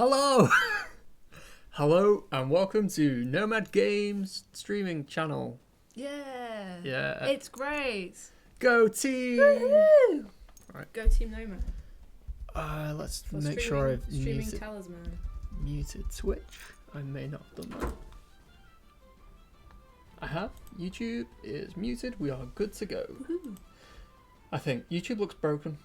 Hello! Hello and welcome to Nomad Games streaming channel. Yeah. Yeah. It's great. Go team! Woohoo! Right. Go Team Nomad. Let's For make sure I've streaming Talisman. muted Twitch. I may not have done that. I have. YouTube is muted. We are good to go. Woohoo. I think YouTube looks broken.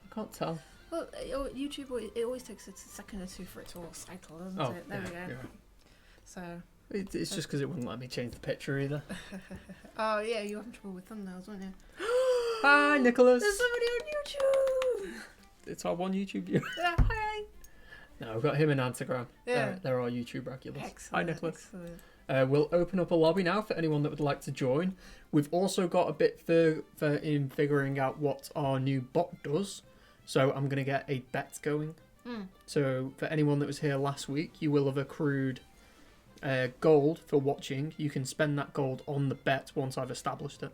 I can't tell. Well, YouTube, it always takes a second or two for it to all cycle, doesn't it? There we go. Yeah. So. It's just because it wouldn't let me change the picture either. Oh, yeah, you were having trouble with thumbnails, weren't you? Hi, Nicholas! There's somebody on YouTube! It's our one YouTube viewer. Yeah, hi! No, we've got him in Instagram. Yeah. They're our YouTube regulars. Excellent. Hi, Nicholas. Excellent. We'll open up a lobby now for anyone that would like to join. We've also got a bit further in figuring out what our new bot does. So I'm going to get a bet going. So for anyone that was here last week, you will have accrued gold for watching. You can spend that gold on the bet once I've established it.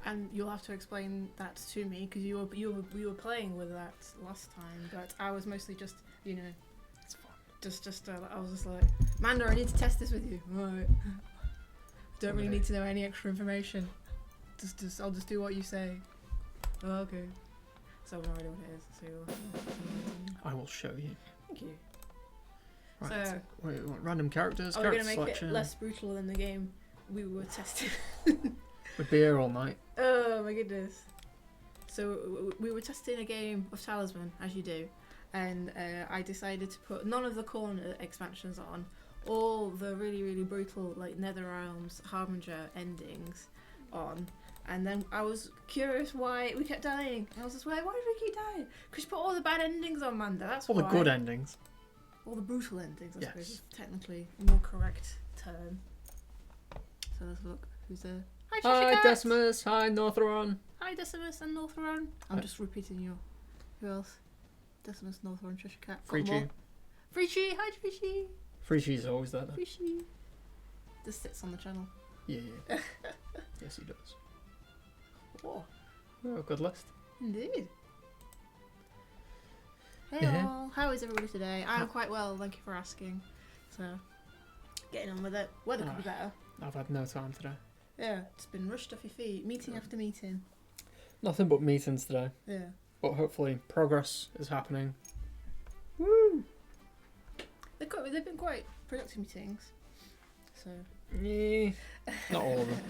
And you'll have to explain that to me because you were playing with that last time, but I was mostly just It's fun. I was just like, Manda, I need to test this with you. Right. Don't really need to know any extra information. I'll just do what you say. Oh, okay. So I have no idea what it is. So I will show you. thank you. Right. So Wait, we want random characters, are we character gonna make selection. it less brutal than the game we were testing? We'd be here all night. Oh my goodness. So we were testing a game of Talisman, as you do, and I decided to put none of the corner expansions on, all the really, really brutal, like Nether Realms, Harbinger endings on, and then I was curious why we kept dying. I was just like, why did we keep dying? Because you put all the bad endings on, Manda, that's All why. the good endings. All the brutal endings, I suppose, Yes. is technically a more correct term. So let's look. Who's there? Hi, Hi, Cat. Decimus. Hi, Northron. Hi, Decimus and Northron. I'm Hi. just repeating you. Who else? Decimus, Northron, Cheshire Cat. Freechy. Freechy. Hi, Freechy. Freechy's always there. Though. Freechy. Just sits on the channel. Yeah. Yes, he does. Oh, Oh, good list. indeed. Hey Yeah. all. How is everybody today? I'm quite well, thank you for asking. So, getting on with it. Weather could be better. I've had no time today. Yeah, it's been rushed off your feet, meeting after meeting. Nothing but meetings today. Yeah. But hopefully progress is happening. Woo! They've been quite productive meetings. So. Yeah. Not all of them.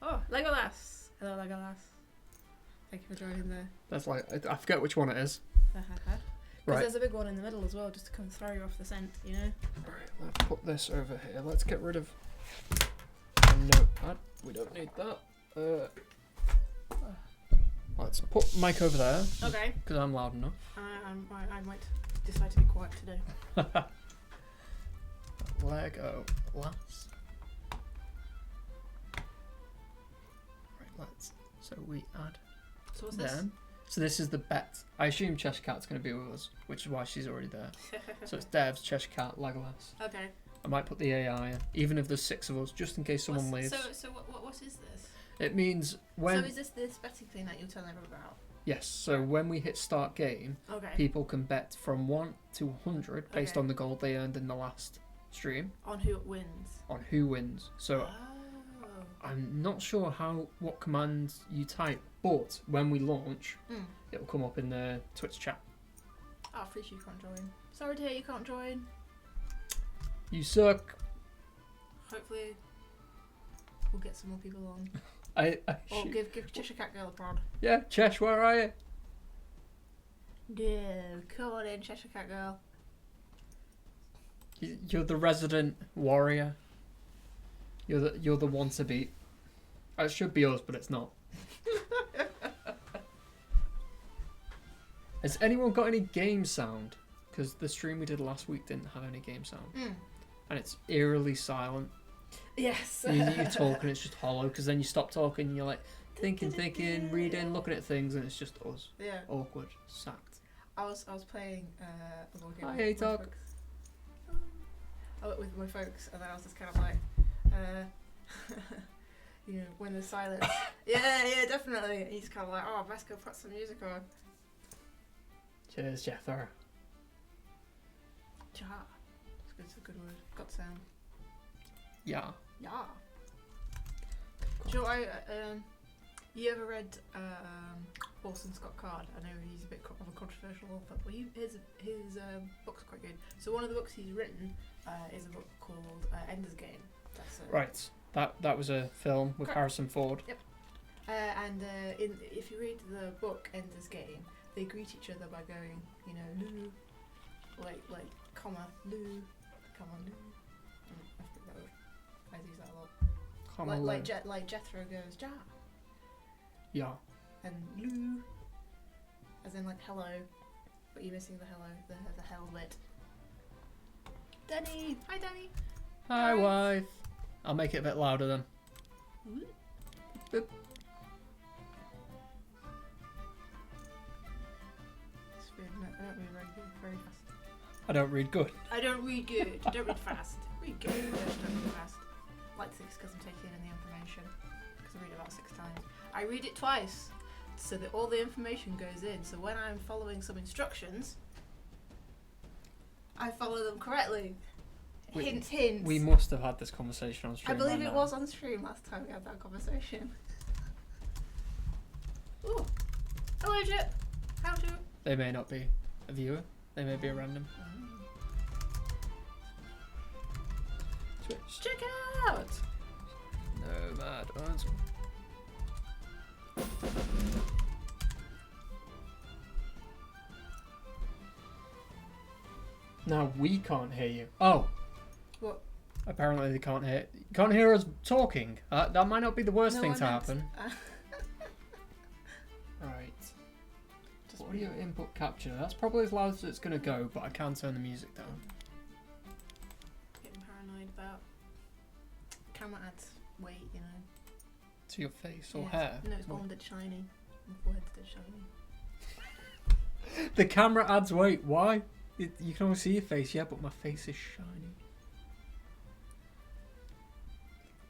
Oh, Legolas! Hello, Legolas. Thank you for joining there. That's like, I forget which one it is. Because Right. there's a big one in the middle as well, just to kind of throw you off the scent, you know? Alright, let's put this over here. Let's get rid of a notepad. We don't need that. Let's put mic over there. Okay. Because I'm loud enough. I might decide to be quiet today. Lego glass. Right, let's. So we add So what's this? them. So this is the bet. I assume Cheshire Cat's going to be with us, which is why she's already there. So it's Devs, Cheshire Cat, Legolas. Okay. I might put the AI in, even if there's 6 of us, just in case someone leaves. So what is this? It means when... So is this betting thing that you're telling everyone about? Yes, so when we hit start game, Okay. people can bet from 1 to 100 based Okay. on the gold they earned in the last stream, On who wins. on who wins. So Oh. I'm not sure what commands you type, but when we launch, it'll come up in the Twitch chat. Oh, Freechy, you can't join. Sorry to hear you can't join. You suck. Hopefully we'll get some more people on. Shoot. Give Cheshire Cat Girl a prod. Yeah, Chesh, where are you? Yeah, come on in, Cheshire Cat Girl. You're the resident warrior. You're the one to beat. It should be us, but it's not. Has anyone got any game sound? Because the stream we did last week didn't have any game sound. And it's eerily silent. Yes. You talk and it's just hollow, because then you stop talking and you're like thinking, reading, looking at things, and it's just us. Yeah. Awkward. Sacked. I was playing a board game Hi, with my A-Talk. folks. I went with my folks, and then I was just kind of like, you know, when there's silence. yeah, definitely. And he's kind of like, oh, best go put some music on. Cheers, Jethro. Ja. It's a good word. Got sound. Yeah. Yeah. Do you know what you ever read Orson Scott Card? I know he's a bit of a controversial author, but his book's quite good. So one of the books he's written is a book called Ender's Game. That's Right. That was a film with Harrison Ford. Yep. If you read the book Ender's Game, they greet each other by going, you know, Lou, like comma Lou, comma Lou. I think that word. I use that a lot. Comma Lou. Like Jethro goes Ja. Yeah. And Lou, as in like hello, but you're missing the hello, the hell bit. Danny, hi Danny. Hi wife. I'll make it a bit louder then. Boop. I don't read very fast. I don't read good. I don't read good. I don't read fast. Read good. I don't read fast. Like 6 because I'm taking in the information. Because I read it about 6 times. I read it twice so that all the information goes in. So when I'm following some instructions, I follow them correctly. Hint, hint. We must have had this conversation on stream. I believe it was on stream last time we had that conversation. Ooh. Hello, Jip. How to? They may not be a viewer. They may be a random. Switch. Check it out. Nomad. Now we can't hear you. Oh. What? Apparently they can't hear us talking. That might not be the worst thing to happen. Right. Audio input capture. That's probably as loud as it's going to go, but I can turn the music down. Getting paranoid about camera adds weight, you know. To your face or hair? No, it's one that's shiny. My forehead's dead shiny. The camera adds weight. Why? You can only see your face, yeah, but my face is shiny.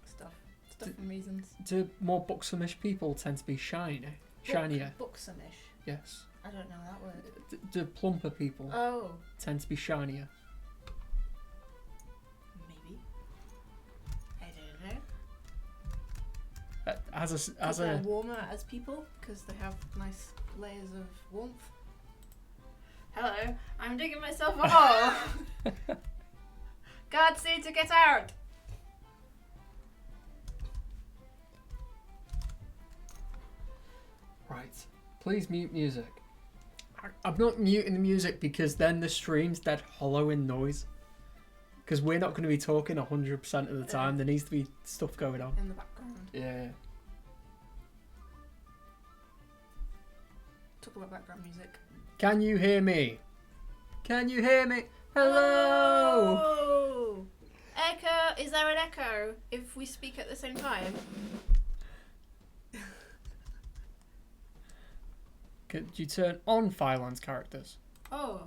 Stuff and reasons. Do more buxomish people tend to be shinier? Buxomish? Yes. I don't know that word. Do plumper people tend to be shinier? Maybe. I don't know. As they're warmer as people because they have nice layers of warmth. Hello, I'm digging myself a hole. God, say to get out. Right. Please mute music. I'm not muting the music because then the stream's dead hollow in noise. Because we're not going to be talking 100% of the time. There needs to be stuff going on. In the background. Yeah. Talk about background music. Can you hear me? Can you hear me? Hello! Oh! Echo! Is there an echo if we speak at the same time? Could you turn on Fireland's characters? Oh.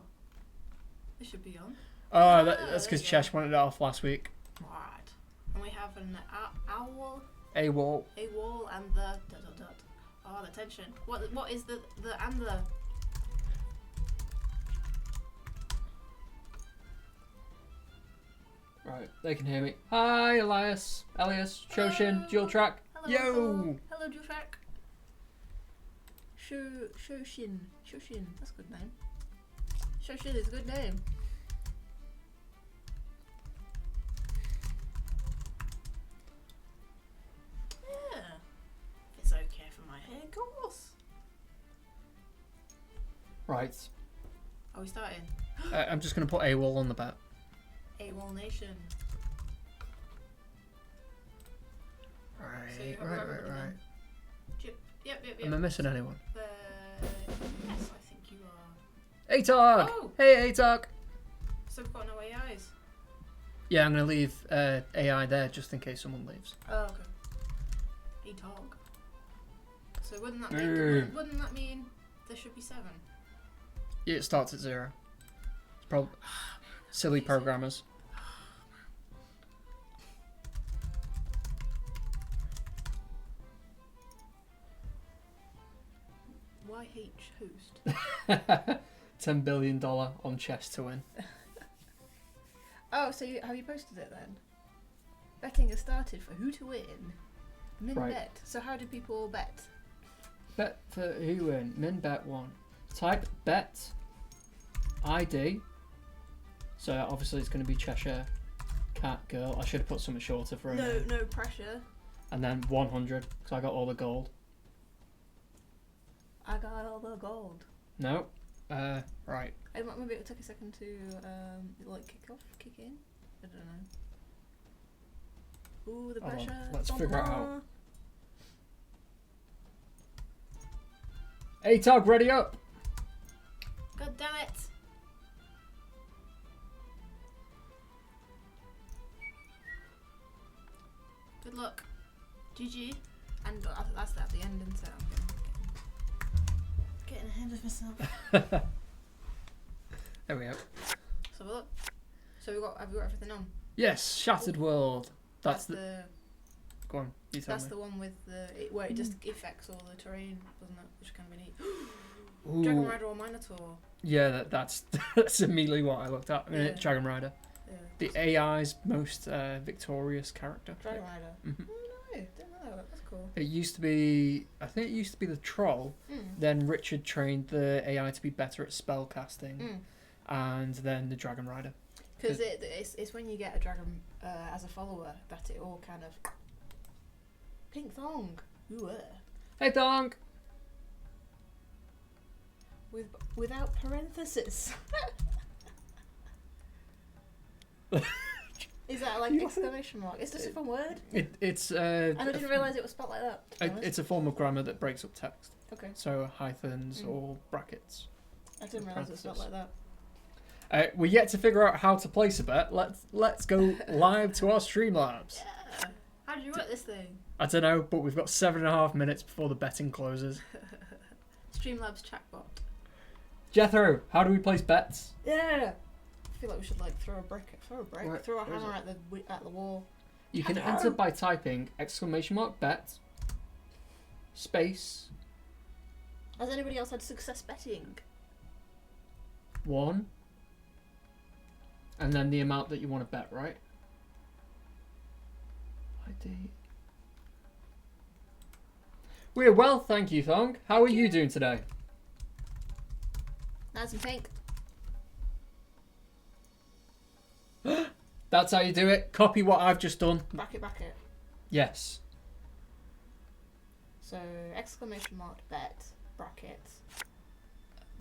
This should be on. Oh, that's because Chesh wanted it off last week. Right. And we have an owl. AWOL. AWOL and the ... Oh, the tension. What is the and the... Right, they can hear me. Hi, Elias, Shoshin, Dual Track. Hello, Yo! Hello, Dual Track. Shoshin, that's a good name. Shoshin is a good name. Yeah. It's okay for my hair, of course. Right. Are we starting? I'm just going to put AWOL on the bat. AWOL Nation. Right. Yep. Am I missing anyone? Yes, I think you are. ATOG! Oh! Hey, ATOG! So we've got no AIs. Yeah, I'm going to leave AI there just in case someone leaves. Oh, okay. ATOG. So wouldn't that mean there should be 7? Yeah, it starts at 0. It's probably silly programmers. YH host. $10 billion on chess to win. Oh, so have you posted it then? Betting has started for who to win. Min Right. bet. So how do people bet? Bet for who win. Min bet 1. Type bet ID. So obviously it's going to be Cheshire Cat Girl. I should have put something shorter for her. No pressure. And then 100 because I got all the gold. I got all the gold. No. Right. Maybe it took a second to kick in. I don't know. Ooh, the Hold on, pressure. let's figure it out. Bum. ATOG, ready up. God damn it! Good luck. GG. And that's at the end, and so I'm getting ahead of myself. There we go. So look. So have we got everything on? Yes, Shattered World. That's the Go on, you tell that's me. the one with where it just affects all the terrain, doesn't it? Which can be neat. Ooh. Dragon Rider or Minotaur. Yeah, that's that's immediately what I looked at. I mean, Yeah. Dragon Rider. Yeah. The AI's most victorious character. Dragon Rider. Mhm. Oh no, didn't know that. That's cool. It used to be, I think it used to be the troll. Then Richard trained the AI to be better at spell casting, and then the Dragon Rider. Because it's when you get a dragon as a follower that it all kind of pink thong. Ooh, Hey, Donk. without parenthesis. Is that like exclamation mark? It's just a fun word. It's And I didn't realise it was spelled like that. To be honest. it's a form of grammar that breaks up text. Okay. So hyphens or brackets. I didn't realise it was spelled like that. We're yet to figure out how to place a bet. Let's go live to our Streamlabs. Yeah. How did you work this thing? I don't know, but we've got 7.5 minutes before the betting closes. Streamlabs chatbot. Jethro, how do we place bets? Yeah. I feel like we should throw a brick, throw a where is hammer at the wall. You can enter by typing !bet space Has anybody else had success betting? 1 and then the amount that you want to bet, right? ID. We're well, thank you, Thong. How are you doing today? Nice and pink. That's how you do it. Copy what I've just done. Bracket. Yes. So exclamation mark bet bracket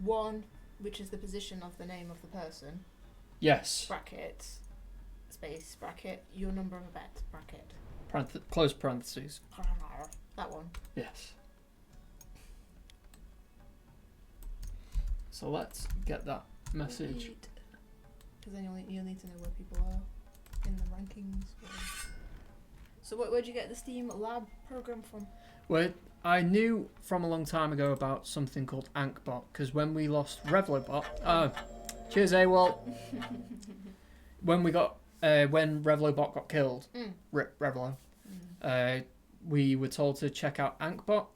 1, which is the position of the name of the person. Yes. Bracket space bracket your number of a bet bracket. Close parentheses. That one. Yes. So let's get that message. Because then you'll need to know where people are in the rankings. So where'd you get the Steam Lab program from? Well, I knew from a long time ago about something called Ankbot, because when we lost Revlobot, cheers AWOL. when Revlobot got killed, Rip Revlo, we were told to check out Ankbot,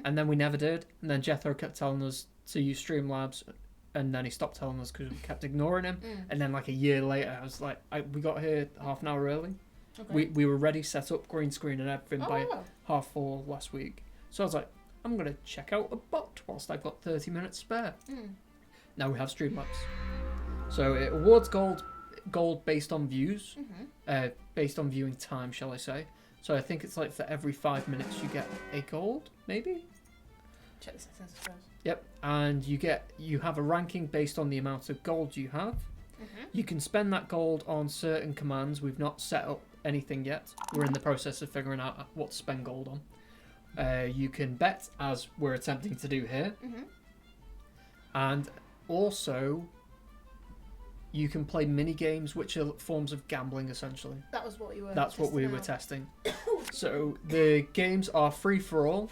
and then we never did. And then Jethro kept telling us to use Streamlabs, and then he stopped telling us because we kept ignoring him. And then like a year later, I was like, we got here half an hour early. Okay. We were ready, set up, green screen and everything by 4:30 last week. So I was like, I'm going to check out a bot whilst I've got 30 minutes spare. Now we have Streamlabs. So it awards gold based on views, based on viewing time, shall I say. So I think it's like for every 5 minutes you get a gold, maybe? Check the settings, I suppose. Yep, and you have a ranking based on the amount of gold you have. You can spend that gold on certain commands. We've not set up anything yet. We're in the process of figuring out what to spend gold on. You can bet, as we're attempting to do here. And also, you can play mini games, which are forms of gambling, essentially. That was what you were. That's what we were testing. So the games are free for all.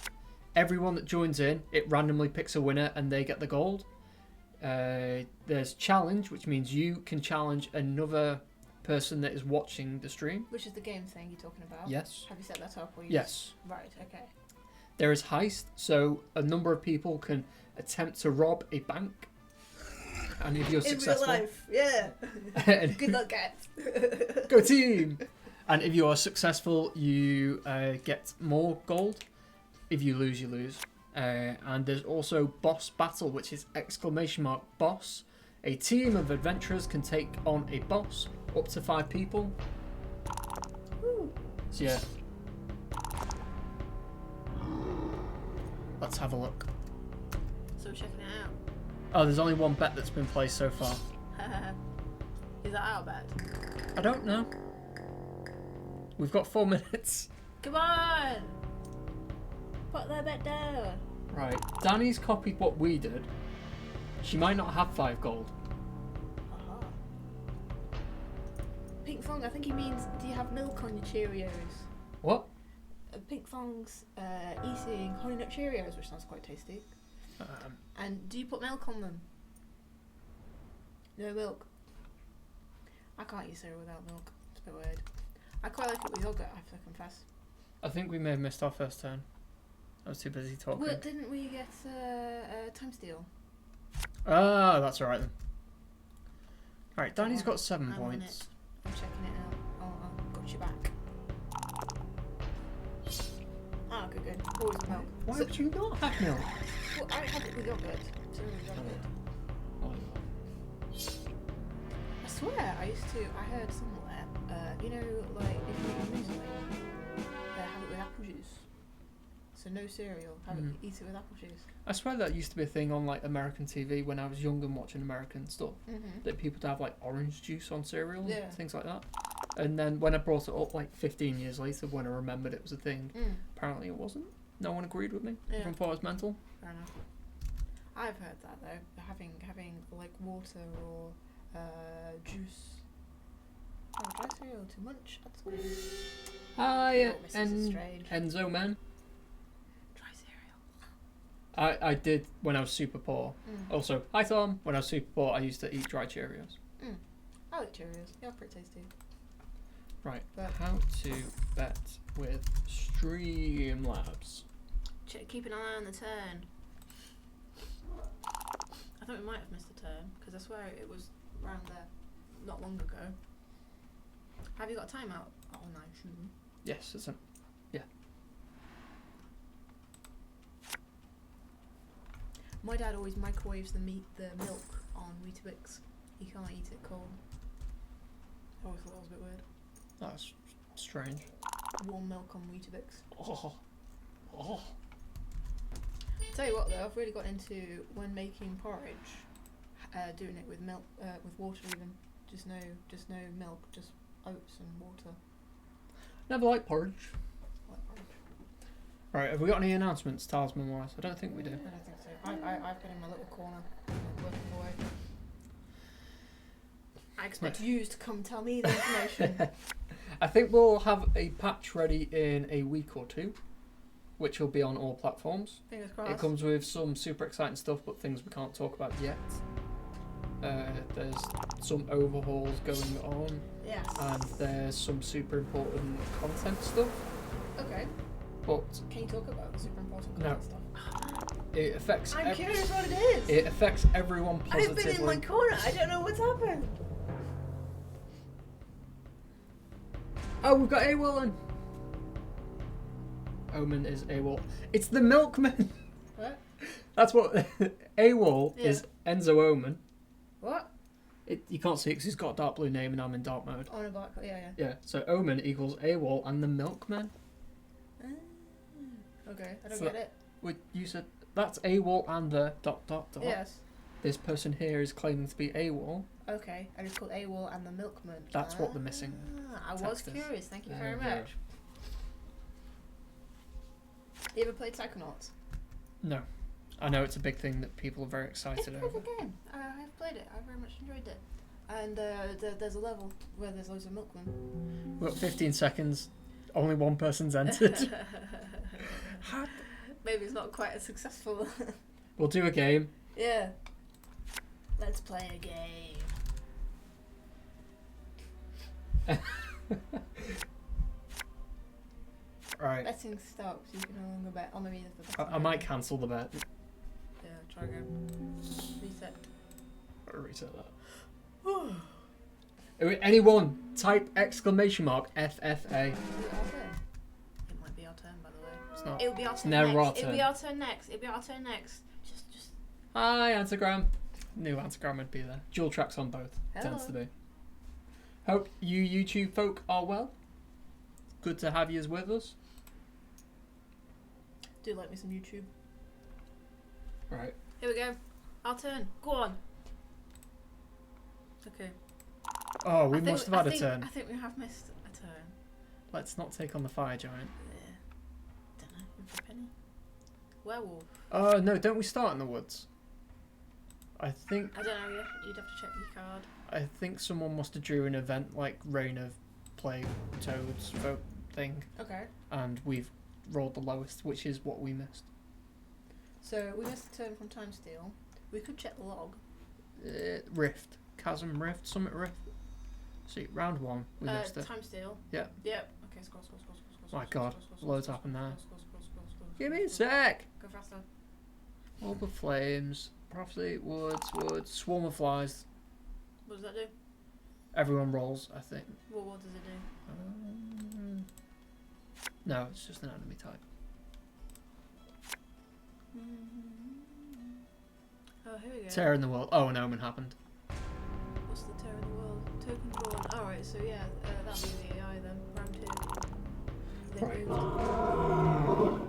Everyone that joins in, it randomly picks a winner, and they get the gold. There's challenge, which means you can challenge another person that is watching the stream. Which is the game thing you're talking about? Yes. Have you set that up? Or Yes. Right, okay. There is Heist, so a number of people can attempt to rob a bank. And if you're In successful, real life, yeah. and- Good luck, guys. go team! And if you are successful, you get more gold. If you lose, you lose. And there's also boss battle, which is ! boss. A team of adventurers can take on a boss, up to 5 people. Woo. So yeah. Let's have a look. So checking it out. Oh, there's only one bet that's been placed so far. Is that our bet? I don't know. We've got 4 minutes. Come on! Put that bet down. Right. Danny's copied what we did. She might not have 5 gold. Uh-huh. Pink Fong, I think he means, do you have milk on your Cheerios? What? Pink Fong's eating Honey Nut Cheerios, which sounds quite tasty. And do you put milk on them? No milk. I can't eat cereal without milk. It's a bit weird. I quite like it with yogurt, I have to confess. I think we may have missed our first turn. I was too busy talking. Well, didn't we get time steal? Ah, that's alright then. Alright, Danny's got I'm 7 on points. it. I'm checking it out. I'll got you back. Ah, good. Always milk. Why So- would you not have milk? Well, I have it with yogurt. Cereal with yogurt. I swear, I heard somewhere, you know, like, if you eat muesli, have it with apple juice. So no cereal, eat it with apple juice. I swear that used to be a thing on like American TV when I was young and watching American stuff. Mm-hmm. That people would have like orange juice on cereal Yeah. and things like that. And then when I brought it up like 15 years later, when I remembered it was a thing, apparently it wasn't. No one agreed with me. Yeah. Everyone thought it was mental. Fair enough. I've heard that though, having like water or juice. Oh, dry cereal to munch. That's good. Hi, Oh, Mrs. Strange. Enzo man. Dry cereal. I did when I was super poor. Also, hi Tom. When I was super poor, I used to eat dry Cheerios. I like Cheerios. Yeah, pretty tasty. Right. But How to bet with Streamlabs. keep an eye on the turn. I thought we might have missed a turn because I swear it was around there not long ago. Have you got a timeout? Oh, nice. Yes, it's a... Yeah. My dad always microwaves the milk on Weetabix. He can't eat it cold. I always thought that was a bit weird. That's strange. Warm milk on Weetabix. Oh. Tell you what though, I've really got into when making porridge, doing it with milk, with water even. Just no milk, just oats and water. Never liked porridge. I like porridge. Right, have we got any announcements, Talisman wise? I don't think we do. I don't think so. I've been in my little corner, working away. I expect you to come tell me the information. I think we'll have a patch ready in a week or 2, which will be on all platforms. Fingers crossed. It comes with some super exciting stuff, but things we can't talk about yet. There's some overhauls going on, Yes. and there's some super important content stuff. Okay. But Can you talk about the super important No. stuff? it affects. I'm curious what it is. It affects everyone positively. I've been in my corner. I don't know what's happened. Oh, we've got AWOL in. Omen is AWOL. It's the Milkman. What? That's what AWOL Yeah. is. Enzo Omen. What? You can't see it because he's got a dark blue name and I'm in dark mode. On a black. Yeah. Yeah, so Omen equals AWOL and the Milkman. Okay, I don't So- get it. You said that's AWOL and the ... Yes. This person here is claiming to be AWOL. Okay, and it's called AWOL and the Milkman. That's what the missing I was text is. curious. Thank you very Yeah. much. You ever played Psychonauts? No. I know it's a big thing that people are very excited It's a over. good game. I've played it. I very much enjoyed it. And there's a level where there's loads of milkmen. We've got 15 seconds. Only one person's entered. Maybe it's not quite as successful. We'll do a game. Yeah. Let's play a game. Right. Betting stops. You can no longer bet. Or maybe I might cancel the bet. Yeah, try again. Reset. I'll reset that. Anyone, type exclamation mark FFA. It might be our turn, by the way. It's not. It'll be our It's turn never next. our turn. It'll be our turn next. It'll be our turn next. Just. Hi, Antagram. New Antagram would be there. Dual tracks on both. Hello. Tends to be. Hope you YouTube folk are well. Good to have you with us. Do like me some YouTube. Right. Here we go. Our turn. Go on. Okay. Oh, we must have had a turn. I think we have missed a turn. Let's not take on the fire giant. Yeah. Don't know. In for a penny. Werewolf. Oh, no, don't we start in the woods? I think I don't know. You'd have to check your card. I think someone must have drew an event like Reign of Plague Toads vote thing, Okay. and we've rolled the lowest, which is what we missed. So we missed a turn from Time Steal. We could check the log. Rift. Chasm Rift. Summit Rift. See, round 1, we missed it. Time Steal. Yep. Yep. Okay, scroll. My God, loads happened there. Scroll. Give me a sec! Go faster. Orb of Flames. Prophecy, woods, swarm of flies. What does that do? Everyone rolls, I think. What does it do? No, it's just an enemy type. Oh, here we go. Tear in the world. Oh, an omen happened. What's the tear in the world? Token drawn. Alright, so yeah, that'll be the AI then. Round 2. They Right. moved.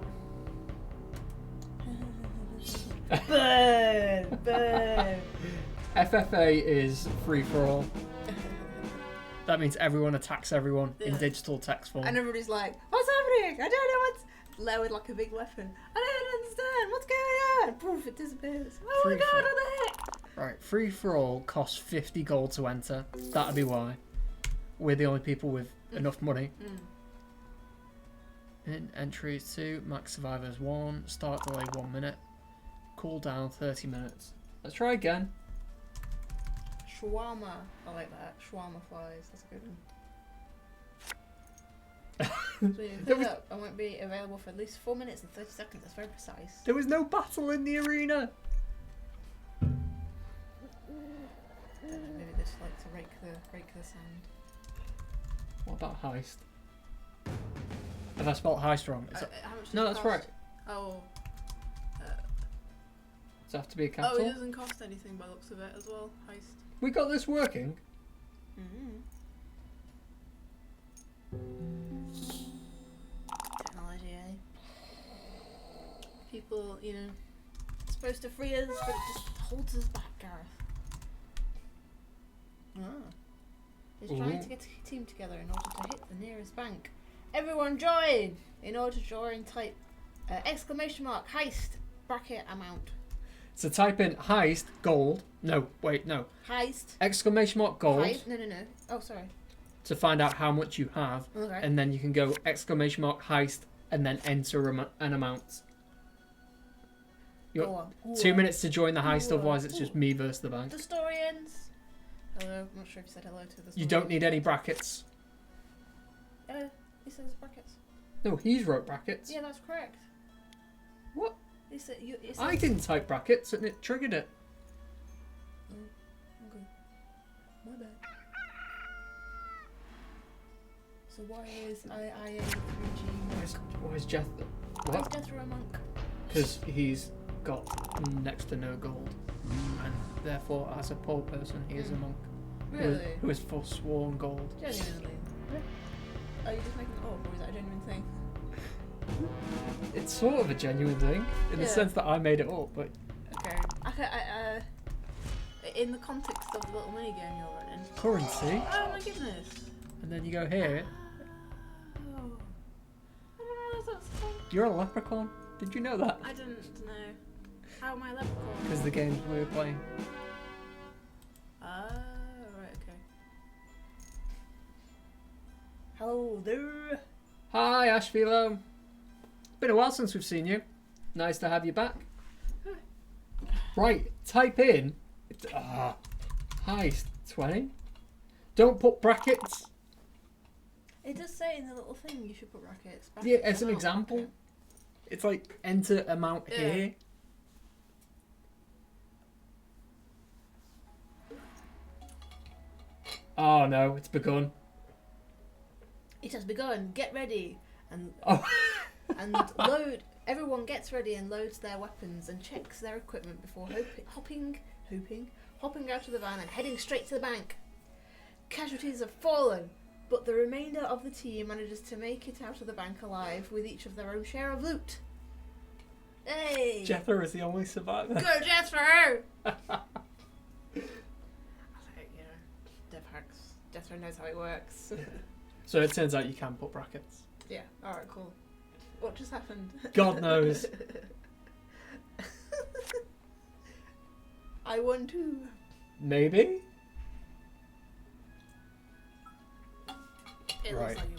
Burn! FFA is free for all. That means everyone attacks everyone in Yeah. digital text form. And everybody's like, what's happening? I don't know what's... Lowered like a big weapon. I don't understand. What's going on? Poof, it disappears. Oh Free my god, for- what the heck? Right, free for all costs 50 gold to enter. That'd be why. We're the only people with enough money. In entries 2, max survivors 1, start delay 1 minute, cooldown 30 minutes. Let's try again. Shawarma. I like that. Shawarma flies. That's a good one. So you There pick was- up and won't be available for at least 4 minutes and 30 seconds. That's very precise. There was no battle in the arena. Maybe they just like to rake the sand. What about heist? Have I spelled heist wrong? How much does No, it that's cost? right. Oh. Does it have to be a Oh, capital? it doesn't cost anything by the looks of it as well. Heist. We got this working. Technology, eh? People, you know, it's supposed to free us, but it just holds us back, Gareth. It's trying to get a team together in order to hit the nearest bank. Everyone join! In order to join, type exclamation mark heist bracket amount. So type in heist gold. No, wait, no. Heist. Exclamation mark gold Heist. No. Oh, sorry. to find out how much you have, Okay. and then you can go exclamation mark heist and then enter an amount. You got Go on. 2 minutes to join the heist, Ooh, otherwise it's just me versus the bank. The story ends. Hello. I'm not sure if you said hello to the story. You don't need any brackets. He says brackets. No, he's wrote brackets. Yeah, that's correct. What? He said, it I says- didn't type brackets and it triggered it. Okay. My bad. So why is IA 3G Why is Jeff... Why is What? Jethro a monk? Because he's got next to no gold. And therefore, as a poor person, he is a monk. Really? Who is forsworn gold. Genuinely? Are you just making it up, or is that a genuine thing? It's sort of a genuine thing, in the Yeah. sense that I made it up, but Okay. In the context of the little minigame you're running. currency, Oh my goodness. and then you go here. Oh. I don't know that's a thing. You're a leprechaun. Did you know that? I didn't know. How am I leprechaun? Because the games we were playing. Ah, right, okay. Hello there. Hi, Ashphilo. It's been a while since we've seen you. Nice to have you back. Right, type in heist 20. Don't put brackets. It does say in the little thing you should put brackets. Yeah, as an amount. example. Okay. It's like enter amount Yeah. here. Oh no, it's begun. It has begun. Get ready. And Oh. and load. Everyone gets ready and loads their weapons and checks their equipment before hopping out of the van and heading straight to the bank. Casualties have fallen, but the remainder of the team manages to make it out of the bank alive with each of their own share of loot. Hey! Jethro is the only survivor. Go Jethro! I think, dev hacks. Jethro knows how it works. So it turns out you can put brackets. Yeah, alright, cool. What just happened? God knows. I won too. Maybe? It Right. looks like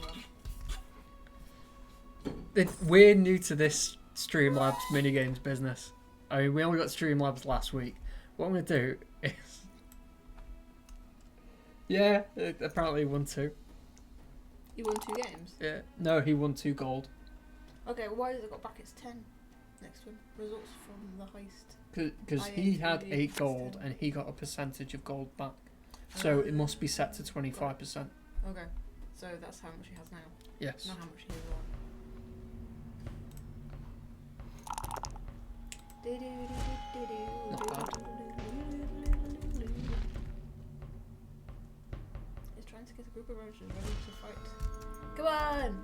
you won. We're new to this Streamlabs minigames business. I mean, we only got Streamlabs last week. What I'm going to do is... Yeah, apparently he won 2. You won 2 games? Yeah. No, he won 2 gold. Okay, well, why has it got brackets 10 next to him? Results from the heist. Because he had 8 gold and he got a percentage of gold back. So it must be set to 25%. Okay, so that's how much he has now. Yes. Not how much he won. Not bad. He's trying to get a group of Rangers ready to fight. Come on!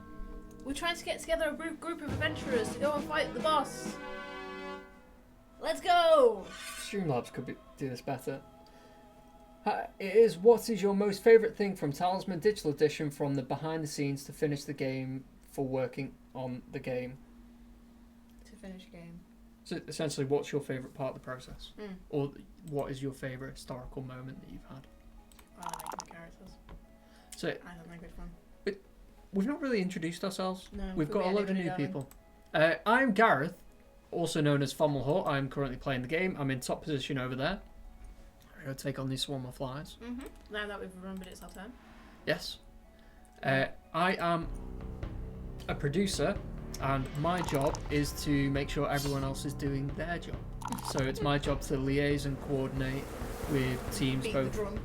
We're trying to get together a group of adventurers to go and fight the boss. Let's go! Streamlabs could do this better. It is what is your most favourite thing from Talisman Digital Edition from the behind the scenes to finish the game for working on the game? To finish a game. So essentially, what's your favourite part of the process? Mm. Or what is your favourite historical moment that you've had? I like the characters. So I don't think it's fun. we've not really introduced ourselves. No, We've got a load of new anybody people. I'm Gareth, also known as Fommelhut. I'm currently playing the game. I'm in top position over there. I'm going to take on these swarm of flies. Mm-hmm. Now that we've remembered it's our turn. Yes. I am a producer, and my job is to make sure everyone else is doing their job. So it's my job to liaise and coordinate with teams Beat the both drum.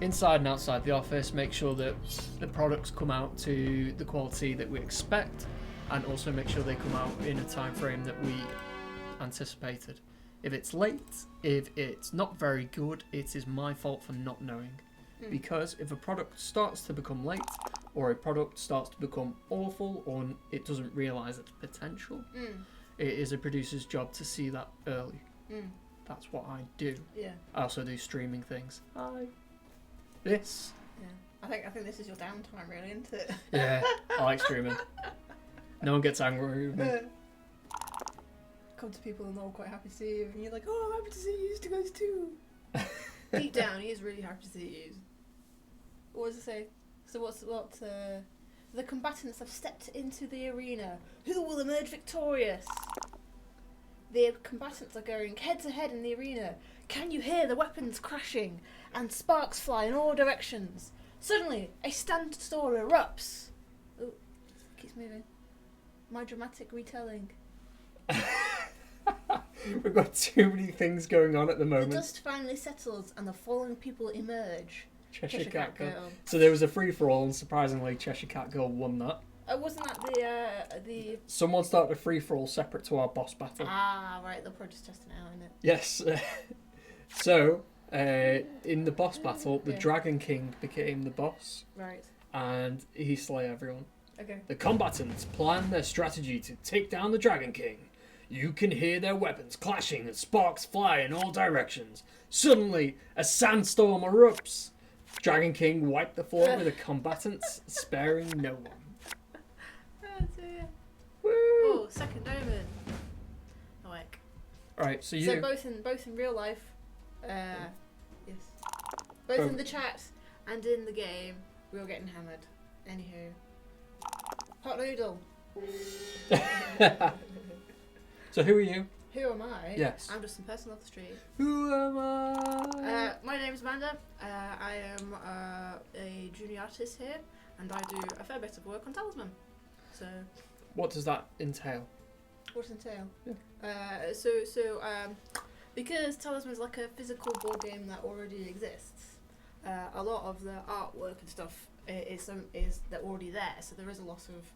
inside and outside the office, make sure that the products come out to the quality that we expect, and also make sure they come out in a time frame that we anticipated. If it's late, if it's not very good, it is my fault for not knowing. Because if a product starts to become late, or a product starts to become awful, or it doesn't realise its potential, it is a producer's job to see that early. That's what I do. Yeah. I also do streaming things. Hi. This. Yeah. I think this is your downtime, really, isn't it? Yeah, I like streaming. No one gets angry with me. Come to people and they're all quite happy to see you, and you're like, oh, I'm happy to see you, to guys too. Deep down, he is really happy to see you. What does it say? So the combatants have stepped into the arena. Who will emerge victorious? The combatants are going head to head in the arena. Can you hear the weapons crashing and sparks fly in all directions? Suddenly, a standstill erupts. Oh, keeps moving. My dramatic retelling. We've got too many things going on at the The moment. dust finally settles and the fallen people emerge. Cheshire Cat Girl. So there was a free-for-all, and surprisingly, Cheshire Cat Girl won that. Wasn't that the... Someone started a free-for-all separate to our boss battle. Ah, right, they'll probably just test it out, innit? Yes. So, in the boss battle, the Dragon King became the boss. Right. And he slay everyone. Okay. The combatants plan their strategy to take down the Dragon King. You can hear their weapons clashing and sparks fly in all directions. Suddenly, a sandstorm erupts. Dragon King wiped the floor with the combatants, sparing no one. Oh dear. Woo! Oh, second omen. Like. Alright, so you... So both in real life, yes. Both in the chat and in the game, we were getting hammered. Anywho. Hot noodle. So who are you? Who am I? Yes. I'm just some person off the street. Who am I? My name is Amanda. I am a junior artist here, and I do a fair bit of work on Talisman. So. What does that entail? What does it entail? Yeah. Because Talisman is like a physical board game that already exists, a lot of the artwork and stuff is they're already there, so there is a lot of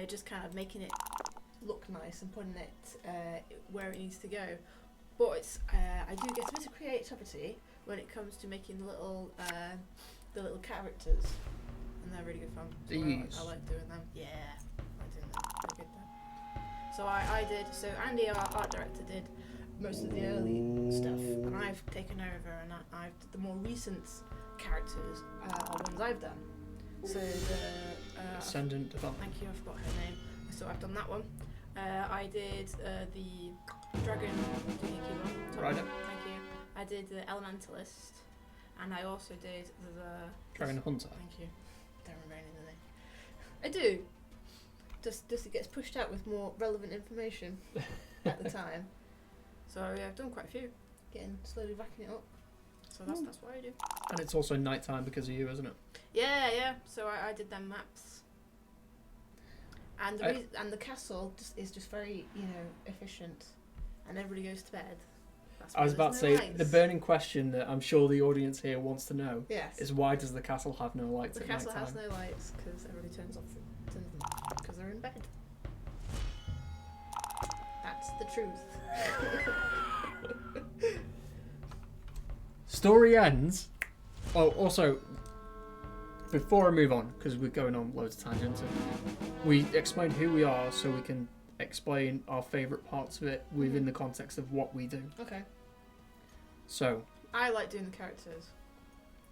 just kind of making it look nice and putting it where it needs to go. But it's I do get a bit of creativity when it comes to making the little characters, and they're really good fun. So I like doing them. Yeah, I like doing them. They're good though. So I did. So Andy, our art director, did most of the early stuff, and I've taken over, and I've the more recent characters are ones I've done. So the Ascendant Development. thank you, I forgot her name. So I've done that one. I did the dragon doohickey one. Rider. Thank you. I did the elementalist, and I also did the Dragon Hunter. Thank you. Don't remember any of the name. I do. Just it gets pushed out with more relevant information at the time. So yeah, I've done quite a few. Slowly racking it up. So that's what I do. And it's also nighttime because of you, isn't it? Yeah. So I did them maps. And the castle is just very, efficient, and everybody goes to bed. I was about to say, the burning question that I'm sure the audience here wants to know is why does the castle have no lights at night time? The castle has no lights because everybody turns them off because they're in bed. That's the truth. Story ends. Oh, also, before I move on, because we're going on loads of tangents, we explain who we are so we can explain our favourite parts of it within the context of what we do. Okay. So, I like doing the characters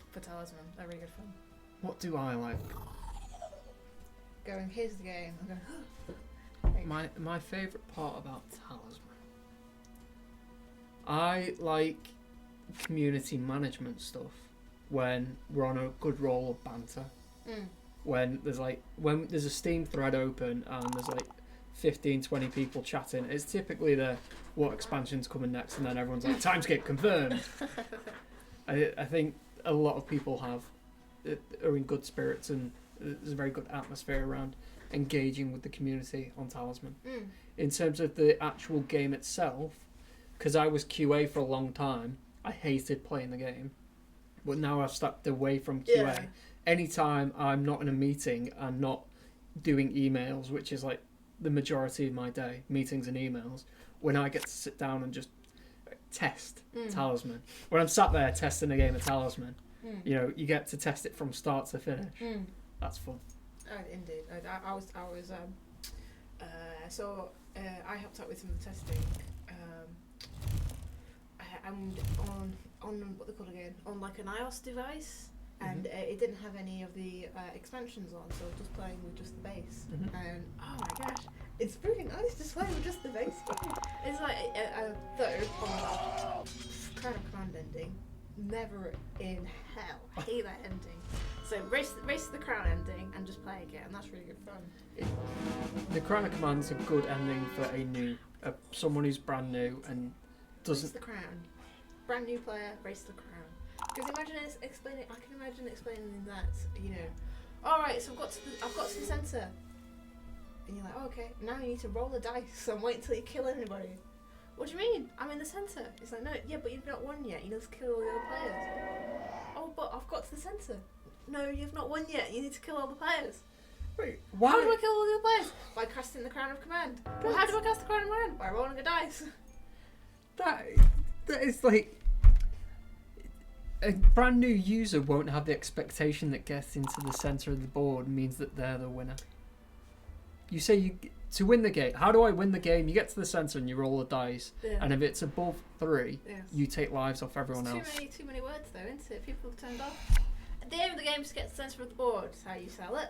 for Talisman. They're really good fun. What do I like? Going, here's the game. My favourite part about Talisman. I like community management stuff when we're on a good roll of banter. When there's a Steam thread open and there's 15-20 people chatting, it's typically what expansion's coming next, and then everyone's like, time skip confirmed. I think a lot of people are in good spirits, and there's a very good atmosphere around engaging with the community on Talisman. In terms of the actual game itself, because I was QA for a long time, I hated playing the game, but now I've stepped away from QA. Yeah. Anytime I'm not in a meeting and not doing emails, which is the majority of my day, meetings and emails, when I get to sit down and just test Talisman, when I'm sat there testing a game of Talisman, you get to test it from start to finish. That's fun. Oh, indeed. I was I helped out with some of the testing. I'm on what they call again, on an iOS device, and it didn't have any of the expansions on, so I was just playing with just the base. And oh my gosh, it's really nice just playing with just the base. It's though Crown of Command ending, never in hell. I hate that ending. So race the Crown ending and just play again. That's really good fun. The Crown of Command's a good ending for someone who's brand new and doesn't. Race the Crown. Brand new player, race the Crown. Because I can imagine explaining that, alright, so I've got to the centre. And you're like, oh, okay, now you need to roll the dice and wait until you kill anybody. What do you mean? I'm in the centre. It's like, no, yeah, but you've not won yet. You need to kill all the other players. Oh, but I've got to the centre. No, you've not won yet. You need to kill all the players. Wait, why? How do I kill all the other players? By casting the Crown of Command. Well, how do I cast the Crown of Command? By rolling a dice. That is a brand new user won't have the expectation that getting to the centre of the board means that they're the winner. You say to win the game. How do I win the game? You get to the centre and you roll the dice, and if it's above 3, you take lives off everyone else. Too many words though, isn't it? People have turned off. At the aim of the game is to get to the centre of the board. That's how you sell it.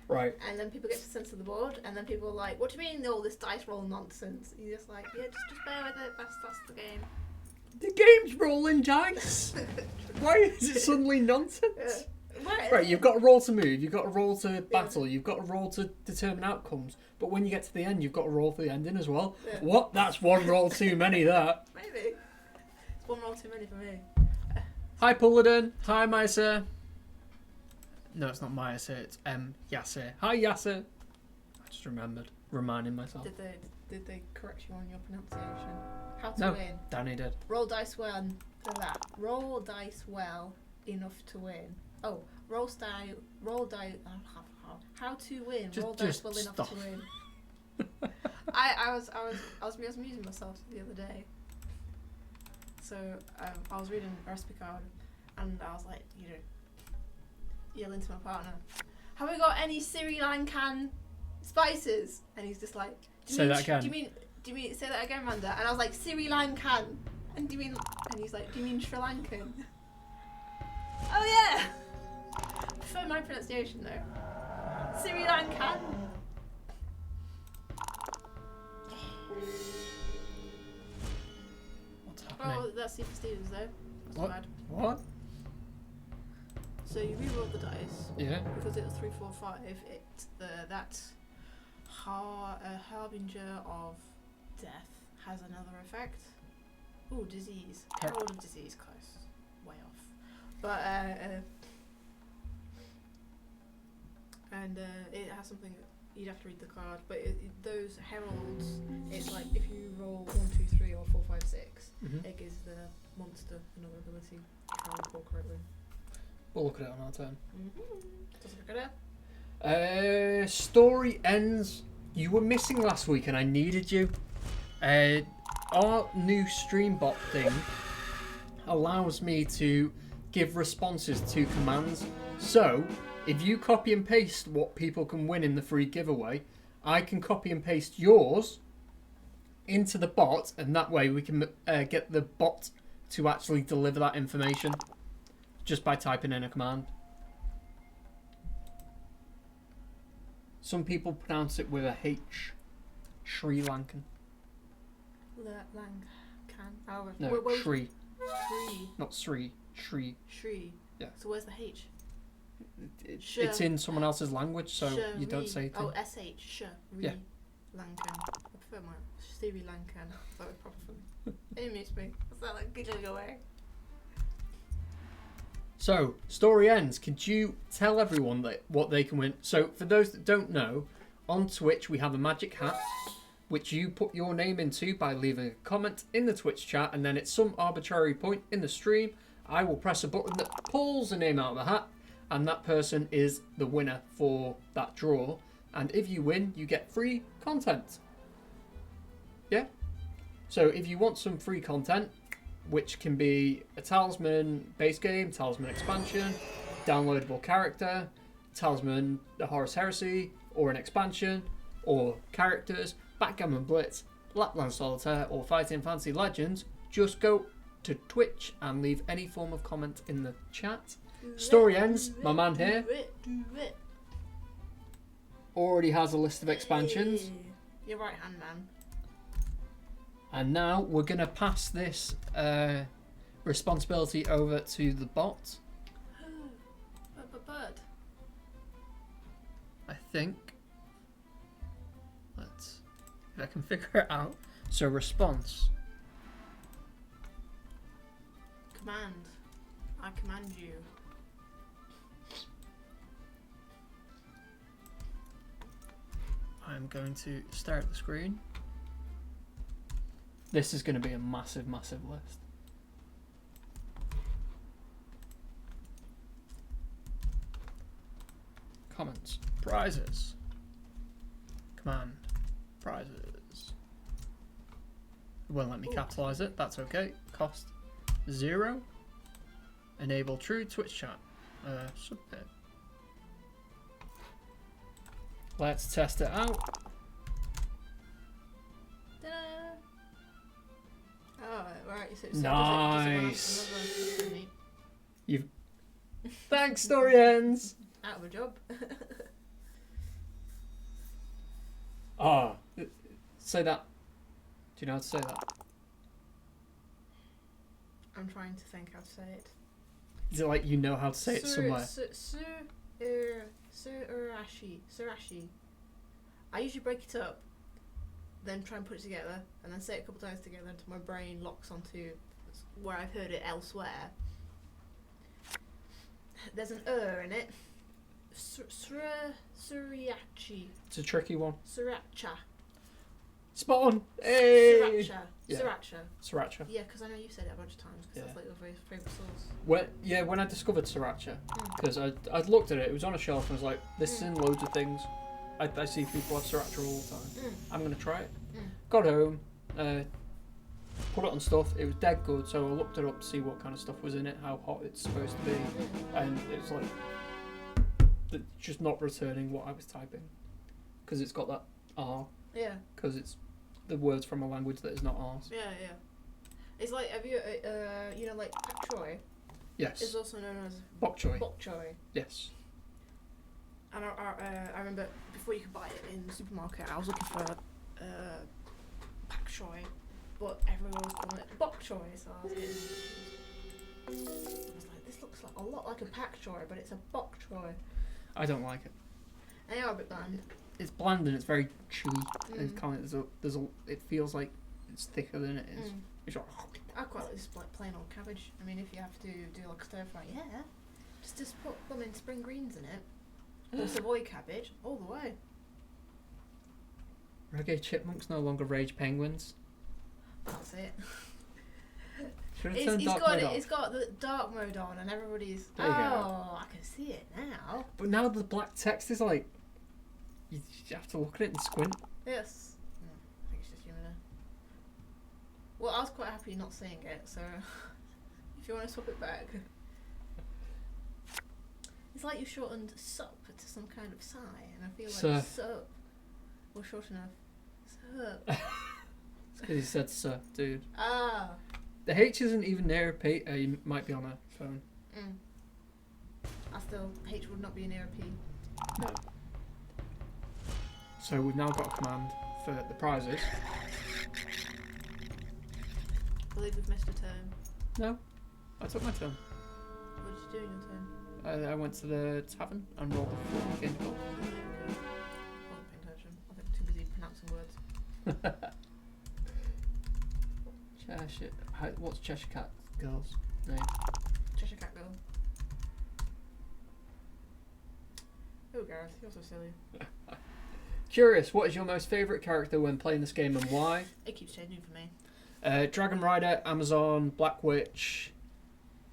Right. And then people get to the centre of the board, and then people are like, "What do you mean all this dice roll nonsense?" You're just like, "Yeah, just bear with it. That's the game." The game's rolling dice. Why is it suddenly nonsense? Right, you've got a roll to move, you've got a roll to battle, you've got a roll to determine outcomes, but when you get to the end, you've got a roll for the ending as well. What? That's one roll too many, that. Maybe. It's one roll too many for me. Hi, Pulladin. Hi, Maisa. No, it's not Maisa, it's Yasser. Hi, Yasser. I just reminding myself. Did they correct you on your pronunciation? How to win? Danny did. Roll dice 1, Roll dice well enough to win. Oh, roll style. How to win? Roll dice well enough to win. I was amusing myself the other day. So I was reading a recipe card, and I was like, yelling to my partner, "Have we got any Sri Lankan spices?" And he's just like, "Say that again." Do you mean say that again, Amanda? And I was like, "Sri Lankan." And he's like, "Do you mean Sri Lankan?" Oh yeah. I prefer my pronunciation though. Sri Lankan. What's happening? Oh, that's Super Stevens though. That's What? bad. What? So you re-roll the dice. Yeah. Because it was 3, 4, 5. Harbinger of death has another effect. Ooh, disease. Herald of disease, close. Way off. But it has something. You'd have to read the card, but those heralds, it's like if you roll 1, 2, 3, or 4, 5, 6, it gives the monster another ability. If I recall correctly. We'll look at it on our turn. Does it look at it? Story ends. You were missing last week and I needed you. Our new stream bot thing allows me to give responses to commands. So, if you copy and paste what people can win in the free giveaway, I can copy and paste yours into the bot, and that way we can get the bot to actually deliver that information just by typing in a command. Some people pronounce it with a H. Sri Lankan. Oh, no, Shri. Shri. Not Sri. Shri. Shri. Yeah. So where's the H? It's in someone else's language, so you don't say it. Oh, SH. Shri. Yeah. Lankan. I prefer my Sri Lankan. That was proper fun. It amused me. I felt like giggling away. So, story ends. Could you tell everyone what they can win? So, for those that don't know, on Twitch we have a magic hat, which you put your name into by leaving a comment in the Twitch chat, and then at some arbitrary point in the stream, I will press a button that pulls a name out of the hat, and that person is the winner for that draw. And if you win, you get free content. Yeah? So, if you want some free content, which can be a Talisman base game, Talisman expansion, downloadable character, Talisman the Horus Heresy, or an expansion, or characters, Backgammon Blitz, Lapland Solitaire, or Fighting Fantasy Legends, just go to Twitch and leave any form of comment in the chat. Story ends. My man here already has a list of expansions. Your right hand man. And now we're going to pass this responsibility over to the bot. Bird. I think. If I can figure it out. So response. Command. I command you. I'm going to stare at the screen. This is going to be a massive, massive list. Comments. Prizes. Command. Prizes. It won't let me capitalise it. That's okay. Cost 0. Enable true Twitch chat. Submit. Let's test it out. Oh, right. So Nice. does it You've. Thanks, story ends. out of a job. Say that. Do you know how to say that? I'm trying to think how to say it. Is it like you know how to say it somewhere? Surashi. I usually break it up, then try and put it together, and then say it a couple times together until my brain locks onto where I've heard it elsewhere. There's an in it. Suriachi. It's a tricky one. Sriracha. Spot on. Hey. Sriracha. Yeah. Sriracha. Sriracha. Yeah, because I know you said it a bunch of times. Because that's like your very favourite sauce. When I discovered sriracha, because I'd looked at it, it was on a shelf, and I was like, this is in loads of things. I see people have sriracha all the time. I'm gonna try it. Got home, put it on stuff. It was dead good, so I looked it up to see what kind of stuff was in it, how hot it's supposed to be, and it was like just not returning what I was typing, because it's got that R. Yeah. Because it's the words from a language that is not ours. Yeah, yeah. It's like, have you, you know, like pak choy? Yes. It's also known as bok choy. Bok choy. Yes. And I remember before you could buy it in the supermarket, I was looking for pak choy, but everyone was calling it bok choy, so I was like, this looks like a lot like a pak choy, but it's a bok choy. I don't like it. They are a bit bland. It's bland and it's very chewy. It's kind of, it feels like it's thicker than it is. It's like, I quite like just like plain old cabbage. I mean, if you have to do like a stir fry, yeah, just put in spring greens in it. Or Savoy cabbage, all the way. Reggae chipmunks no longer rage penguins. That's it. It's got the dark mode on, and everybody's. There you go. I can see it now. But now the black text is like, you have to look at it and squint. Yes. I think it's just human. Well, I was quite happy not seeing it, so if you want to swap it back. It's like you shortened sup to some kind of sigh, and I feel like sup was short enough. Sup. It's because he said sir, dude. Ah. The H isn't even near a P. You might be on a phone. H would not be near a P. No. So we've now got a command for the prizes. I believe we've missed a turn. No, I took my turn. What did you do in your turn? I went to the tavern and rolled a 4 game goal. I wasn't paying attention. I think too busy pronouncing words. Cheshire. What's Cheshire Cat girl's name? Cheshire Cat Girl. Oh, Gareth, you're so silly. Curious, what is your most favourite character when playing this game and why? It keeps changing for me. Dragon Rider, Amazon, Black Witch,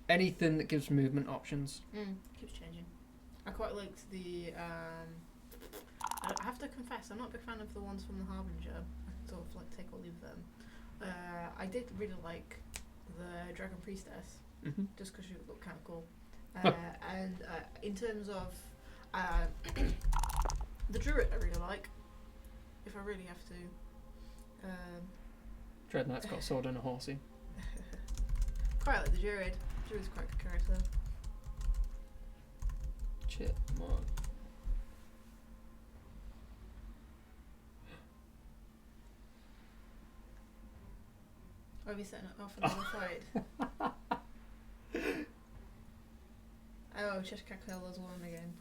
anything that gives movement options. Keeps changing. I quite liked the. I have to confess, I'm not a big fan of the ones from the Harbinger. I sort of like take or leave them. I did really like the Dragon Priestess, just because she looked kind of cool. And in terms of the Druid, I really like. If I really have to. Dread Knight's got a sword and a horsey. Quite like the Druid. Druid's quite a good character. Shit, come on. Are we setting it off another fight? Oh, Cheshire Cat Girl has won again.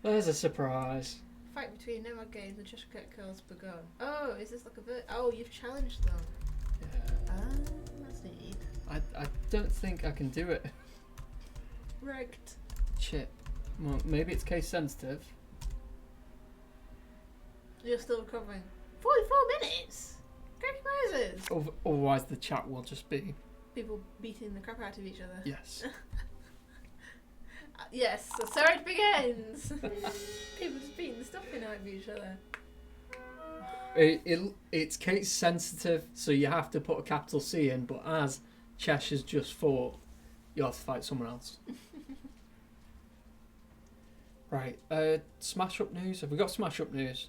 There's a surprise. Fight between Nomad Games and Cheshire Cat Girls begun. Oh, is this like a bit? Oh, you've challenged them. Yeah. Ah, that's neat. I don't think I can do it. Wrecked. Shit. Well, maybe it's case sensitive. You're still recovering. 44 minutes! Cracky Moses! Otherwise the chat will just be... People beating the crap out of each other. Yes. Yes, so it begins! People just beating the stuffing out of each other. It's case sensitive, so you have to put a capital C in, but as Cheshire's just fought, you have to fight someone else. Right, smash up news. Have we got smash up news?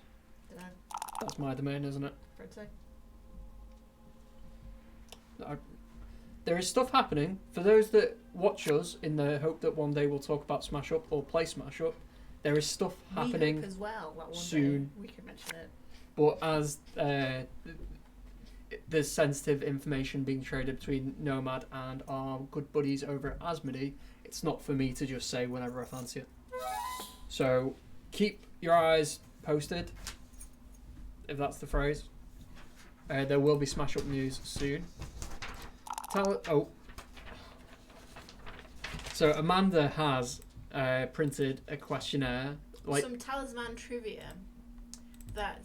Dunno. That's my domain, isn't it? I'd say. There is stuff happening. For those that watch us in the hope that one day we'll talk about Smash Up or play Smash Up, there is stuff happening we hope as well that one soon. Day we can mention it. But as there's sensitive information being traded between Nomad and our good buddies over at Asmodee, it's not for me to just say whenever I fancy it. So keep your eyes posted, if that's the phrase. There will be Smash Up news soon. So Amanda has printed a questionnaire. Some Talisman trivia. that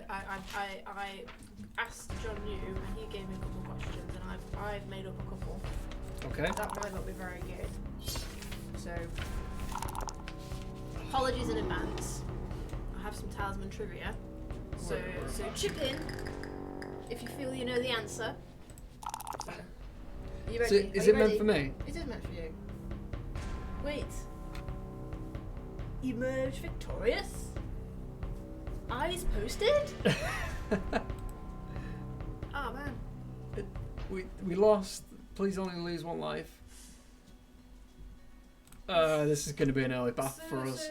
I asked John New and he gave me a couple of questions and I've made up a couple. Okay. That might not be very good. So, apologies in advance. I have some Talisman trivia. So chip in if you feel you know the answer. So, are you ready? Is it meant for me? It is meant for you. Wait. Emerge victorious? Eyes posted? Oh man. We lost. Please only lose one life. This is going to be an early bath for us.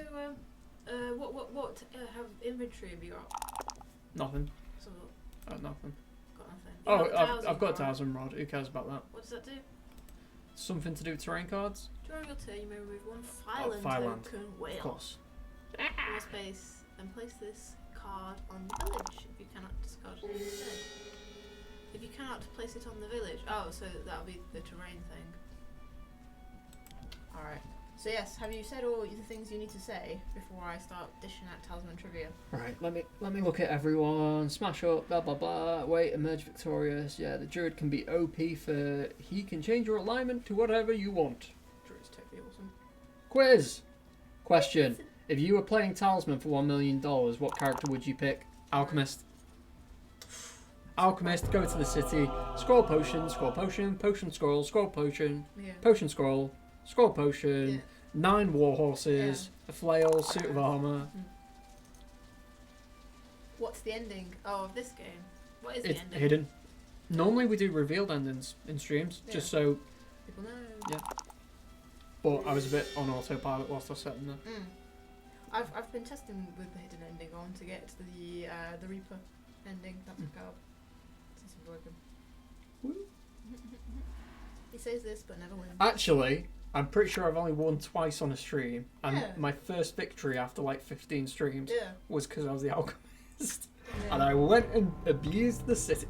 So, what have inventory have you got? Nothing. So, Nothing. got nothing. I've got a Talisman rod. Who cares about that? What does that do? Something to do with terrain cards? During your turn, you may remove one Fireland Fireland. token Of whale course. from your space and place this card on the village if you cannot discard it instead. If you cannot place it on the village, so that'll be the terrain thing. Alright. So yes, have you said all the things you need to say before I start dishing out Talisman trivia? Right, let me look at everyone. Smash up, blah blah blah. Wait, emerge victorious. Yeah, the druid can be OP for he can change your alignment to whatever you want. Druid's totally awesome. Quiz. Question. If you were playing Talisman for $1 million, what character would you pick? Alchemist. Alchemist, go to the city, scroll potion, potion scroll, scroll potion, potion scroll, scroll potion, 9 war horses, a flail, suit of armour. What's the ending of this game? What is the It's ending? hidden. Normally we do revealed endings in streams, just so people know. Yeah. But I was a bit on autopilot whilst I was setting them. I've been testing with the hidden ending on to get to the Reaper ending. That's a go. Since it's broken. He says this but never wins. Actually, I'm pretty sure I've only won twice on a stream, and Yeah. my first victory after like 15 streams was because I was the alchemist, Yeah. and I went and abused the city.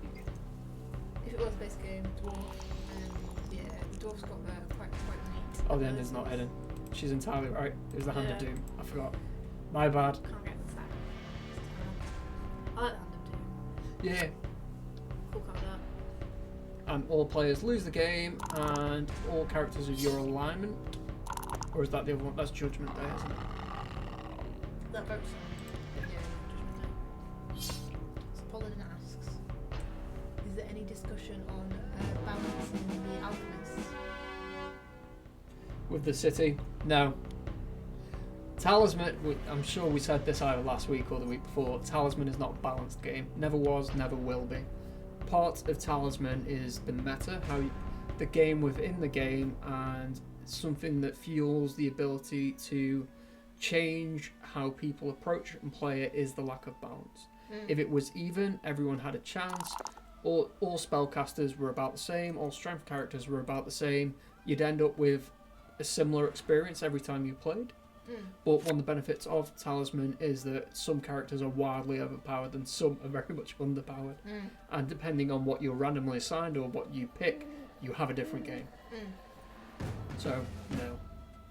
If it was a base game, dwarf, and the dwarf's got quite neat. Oh, the ending's not hidden. She's entirely right. It was the Hand of Yeah. Doom. I forgot. My bad. Can't get the sack. I like the Hand of Doom. Yeah. Cool card that. And all players lose the game, and all characters of your alignment. Or is that the other one? That's Judgment Day, isn't it? That votes on. Yeah, Judgment Day. So Paladin asks, is there any discussion on balancing the alchemists? With the city? No. Talisman, I'm sure we said this either last week or the week before, Talisman is not a balanced game. Never was, never will be. Part of Talisman is the meta, the game within the game, and something that fuels the ability to change how people approach and play it is the lack of balance. If it was even, everyone had a chance, all spellcasters were about the same, all strength characters were about the same, you'd end up with a similar experience every time you played. But one of the benefits of Talisman is that some characters are wildly overpowered and some are very much underpowered. And depending on what you're randomly assigned or what you pick, you have a different game. So, no.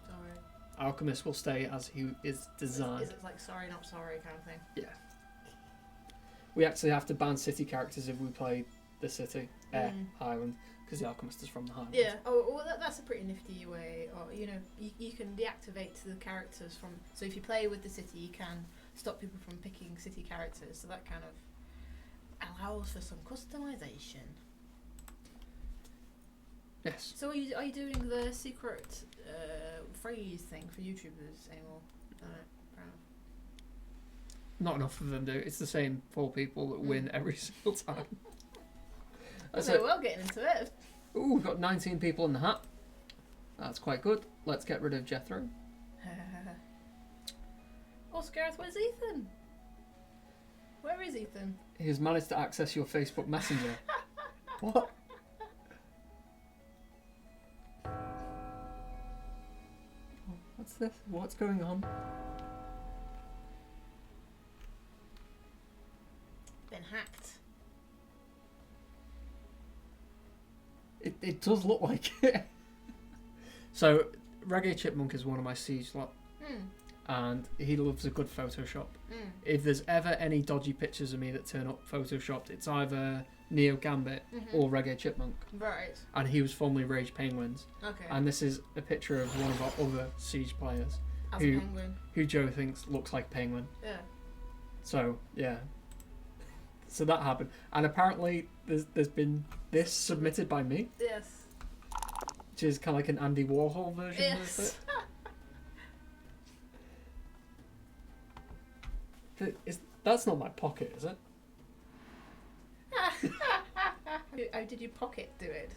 Sorry. Alchemist will stay as he is designed. Is it like sorry, not sorry kind of thing? Yeah. We actually have to ban city characters if we play the city, Highland, because the Alchemist is from the Highlands. Yeah. Oh, well, that's a pretty nifty way. Or you can deactivate the characters from. So if you play with the city, you can stop people from picking city characters. So that kind of allows for some customization. Yes. So are you doing the secret phrase thing for YouTubers anymore? Fair enough. Not enough of them do. It's the same 4 people that win every single time. That's So it. well, getting into it. Ooh, we've got 19 people in the hat. That's quite good. Let's get rid of Jethro. Gareth, where's Ethan? Where is Ethan? He's managed to access your Facebook Messenger. What? What's this? What's going on? Been hacked. It does look like it. So, Reggae Chipmunk is one of my siege lot. and he loves a good Photoshop. Mm. If there's ever any dodgy pictures of me that turn up Photoshopped, it's either Neo Gambit or Reggae Chipmunk. Right. And he was formerly Rage Penguins. Okay. And this is a picture of one of our other Siege players As a penguin. who Joe thinks looks like Penguin. Yeah. So, yeah. So that happened. And apparently there's been this submitted by me. Yes. Which is kind of like an Andy Warhol version of it. That's not my pocket, is it? How did you pocket do it?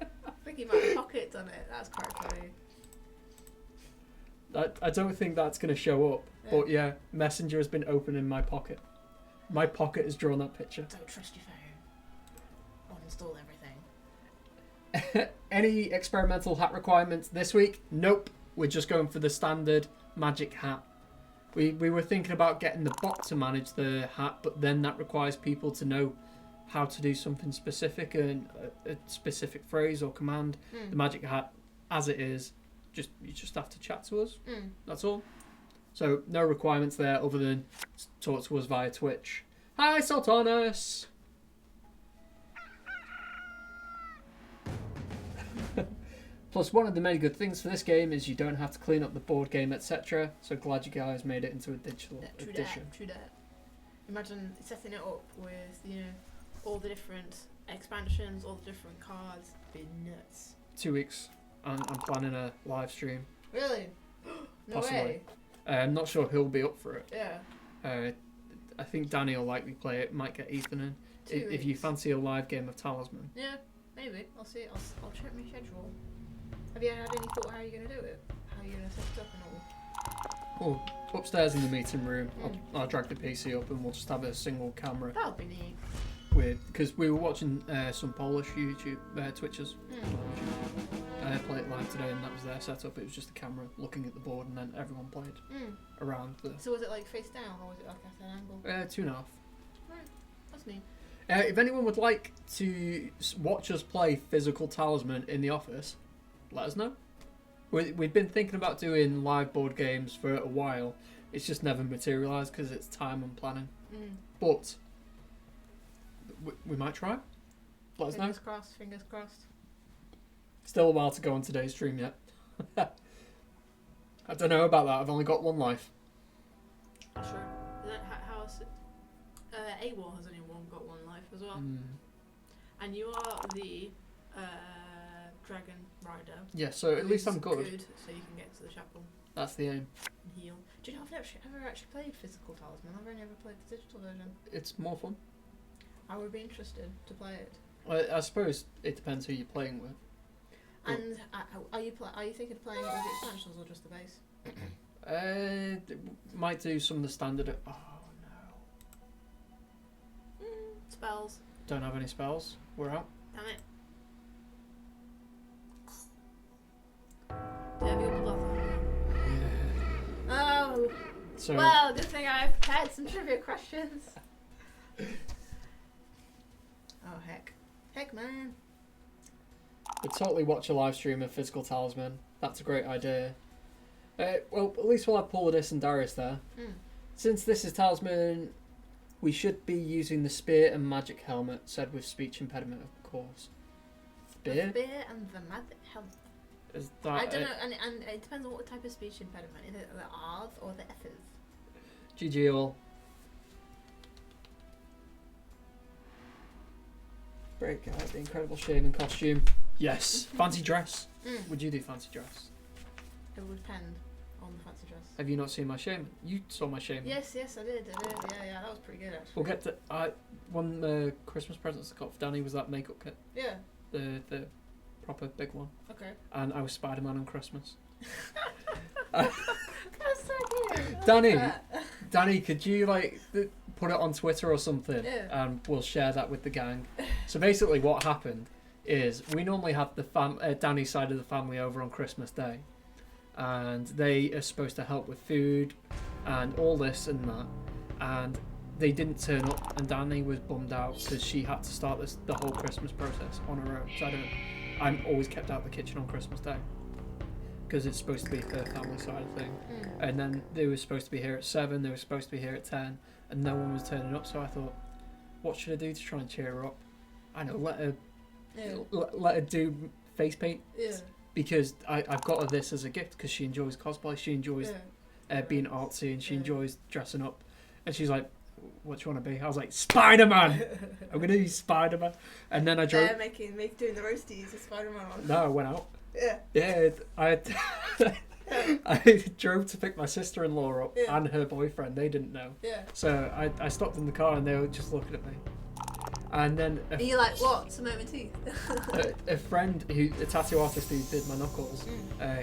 I think you might have pocket done it. That's quite funny. I don't think that's going to show up. Yeah. But yeah, Messenger has been open in my pocket. My pocket has drawn that picture. Don't trust your phone. Uninstall everything. Any experimental hat requirements this week? Nope. We're just going for the standard magic hat. We were thinking about getting the bot to manage the hat, but then that requires people to know how to do something specific and a specific phrase or command. The magic hat, as it is, you just have to chat to us. That's all. So no requirements there other than talk to us via Twitch. Hi, Sultanus! Plus, one of the many good things for this game is you don't have to clean up the board game, etc. So glad you guys made it into a digital edition. True that. Imagine setting it up with, all the different expansions, all the different cards. It'd be nuts. 2 weeks. I'm planning a live stream. Really? No Possibly. way. I'm not sure who'll be up for it. Yeah. I think Danny will likely play it. Might get Ethan in. If you fancy a live game of Talisman. Yeah, maybe. I'll see. I'll check my schedule. Have you had any thought how you're going to do it? How you're going to set it up and all? Oh, upstairs in the meeting room, I'll drag the PC up and we'll just have a single camera. That'll be neat. Because we were watching some Polish YouTube Twitchers play it live today, and that was their setup. It was just a camera looking at the board, and then everyone played around the. So was it like face down, or was it like at an angle? 2.5. Right, that's neat. If anyone would like to watch us play physical Talisman in the office, let us know. We've been thinking about doing live board games for a while. It's just never materialised because it's time and planning. But we might try. Let us know. Fingers crossed, fingers crossed. Still a while to go on today's stream yet. I don't know about that. I've only got one life. Sure. How is it? AWOL has only got one life as well. And you are the dragon rider. Yeah, so at least I'm good. So you can get to the chapel. That's the aim. And heal. Do you know, I've never actually played physical Talisman. I've only ever played the digital version. It's more fun. I would be interested to play it. I suppose it depends who you're playing with. And are you thinking of playing it with the expansions or just the base? Might do some of the standard. Oh no. Spells. Don't have any spells. We're out. Damn it. Do you have your blood? Yeah. Oh. So. Well, good thing I prepared some trivia questions. Oh heck. Heck, man. We'd totally watch a live stream of Physical Talisman. That's a great idea. Well, at least we'll have Polydus and Darius there. Since this is Talisman, we should be using the spear and magic helmet, said with speech impediment, of course. Spear? The spear and the magic helmet. Is that I don't know, and it depends on what type of speech impediment. Is it the R's or the S's? GG all. Break out the incredible shaving costume. Yes. Fancy dress. Would you do fancy dress? It would depend on the fancy dress. Have you not seen my shaman? You saw my shaman. Yes, I did. Yeah, that was pretty good actually. We'll get to one of the Christmas presents I got for Danny was that makeup kit. Yeah. The proper big one. Okay. And I was Spider-Man on Christmas. That's so cute. Danny, could you put it on Twitter or something? Yeah. And we'll share that with the gang. So basically what happened is we normally have the Danny's side of the family over on Christmas Day. And they are supposed to help with food and all this and that. And they didn't turn up, and Danny was bummed out because she had to start the whole Christmas process on her own. So I'm always kept out of the kitchen on Christmas Day. because it's supposed to be her family side of thing. And then they were supposed to be here at 7, they were supposed to be here at 10, and no one was turning up. So I thought, what should I do to try and cheer her up? I know, let her do face paint. Yeah. Because I've got her this as a gift because she enjoys cosplay, she enjoys being artsy, and she enjoys dressing up. And she's like, what do you want to be? I was like, Spider-Man! I'm going to be Spider-Man. And then I drove... doing the roasties with Spider-Man on. No, I went out. Yeah. Yeah, I drove to pick my sister-in-law up and her boyfriend. They didn't know. Yeah. So I stopped in the car and they were just looking at me. And then... And you're like, what? Cement my teeth? a friend, a tattoo artist who did my knuckles,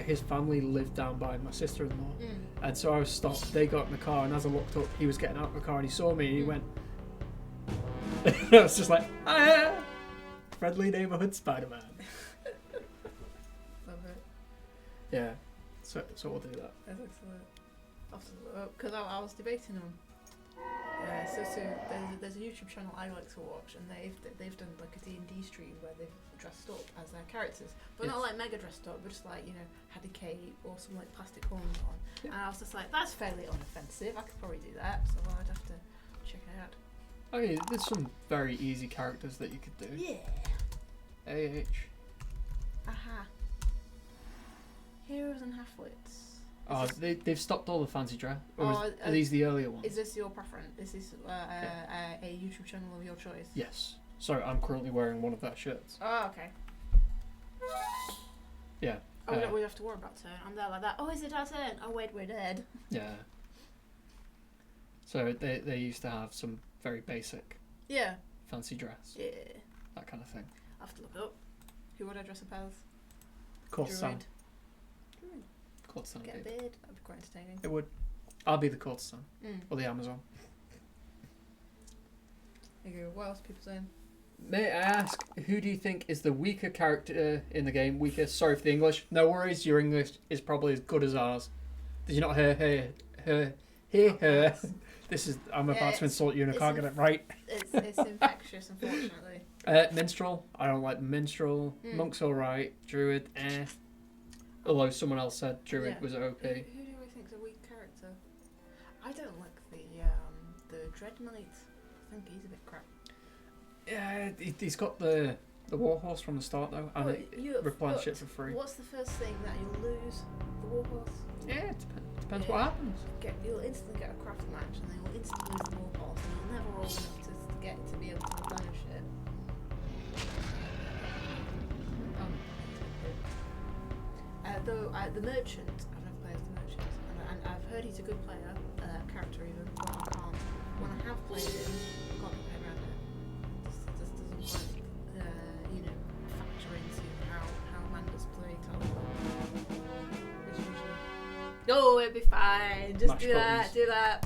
his family lived down by my sister-in-law. And so I was stopped, they got in the car, and as I looked up, he was getting out of the car and he saw me and he went... I was just like, ah! Friendly neighborhood Spider-Man. Love it. Yeah, so we'll do that. That's excellent. Because I was debating them. So there's a YouTube channel I like to watch, and they've done like a D&D stream where they've dressed up as their characters, but not like mega dressed up, but just like, you know, had a cape or some like plastic horns on. And I was just like, that's fairly unoffensive. I could probably do that, so I'd have to check it out. Okay, there's some very easy characters that you could do. Yeah. AH. Aha. Heroes and halfwits. Oh, they've stopped all the fancy dress. Or Oh, are these the earlier ones? Is this your preference? Is this a YouTube channel of your choice? Yes. Sorry, I'm currently wearing one of their shirts. Oh, okay. Yeah. Oh, we don't have to worry about turn. I'm there like that. Oh, is it our turn? Oh, wait, we're dead. Yeah. So they used to have some very basic fancy dress. Yeah. That kind of thing. I have to look it up. Who would I dress up as? Court son. Druid. Court son. Get a beard. That'd be quite entertaining. It would. I'll be the court son. Or the Amazon. There you go. What else are people saying? May I ask, who do you think is the weaker character in the game? Weaker? Sorry for the English. No worries, your English is probably as good as ours. Did you not hear her? This is, I'm about to insult you and I can't get it right. It's infectious, unfortunately. Minstrel. I don't like Minstrel. Monk's alright. Druid, eh. Although someone else said Druid was OP. Who do I think's a weak character? I don't like the Dread Knight. I think he's a bit crap. Yeah, he's got the Warhorse from the start though, and it replenish it for free. What's the first thing that you'll lose? The Warhorse? Yeah, it depends what happens. You'll instantly get a craft match, and then you'll instantly lose the Warhorse, and you'll never roll enough to get to be able to replenish it. The Merchant, I've never played as the Merchant, and I've heard he's a good player, character even, but I can't. When I have played him, I can't get around it. It just doesn't quite, factor into how Amanda's play Talisman. Oh, it'll be fine. Just Mash do buttons. do that.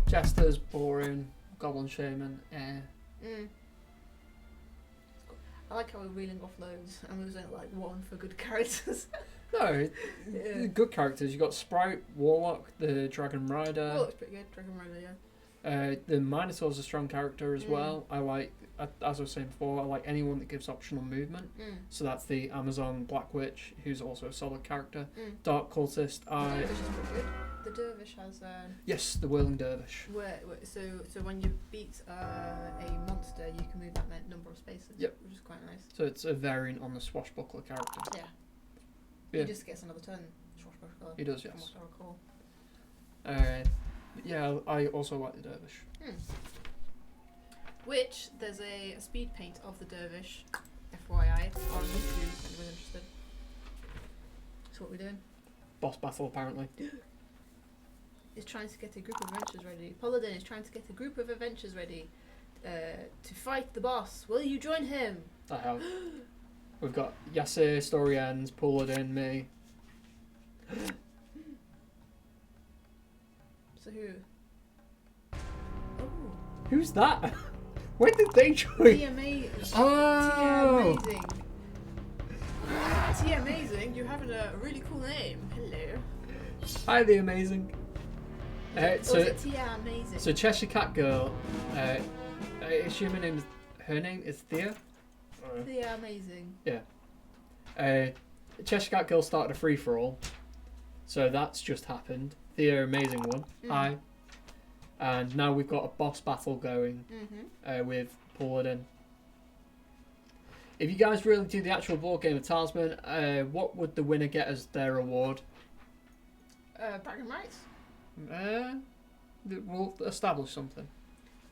Jester's boring. Goblin Shaman, I like how we're reeling off loads and we're losing like one for good characters. No, good characters. You got Sprite, Warlock, the Dragon Rider. Warlock's pretty good. Dragon Rider, yeah. The Minotaur's a strong character as well. I like, as I was saying before, I like anyone that gives optional movement. So that's the Amazon Black Witch, who's also a solid character. Dark Cultist. The Dervish is pretty good. The Dervish has yes, the Whirling Dervish. So when you beat a monster, you can move that number of spaces. Yep. Which is quite nice. So it's a variant on the Swashbuckler character. Yeah. Yeah. He just gets another turn. Swashbuckler. He does, From yes. what I recall. Yeah, I also like the Dervish. Which there's a speed paint of the Dervish, FYI, on YouTube if anyone's interested. So what we're doing Boss battle, apparently. is trying to get a group of adventurers ready. Paladin is trying to get a group of adventurers ready to fight the boss. Will you join him? I have. We've got Yasir, Story Ends, Paladin, me. So who? Oh. Who's that? When did they join? Tia Amazing. Oh! Tia Amazing, you have a really cool name. Hello. Hi, the Amazing. Is it Tia Amazing? So Cheshire Cat Girl, I assume her name is Thea? Tia Amazing. Yeah. Cheshire Cat Girl started a free-for-all. So that's just happened. Theo Amazing won. Hi. And now we've got a boss battle going with Paladin. If you guys really do the actual board game of Talisman, what would the winner get as their reward? Bragging rights. We'll establish something.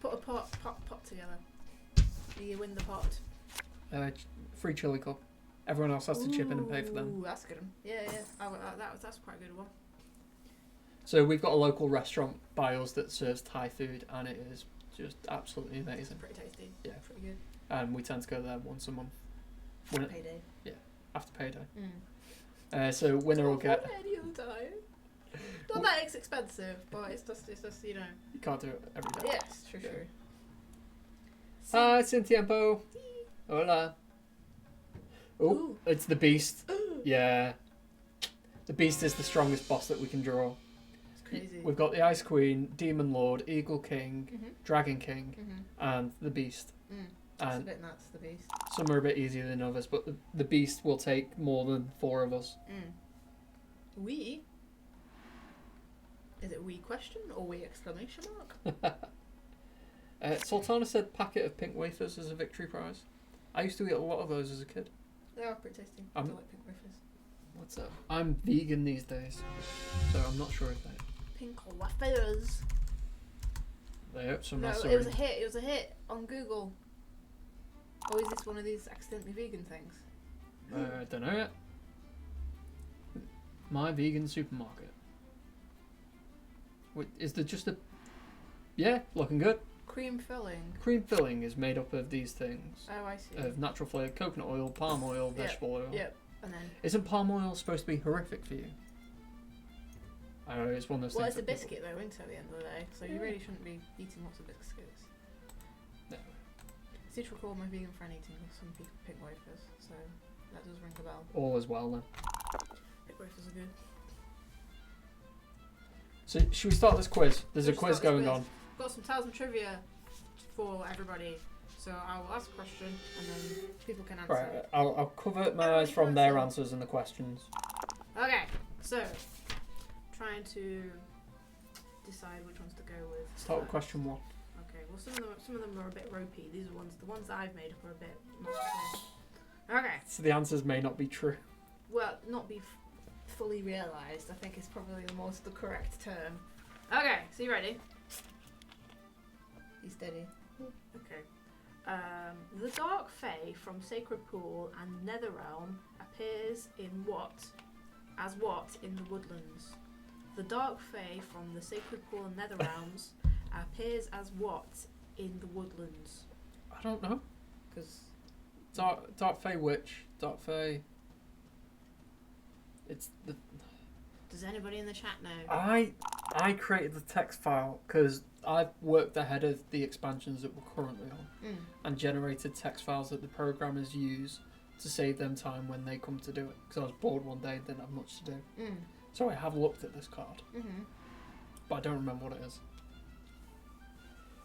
Put a pot together. You win the pot. Free chili cup. Everyone else has to chip in and pay for them. Ooh, that's a good one. Yeah. That's quite a good one. So we've got a local restaurant by us that serves Thai food, and it is just absolutely amazing. It's pretty tasty. Yeah. Pretty good. And we tend to go there once a month. Payday. Yeah, after payday. So winner will get. Any other time. Not that it's expensive, but it's just you know. You can't do it every day. Yes, true. Hi, sin tiempo. Hola. Oh, it's the Beast. Ooh. Yeah. The Beast is the strongest boss that we can draw. It's crazy. We've got the Ice Queen, Demon Lord, Eagle King, Dragon King, and the Beast. That's And a bit nuts, the Beast. some are a bit easier than others, but the Beast will take more than 4 of us. We? Is it we question or we exclamation mark? Sultana said packet of pink wafers as a victory prize. I used to eat a lot of those as a kid. They are pretty tasty. I do like pink wafers. What's up? I'm vegan these days, so I'm not sure if they... Pink wafers. They hope some No, else it was a hit. It was a hit on Google. Or is this one of these accidentally vegan things? I don't know yet. My vegan supermarket. Wait, is there just a... Yeah, looking good. Cream filling. Cream filling is made up of these things. Oh, I see. Of natural flavour, coconut oil, palm oil, vegetable oil. Yep. And then... Isn't palm oil supposed to be horrific for you? I know, it's one of those Well, things... it's a biscuit though, isn't it, at the end of the day? So you really shouldn't be eating lots of biscuits. No. I did recall my vegan friend eating some pink wafers, so that does ring a bell. All as well then. Pink wafers are good. So, should we start this quiz? There's a Let's quiz start this going quiz. on. We've got some Talisman trivia for everybody. So I will ask a question and then people can answer. Right, I'll cover my eyes from their answers and the questions. Okay, so trying to decide which ones to go with. Start with question 1. Okay, well some of them are a bit ropey. These are the ones that I've made up are a bit not so. Okay. So the answers may not be true. Well, not be fully realised. I think is probably the correct term. Okay, so you ready? You steady? Okay. The Dark Fae from Sacred Pool and Netherrealm appears in what in the Woodlands? The Dark Fae from the Sacred Pool and Netherrealms appears as what in the Woodlands? I don't know. Because Dark Fae Witch. Dark Fae... It's the... Does anybody in the chat know? I created the text file because I've worked ahead of the expansions that we're currently on and generated text files that the programmers use to save them time when they come to do it. Because I was bored one day and didn't have much to do. So I have looked at this card, but I don't remember what it is.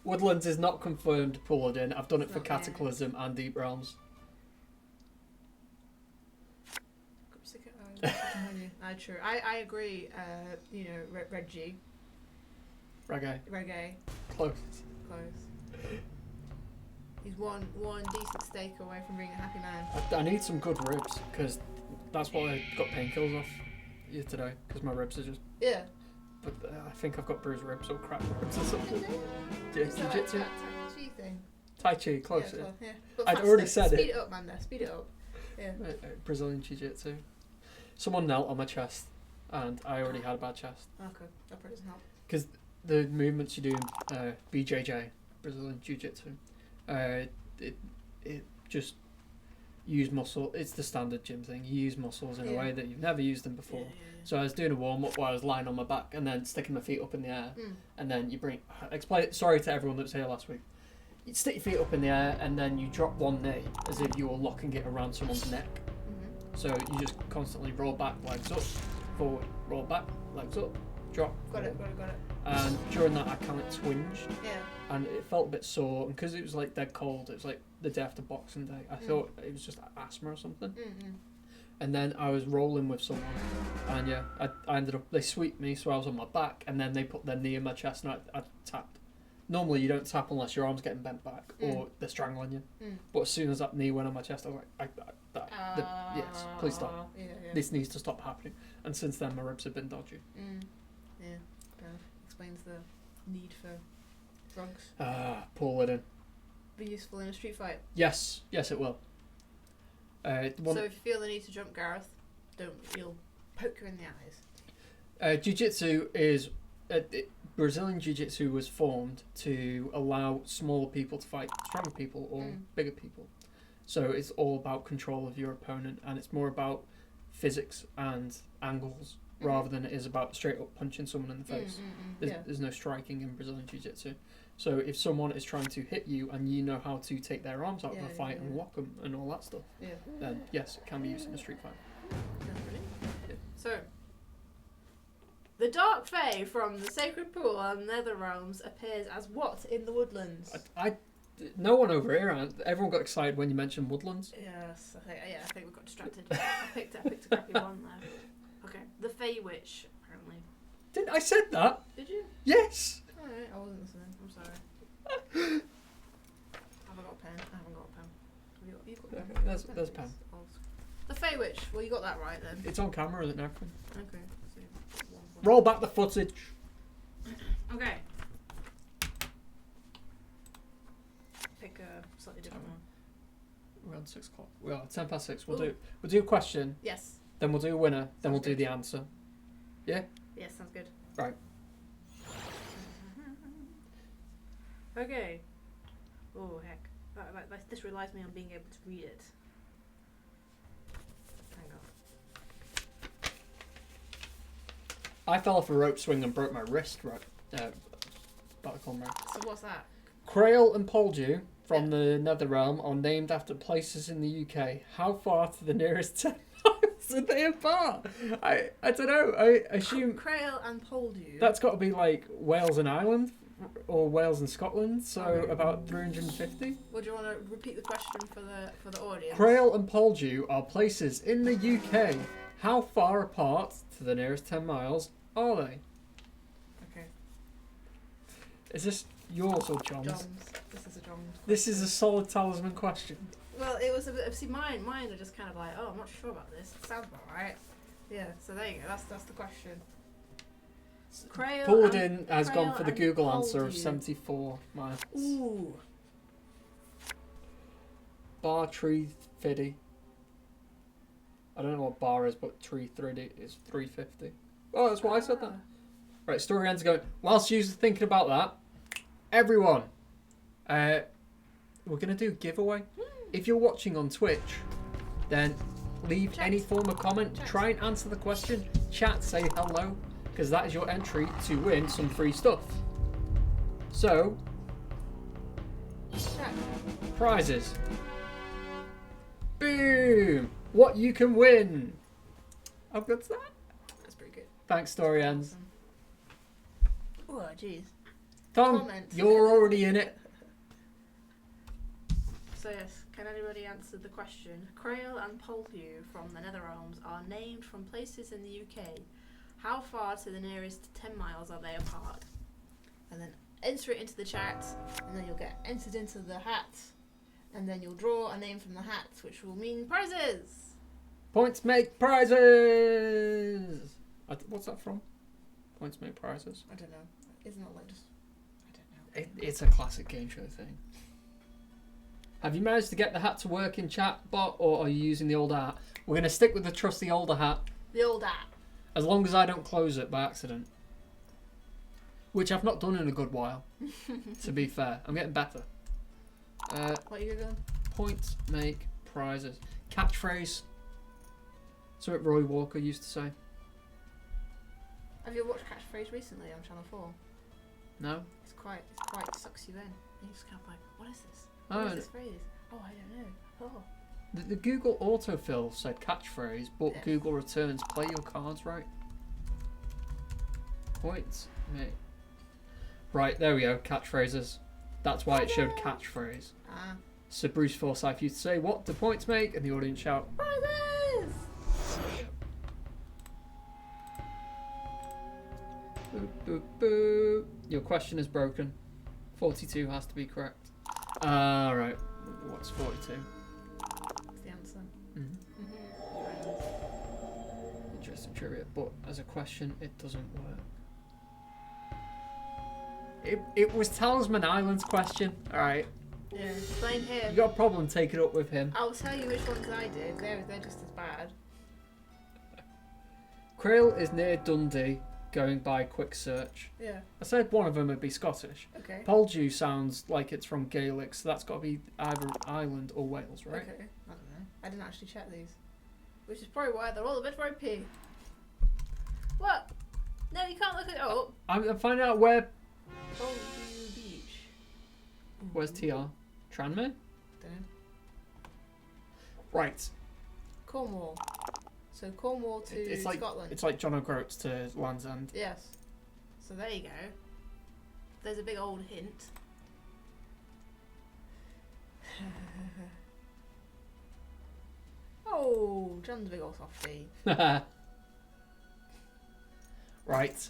Woodlands is not confirmed Paladin. I've done it for Cataclysm and Deep Realms. True. I agree. Reggie. Reggae. Close. He's one decent steak away from being a happy man. I need some good ribs because that's what I got painkillers off here today because my ribs are just... Yeah. But I think I've got bruised ribs or cracked ribs or something. Jiu-jitsu? Tai Chi thing. Tai Chi, close. Yeah. I'd already said it. Speed it up, Manda. Speed it up. Yeah. Brazilian Jiu-Jitsu. Someone knelt on my chest and I already had a bad chest. Okay, that probably doesn't help. Because the movements you do in BJJ, Brazilian Jiu-Jitsu, it just use muscle. It's the standard gym thing. You use muscles in a way that you've never used them before. Yeah. So I was doing a warm-up where I was lying on my back and then sticking my feet up in the air. And then you bring... Sorry to everyone that was here last week. You stick your feet up in the air and then you drop one knee as if you were locking it around someone's neck. So you just constantly roll back, legs up, forward, roll back, legs up, drop. Got it. And during that I kind of twinged. Yeah. And it felt a bit sore. And because it was like dead cold, it was like the day after Boxing Day. I thought it was just asthma or something. and then I was rolling with someone, and yeah, I ended up, they sweeped me, so I was on my back, and then they put their knee in my chest, and I tapped. Normally you don't tap unless your arm's getting bent back or they're strangling you. But as soon as that knee went on my chest, I was like, yes, please stop. Yeah. This needs to stop happening. And since then, my ribs have been dodgy. Yeah, explains the need for drugs. Pull it in. Be useful in a street fight. Yes, it will. So if you feel the need to jump Gareth, you'll poke you in the eyes. Jiu-jitsu is... Brazilian Jiu-Jitsu was formed to allow smaller people to fight stronger people or bigger people. So it's all about control of your opponent, and it's more about physics and angles rather than it is about straight up punching someone in the face. There's no striking in Brazilian Jiu-Jitsu. So if someone is trying to hit you and you know how to take their arms out of a fight and lock them and all that stuff, then yes, it can be used in a street fight. Yeah. So, the Dark Fae from the Sacred Pool and Nether Realms appears as what in the Woodlands? No one over here, everyone got excited when you mentioned Woodlands. Yes, I think we got distracted. I picked a crappy one there. Okay, the Fae Witch, apparently. I said that? Did you? Yes! Alright, I wasn't listening. I'm sorry. I haven't got a pen. You've got a pen. Okay, there's a pen. The Fae Witch. Well, you got that right then. It's on camera, isn't it, now? Okay. Roll back the footage. Okay. Pick a slightly different one. We're on 6 o'clock. We are 10 past 6. We'll do a question. Yes. Then we'll do a winner. Then we'll do the answer. Yeah? Yes, sounds good. Right. Okay. Oh heck. This relies me on being able to read it. Hang on. I fell off a rope swing and broke my wrist. Right. So what's that? Crail and Poldew from the Netherrealm are named after places in the UK. How far to the nearest 10 miles are they apart? I don't know. I assume Crail and Poldew. That's got to be like Wales and Ireland or Wales and Scotland. So about 350. Well, do you want to repeat the question for the audience? Crail and Poldew are places in the UK. How far apart to the nearest 10 miles are they? Okay. Is this yours or John's? John's. This is a John's. This is a solid Talisman question. Well, it was a bit. See, mine are just kind of like, I'm not sure about this. It sounds about right. Yeah. So there you go. That's the question. Paladin has gone for the Google answer of 74 miles. Ooh. Bar tree fiddy. I don't know what bar is, but tree thriddy is 350. Oh, that's why I said that. Right, story ends going. Whilst you're thinking about that, everyone, we're gonna do a giveaway. If you're watching on Twitch, then leave any form of comment. Try and answer the question. Chat, say hello, because that is your entry to win some free stuff. So, prizes. Boom! What you can win. How good's that? That's pretty good. Thanks, story ends. Oh, jeez. Tom, Comment. you're already in it. So yes, can anybody answer the question? Crail and Poldew from the Netherrealms are named from places in the UK. How far to the nearest 10 miles are they apart? And then enter it into the chat, and then you'll get entered into the hat. And then you'll draw a name from the hat, which will mean prizes. Points make prizes. What's that from? Points make prizes. I don't know. Isn't it like just? I don't know. It's a classic game show thing. Have you managed to get the hat to work in chat bot, or are you using the older hat? We're gonna stick with the trusty older hat. The old hat. As long as I don't close it by accident. Which I've not done in a good while. To be fair, I'm getting better. What are you doing? Points make prizes. Catchphrase. Something Roy Walker used to say. Have you watched Catchphrase recently on Channel 4? No? It's quite sucks you in. You just kind of like, what is this? Oh, What is this phrase? Oh, I don't know. Oh. The Google autofill said catchphrase, but Google returns play your cards right. Points make. Right, there we go. Catchphrases. That's why it showed catchphrase. So Bruce Forsyth used to say, what do points make? And the audience shout, Prizes! Boop, boop, boop. Your question is broken. 42 has to be correct. Right. What's 42? That's the answer. Interesting trivia, but as a question, it doesn't work. It was Talisman Island's question. All right. Yeah, blame him. You got a problem, take it up with him. I'll tell you which ones I did. They're just as bad. Crail is near Dundee, going by quick search. Yeah. I said one of them would be Scottish. Okay. Poldew sounds like it's from Gaelic, so that's got to be either Ireland or Wales, right? Okay. I don't know. I didn't actually check these. Which is probably why they're all a bit ropey. What? No, you can't look at. Oh. I'm finding out where. Poldew Beach. Where's TR? Tranmere? Don't know. Right. Cornwall. So Cornwall to It's like Scotland. It's like John O'Groats to Land's End. Yes. So there you go. There's a big old hint. Oh, John's a big old softie. Right.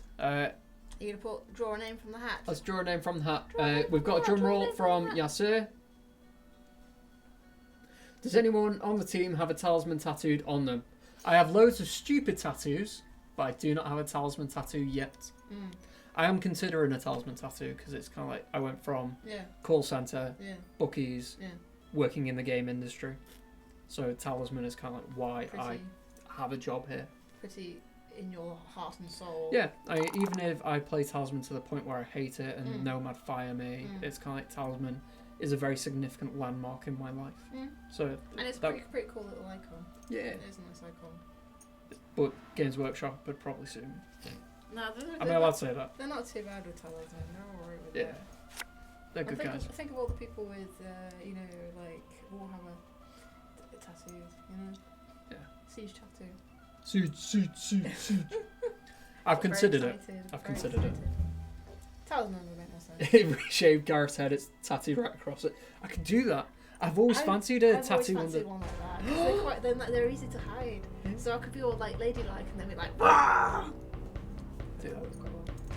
You gonna draw a name from the hat? Let's draw a name from the hat. We've got a drum roll from Yasser. Does anyone on the team have a talisman tattooed on them? I have loads of stupid tattoos, but I do not have a talisman tattoo yet. I am considering a talisman tattoo because it's kind of like I went from call centre, bookies, working in the game industry. So talisman is kind of like why I have a job here. Pretty in your heart and soul. Yeah, even if I play talisman to the point where I hate it and Nomad fire me, it's kind of like talisman is a very significant landmark in my life. So and it's a pretty cool little icon. Yeah, it is a nice icon. But Games Workshop would probably sue me. No, am I allowed to say that? They're not too bad with talisman. They're alright with that. They're good guys. Think of all the people with, like Warhammer tattoos. You know. Yeah. Siege tattoo. Siege. I've considered it. Talisman would make more sense. Reshave Gareth's head, it's tattooed right across it. I could do that. I've always fancied a tattoo on one like that. They're easy to hide. So I could be all like ladylike and then be like, do that.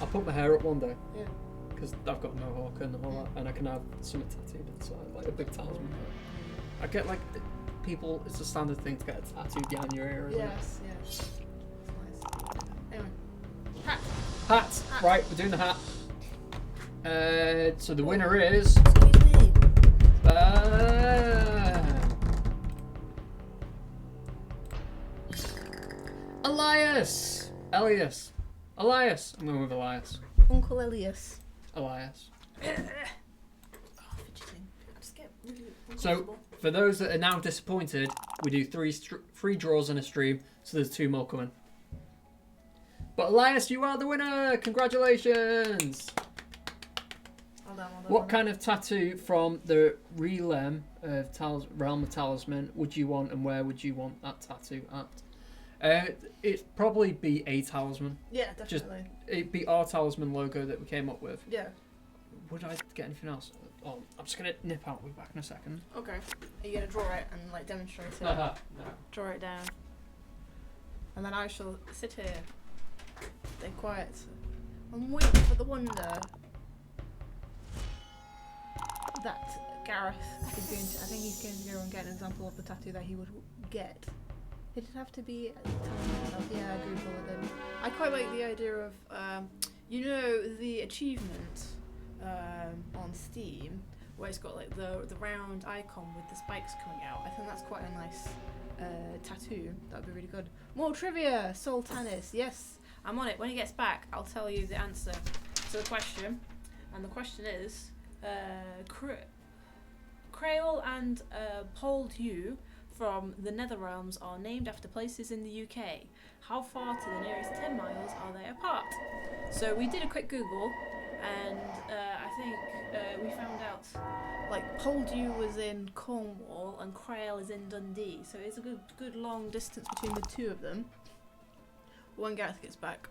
I'll put my hair up one day. Yeah. Because I've got a mohawk and all that, and I can have something tattooed inside, like a big talisman. I get like people. It's a standard thing to get a tattoo behind your ear, isn't it? Yes. It's nice. Anyway, hat. Right, we're doing the hat. So the winner is. Excuse me. Elias. I'm going with Elias. Uncle Elias. Elias. Fidgeting. I just get really So, for those that are now disappointed, we do three draws in a stream, so there's 2 more coming. But Elias, you are the winner! Congratulations! Well done. What kind of tattoo from the realm of Talisman would you want, and where would you want that tattoo at? It'd probably be a talisman. Yeah, definitely. It'd be our talisman logo that we came up with. Yeah. Would I get anything else? Oh, I'm just gonna nip out. We'll be back in a second. Okay. Are you gonna draw it and like demonstrate it? No. Draw it down. And then I shall sit here, stay quiet, and wait for the wonder that Gareth is going to. I think he's going to go and get an example of the tattoo that he would get. It'd have to be yeah, I agree with him. I quite like the idea of the achievement on Steam where it's got like the round icon with the spikes coming out. I think that's quite a nice tattoo. That'd be really good. More trivia, Sultanis. Yes, I'm on it. When he gets back, I'll tell you the answer to the question. And the question is, Crail and Poldew from the Netherrealms are named after places in the UK. How far to the nearest 10 miles are they apart? So we did a quick Google, and I think we found out like Poldew was in Cornwall and Crail is in Dundee. So it's a good long distance between the two of them. When Gareth gets back,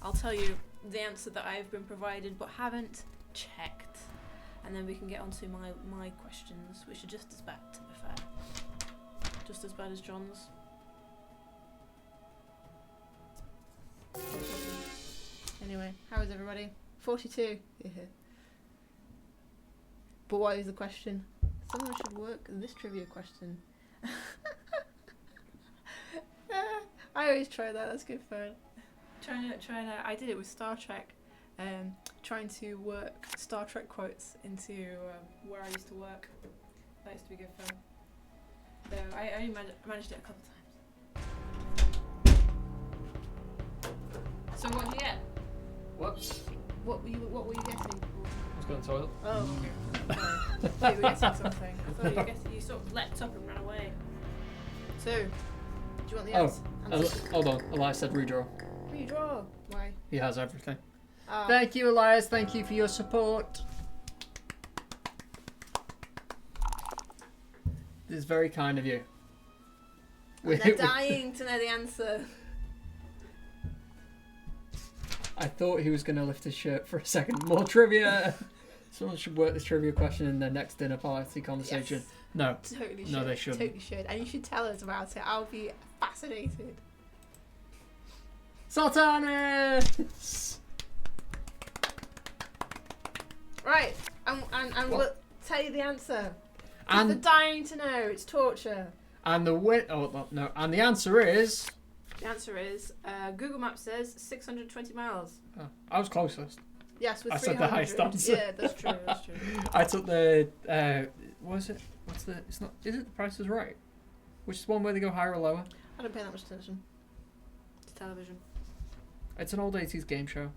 I'll tell you the answer that I've been provided but haven't checked, and then we can get on to my questions, which are just as bad, to be fair. Just as bad as John's. Anyway, Anyway, how is everybody? 42. Yeah. But what is the question? Someone should work this trivia question. I always try that. That's good fun. Trying to. I did it with Star Trek. Trying to work Star Trek quotes into where I used to work. That used to be good fun. So I only managed it a couple times. So what did you get? What? What were you getting? I was going to the toilet. Oh, okay. Sorry. I thought you were getting something. I thought you sort of leapt up and ran away. So, do you want the answer? Hold on. Elias said redraw. Redraw. Why? He has everything. Thank you, Elias. Thank you for your support. This is very kind of you. They're dying to know the answer. I thought he was going to lift his shirt for a second. More trivia. Someone should work this trivia question in their next dinner party conversation. Yes. No. Totally should. No, they shouldn't. Totally should. And you should tell us about it. I'll be fascinated. Sultanas! Right. And we'll tell you the answer. And they're dying to know. It's torture. And the And the answer is. The answer is Google Maps says 620 miles. Oh, I was closest. Yes, with I 300. said the highest answer. Yeah, that's true. That's true. I took the. What is it? What's the? It's not. Is it The Price is Right? Which is one where they go higher or lower? I don't pay that much attention to television. It's an old 80s game show.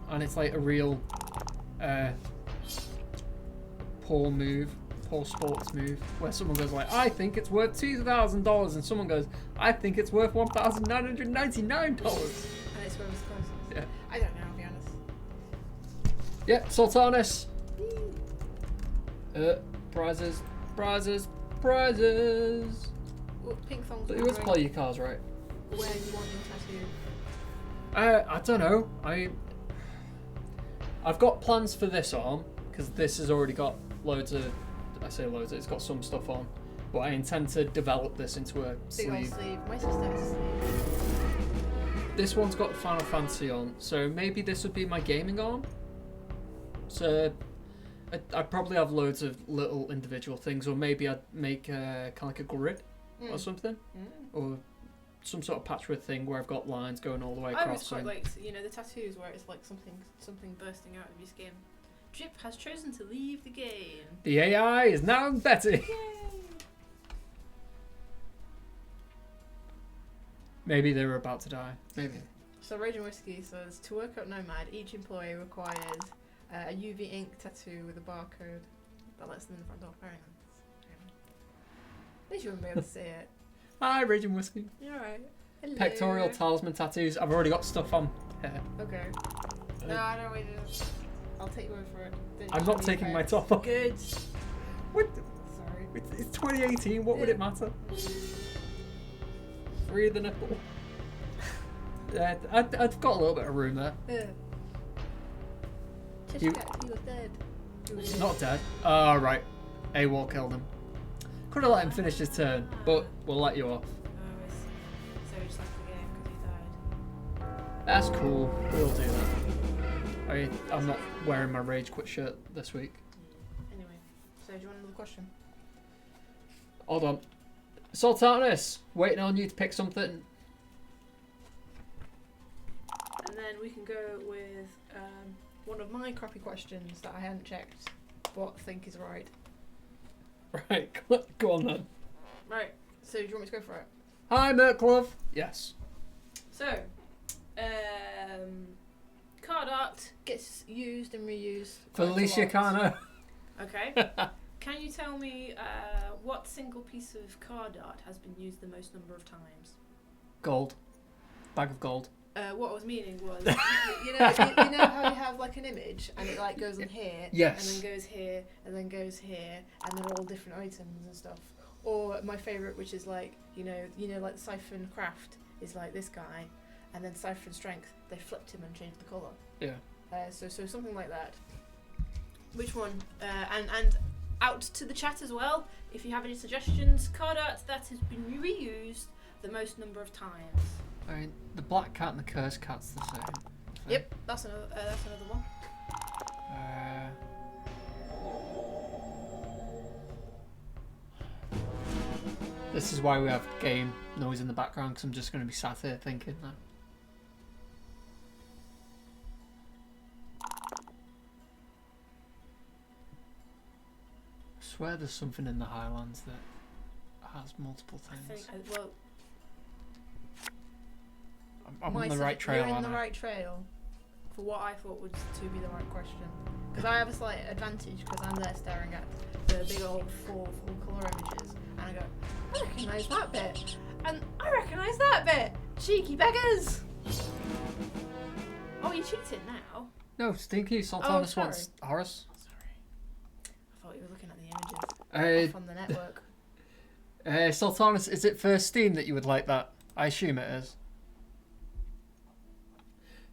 And it's like a real poor sports move, where someone goes like, I think it's worth $2,000, and someone goes, I think it's worth $1,999. And it's where it's closest. Yeah. I don't know, I'll be honest. Yeah, Sultanas. Prizes. Well, pink thongs. So you always play your cards right. Where you want your tattoo? I don't know. I've got plans for this arm, because this has already got loads of. I say loads. It's got some stuff on, but I intend to develop this into a Big sleeve. old sleeve. My sister has a sleeve. This one's got Final Fantasy on, so maybe this would be my gaming arm. So I'd probably have loads of little individual things, or maybe I'd make kind of like a grid or something, or some sort of patchwork thing where I've got lines going all the way across. I always quite like, the tattoos where it's like something bursting out of your skin. Drip has chosen to leave the game. The AI is now Betty. Yay! Maybe they were about to die. Maybe. So Raging Whiskey says, to work at Nomad, each employee requires a UV ink tattoo with a barcode that lets them in the front door. Very nice. At least you wouldn't be able to see it. Hi, Raging Whiskey. You're alright. Hello. Pectoral talisman tattoos. I've already got stuff on. Okay. No, I don't want to. I'll take your word for it. I'm not taking my top off. Good. What? Sorry. It's 2018. What would it matter? Free the nipple. Yeah, I've got a little bit of room there. Yeah. He was dead. He was Not dead. Oh, right. AWOL killed him. Could have let him finish his turn, but we'll let you off. So he just left the game because he died. That's cool. We'll do that. I'm not wearing my Rage Quit shirt this week. Anyway, so do you want another question? Hold on. Sultanas, waiting on you to pick something. And then we can go with one of my crappy questions that I hadn't checked, but think is right. Right, go on then. Right, so do you want me to go for it? Hi, Merklove. Yes. So, card art gets used and reused. Felicia Cano. Okay. Can you tell me what single piece of card art has been used the most number of times? Gold. Bag of gold. What I was meaning was, you know how you have like an image and it like goes on here, Yes. and then goes here, and then goes here, and they're all different items and stuff. Or my favourite, which is like like Siphon Craft is like this guy, and then Siphon Strength they flipped him and changed the colour. Yeah. So something like that. Which one? And out to the chat as well. If you have any suggestions, card art that has been reused the most number of times. I mean, the black cat and the cursed cat's the same. Yep, that's another one. This is why we have game noise in the background, because I'm just going to be sat here thinking now. I swear there's something in the Highlands that has multiple things. I'm on the right trail, You're in the right trail for what I thought would to be the right question. Because I have a slight advantage because I'm there staring at the big old four full-colour images, and I go, I recognise that bit, and I recognise that bit. Cheeky beggars! Oh, you're cheating now. No, Stinky Sultanus wants Horus. Oh, sorry. I thought you were looking at the images off on the network. Sultanus, is it for Steam that you would like that? I assume it is.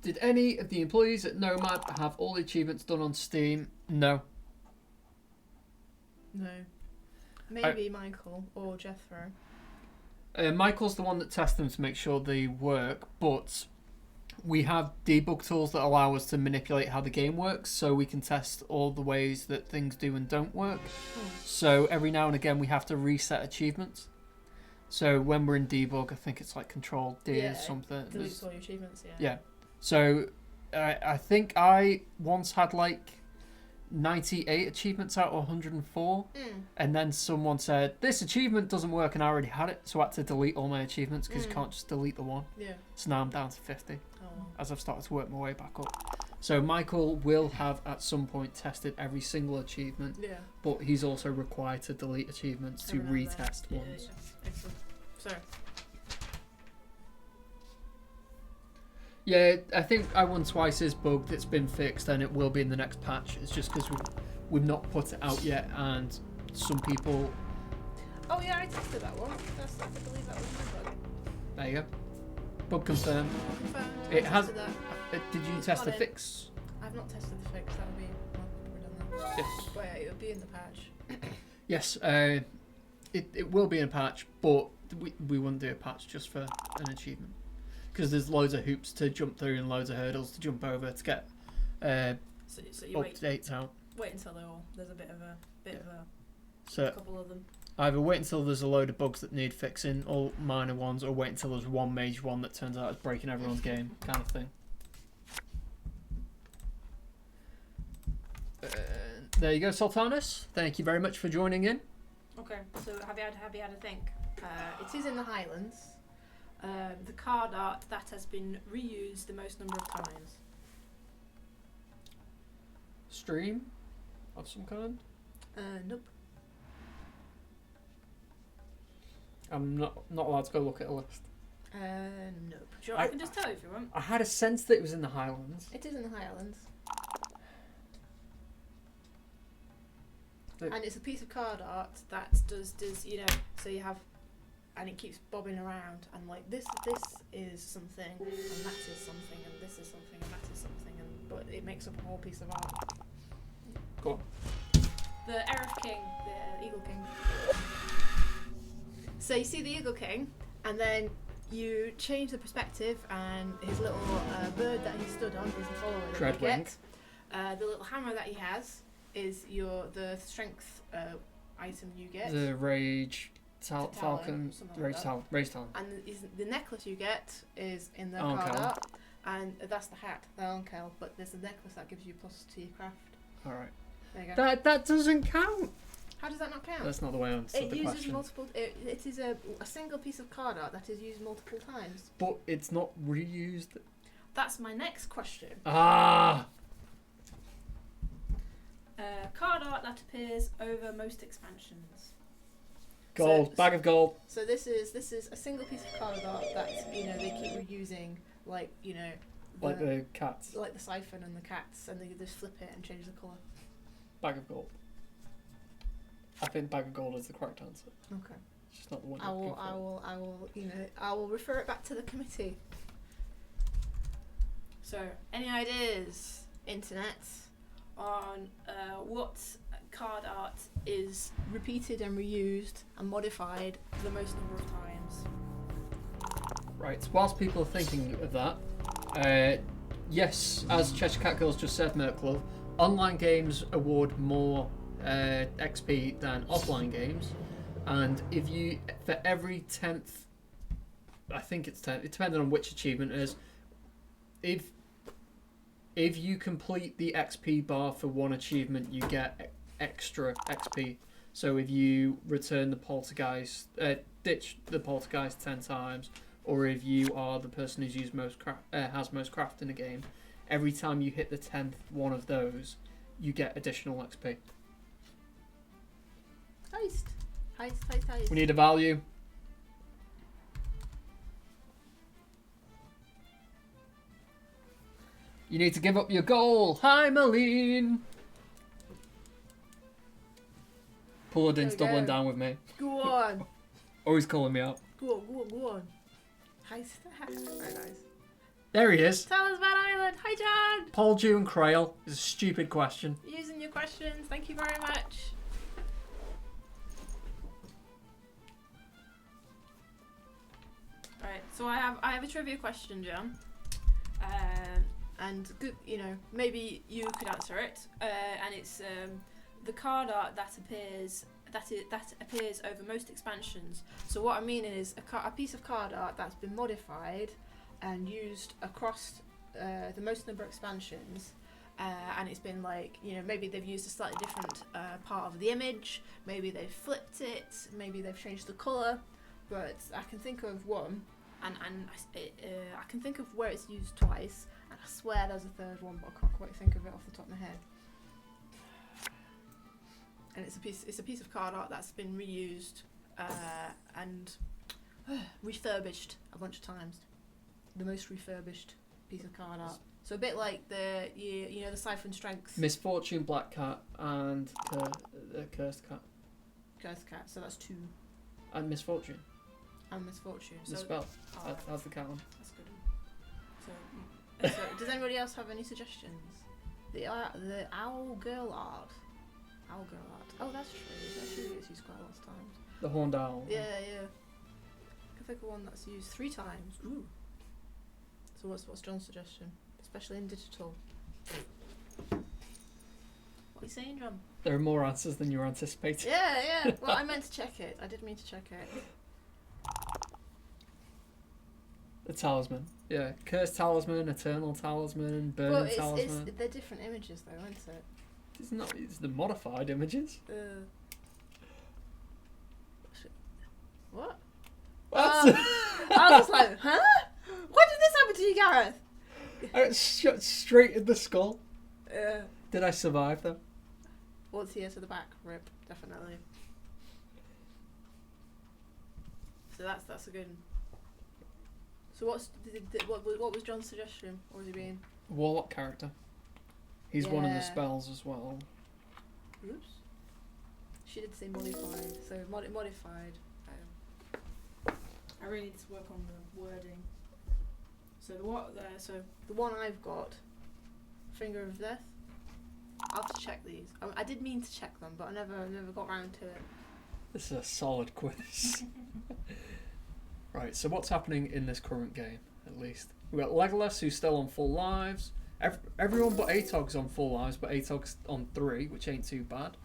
Did any of the employees at Nomad have all the achievements done on Steam? No. No. Maybe Michael or Jethro. Michael's the one that tests them to make sure they work, but we have debug tools that allow us to manipulate how the game works, so we can test all the ways that things do and don't work. So every now and again we have to reset achievements. So when we're in debug, I think it's like Control D or something. Deletes all your achievements, Yeah. So I think I once had like 98 achievements out of 104, and then someone said this achievement doesn't work, and I already had it, so I had to delete all my achievements because you can't just delete the one. Yeah. So now I'm down to 50 as I've started to work my way back up. So Michael will have at some point tested every single achievement, but he's also required to delete achievements to retest ones. Yeah. Excellent. So. Yeah, I think I won Twice's bug that's been fixed, and it will be in the next patch. It's just because we've not put it out yet, and some people... Oh yeah, I tested that one. I believe that was my bug. There you go. Bug confirmed. Confirmed. It has... That. Did you test the fix? I've not tested the fix. That would be... Well, done that. Yes. But yeah, it would be in the patch. Yes, it will be in a patch, but we wouldn't do a patch just for an achievement. Because there's loads of hoops to jump through and loads of hurdles to jump over to get so you updates out. Wait until there's a So couple of them. Either wait until there's a load of bugs that need fixing, all minor ones, or wait until there's one major one that turns out is breaking everyone's game, kind of thing. There you go, Sultanus. Thank you very much for joining in. Okay, so have you had a think? It is in the Highlands. The card art that has been reused the most number of times. Stream of some kind? Nope. I'm not allowed to go look at a list. Nope. Sure, I can just tell you if you want. I had a sense that it was in the Highlands. It is in the Highlands. And it's a piece of card art that does so you have, and it keeps bobbing around, and like this is something, and that is something, and this is something, and that is something, but it makes up a whole piece of art. Go on. The Erif King, the Eagle King. So you see the Eagle King, and then you change the perspective, and his little bird that he stood on is the follower that you get. The little hammer that he has is the strength item you get. The Rage Falcon, Rage Talon. And the necklace you get is in the card art, and that's the hat, the Onkel, but there's a necklace that gives you plus to your craft. Alright. There you go. That doesn't count! How does that not count? That's not the way I understood the question. It uses multiple... It is a single piece of card art that is used multiple times. But it's not reused. That's my next question. Ah! Card art that appears over most expansions. Gold, bag of gold. So this is a single piece of card art that they keep reusing, like like the cats, like the siphon and the cats, and they just flip it and change the colour. Bag of gold. I think bag of gold is the correct answer. Okay. It's just not the one. I will refer it back to the committee. So, any ideas, internet, on what card art is repeated and reused and modified the most number of times? Right, whilst people are thinking of that, yes, as Cheshire Cat Girls just said, Merklove, online games award more XP than offline games, and if you, for every 10th, I think it's 10th, it depends on which achievement it is, if you complete the XP bar for one achievement, you get extra XP. So if you return the poltergeist, ditch the poltergeist 10 times, or if you are the person who's used has most craft in a game, every time you hit the 10th one of those, you get additional XP. Heist. We need a value. You need to give up your goal. Hi, Malene. Paladin's doubling down with me. Go on. Always calling me out. Go on. Heist. Very nice. There he is. Talisman Island. Hi, John. Paul, Jew and Crail is a stupid question. Using your questions. Thank you very much. Right. So I have a trivia question, John. And good, maybe you could answer it. And it's the card art that appears over most expansions. So what I mean is a piece of card art that's been modified and used across the most number of expansions, and it's been maybe they've used a slightly different part of the image, maybe they've flipped it, maybe they've changed the colour, but I can think of one, and I can think of where it's used twice, and I swear there's a third one, but I can't quite think of it off the top of my head. And it's a piece of card art that's been reused and refurbished a bunch of times. The most refurbished piece of card art. So a bit like the Siphon Strength. Misfortune, Black Cat, and the Cursed Cat. Cursed Cat. So that's 2. And Misfortune. And Misfortune. The spell. That's the cat one. That's good. So does anybody else have any suggestions? The Owl Girl art. Owl Girl art. Oh, that's true. That actually gets used quite a lot of times. The Horned Owl. Yeah. I can think of one that's used 3 times. Ooh. So what's John's suggestion? Especially in digital. What are you saying, John? There are more answers than you were anticipating. Yeah. Well, I meant to check it. I did mean to check it. The Talisman. Yeah. Cursed Talisman, Eternal Talisman, Burning Talisman. They're different images though, aren't it? It's not. It's the modified images. What? I I was like, huh? What did this happen to you, Gareth? I got shot straight in the skull. Yeah. Did I survive though? What's here to the back? Rip, definitely. So that's a good one. So what was John's suggestion? What was he being? Warlock character. He's one of the spells as well. Oops. She did say modified, so modified. I really need to work on the wording. So the one I've got, Finger of Death. I'll have to check these. I did mean to check them, but I never got round to it. This is a solid quiz. Right, so what's happening in this current game, at least? We've got Legolas, who's still on full lives. Everyone but Atog's on full lives, but Atog's on 3, which ain't too bad.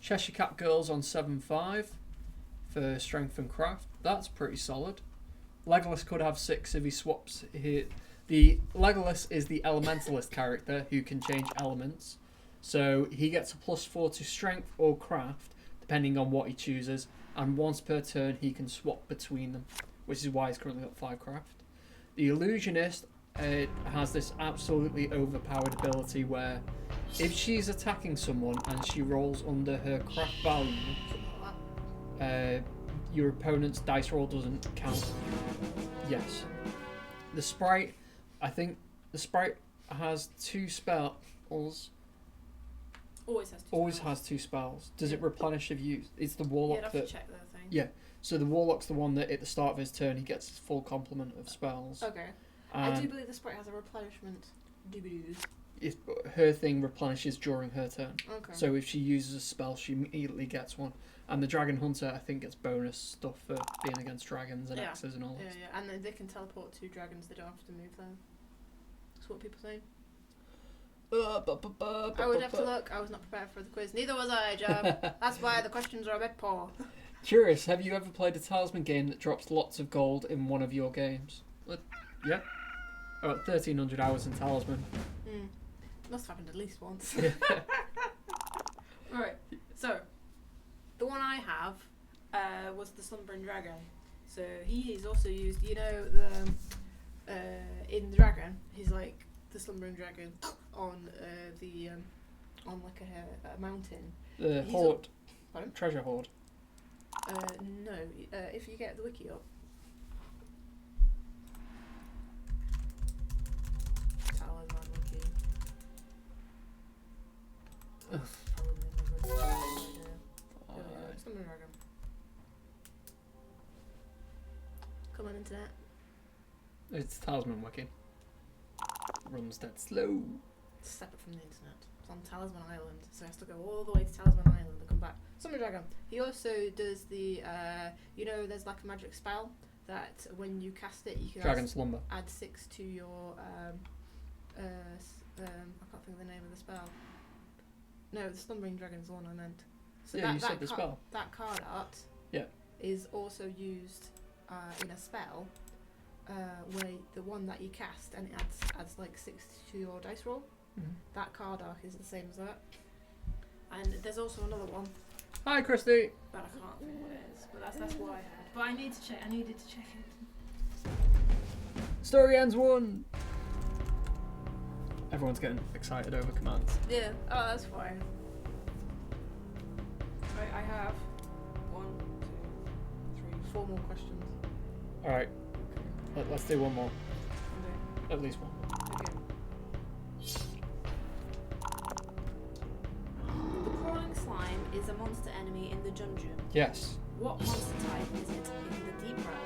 Cheshire Cat Girls on 7-5 for strength and craft. That's pretty solid. Legolas could have 6 if he swaps here. The Legolas is the elementalist character who can change elements. So he gets a +4 to strength or craft, depending on what he chooses. And once per turn, he can swap between them, which is why he's currently got 5 craft. The illusionist has this absolutely overpowered ability where if she's attacking someone and she rolls under her craft value, your opponent's dice roll doesn't count. Yes. The sprite, I think the sprite has 2 spells. Always has 2 spells. Does it replenish if used? It's the warlock have that. To check that thing. Yeah. So the warlock's the one that at the start of his turn he gets his full complement of spells. Okay. I do believe the sprite has a replenishment. Doobidoos. her thing replenishes during her turn. Okay. So if she uses a spell, she immediately gets one. And the Dragon Hunter, I think, gets bonus stuff for being against dragons and axes and all that. Yeah, and then they can teleport to dragons. They don't have to move them. That's what people say. I would have to look. I was not prepared for the quiz. Neither was I, Jam. That's why the questions are a bit poor. Curious, have you ever played a Talisman game that drops lots of gold in one of your games? Yeah. Oh, 1,300 hours in Talisman. Must have happened at least once. Right. So, the one I have was the Slumbering Dragon. So he is also used. You know the in the Dragon, he's like the Slumbering Dragon on on like a mountain. The He's hoard. Pardon? Treasure hoard. No. If you get the wiki up. Talisman wiki. Slumbering Dragon. Come on, internet. It's Talisman wiki. Runs dead slow. It's separate from the internet. It's on Talisman Island, so he has to go all the way to Talisman Island and come back. Slumbering Dragon. He also does the, you know, there's like a magic spell that when you cast it, you can Dragon Slumber. add 6 to your, I can't think of the name of the spell. No, the Slumbering Dragon's the one I meant. So Yeah, you said the spell. That card art is also used in a spell where the one that you cast and it adds like 6 to your dice roll. Mm-hmm. That card arc is the same as that. And there's also another one, Hi, Christy. but I can't think what it is. But that's what I had. But I need to check. I needed to check it. Story ends 1. Everyone's getting excited over commands. Yeah. Oh, that's fine. Right, I have 1, 2, 3, 4 more questions. Alright, let's do one more. Okay. At least one. Okay. The crawling slime is a monster enemy in the dungeon. Yes. What monster type is it in the deep realm?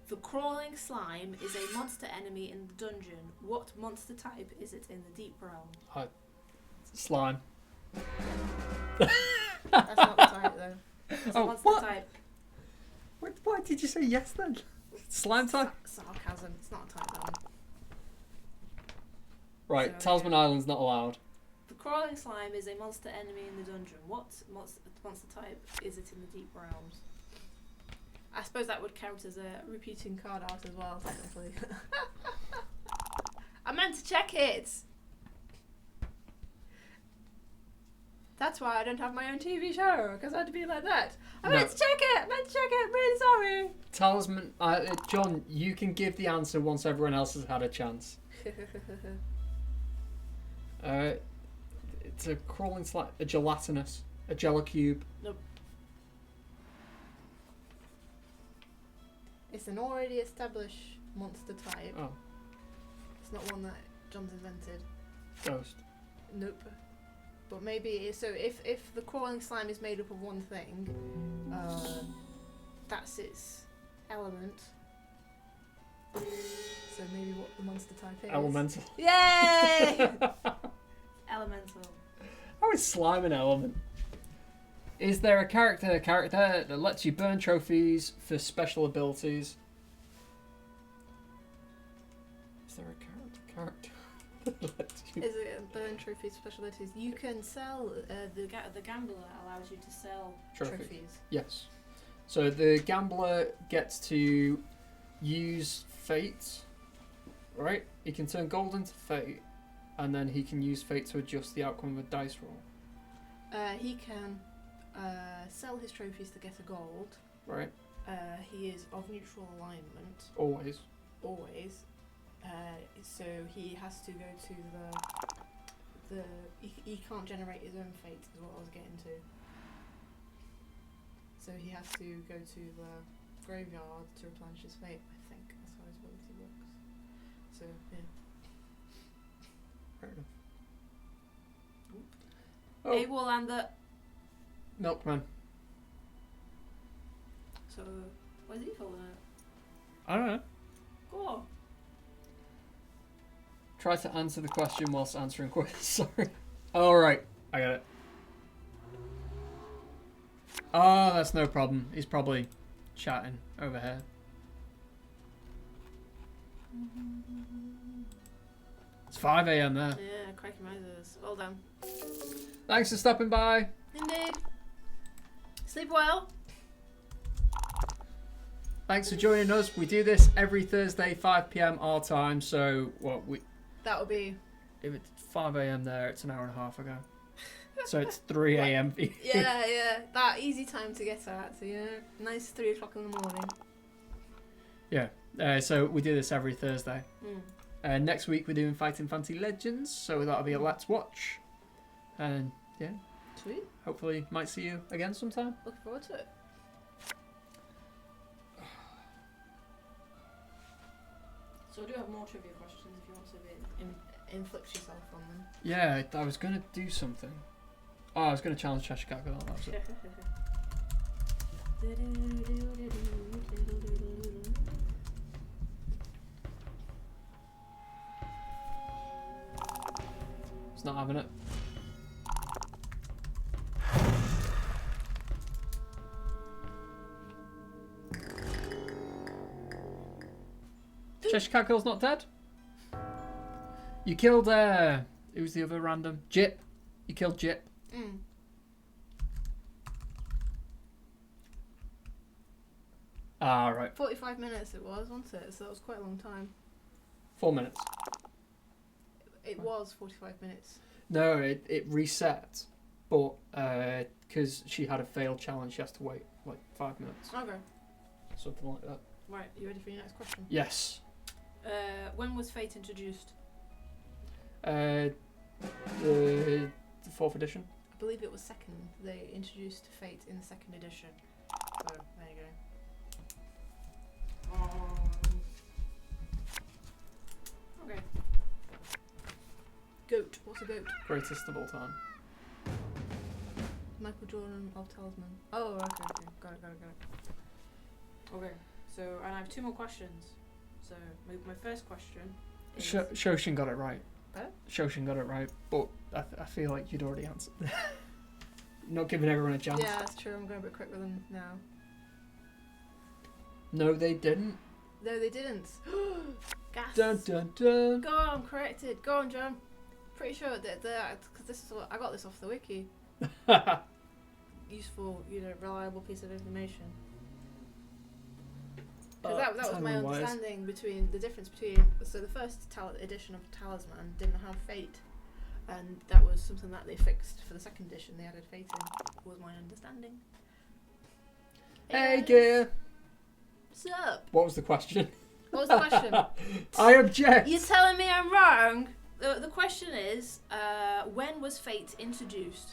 The crawling slime is a monster enemy in the dungeon. What monster type is it in the deep realm? Slime. That's not the type though. It's a monster what? type. Why did you say yes then? Slime type? Sarcasm. It's not a type though. Right, So, Talisman yeah. Island's not allowed. The crawling slime is a monster enemy in the dungeon. What monster type is it in the deep realms? I suppose that would count as a repeating card art as well, technically. I meant to check it! That's why I don't have my own TV show, because I had to be like that. I meant to check it! I'm really sorry! Talisman... John, you can give the answer once everyone else has had a chance. It's a crawling slime... A gelatinous. A Jellicube. Nope. It's an already established monster type. Oh, It's not one that John's invented. ghost. Nope. But maybe so. If the crawling slime is made up of one thing, that's its element. So maybe what the monster type is. Elemental. Yay! Elemental. How is slime an element? Is there a character that lets you burn trophies for special abilities? Is there a character that lets you... Is it a burn trophies specialities? You can sell the gambler allows you to sell trophies. Yes. So the gambler gets to use fate, right? He can turn gold into fate, and then he can use fate to adjust the outcome of a dice roll. He can sell his trophies to get a gold. Right. He is of neutral alignment. Always. Always. So he has to go to he can't generate his own fate, is what I was getting to. So he has to go to the graveyard to replenish his fate, I think. That's how his ability works. So, yeah. Fair enough. Oh. AWOL and the... Milkman. So, what is he calling it? I don't know. Go on. Try to answer the question whilst answering quiz. Sorry. All right, I got it. Oh, that's no problem. He's probably chatting over here. It's 5 a.m. there. Yeah, cracking risers. Well done. Thanks for stopping by. Indeed. Sleep well. Thanks for joining us. We do this every Thursday, 5 p.m. our time. So what we? That'll be. If it's 5 a.m. there, it's an hour and a half ago. So it's 3 a.m. for you. Yeah. That easy time to get at. So yeah, nice 3 o'clock in the morning. Yeah. So we do this every Thursday. Mm. Next week we're doing Fighting Fantasy Legends. So that'll be a Let's Watch. And yeah, Sweet. hopefully might see you again sometime. Looking forward to it. So I do have more trivia questions if you want to inflict yourself on them. Yeah, I was gonna do something. Oh, I was gonna challenge Cheshire Cat with that was it. It's not having it. Cheshire Cat Girl's not dead. You killed who's the other random? Jip. You killed Jip. Mm. Ah, right. 45 minutes it was, wasn't it? So that was quite a long time. 4 minutes. It was 45 minutes. No, it reset, but because she had a failed challenge, she has to wait like 5 minutes, Okay. something like that. Right, you ready for your next question? Yes. When was Fate introduced? The 4th edition. I believe it was second. They introduced Fate in the second edition. So, there you go. Okay. Goat. What's a goat? Greatest of all time. Michael Jordan of Talisman. Oh, okay. Got it. Okay, so, and I have 2 more questions. So, my first question is... Shoshin got it right. Huh? Shoshin got it right, but I feel like you'd already answered. You're not giving everyone a chance. Yeah, that's true. I'm going a bit quick with them now. No, they didn't. No, they didn't. Gas. Dun dun dun. Go on, corrected. Go on, John. Pretty sure that because this is what I got this off the wiki. Useful, reliable piece of information. Because that was my understanding between the difference between. So the first edition of Talisman didn't have Fate, and that was something that they fixed for the second edition. They added Fate in. Was my understanding. Hey, gear. What's up? What was the question? What was the question? I object. You're telling me I'm wrong? The question is, when was Fate introduced?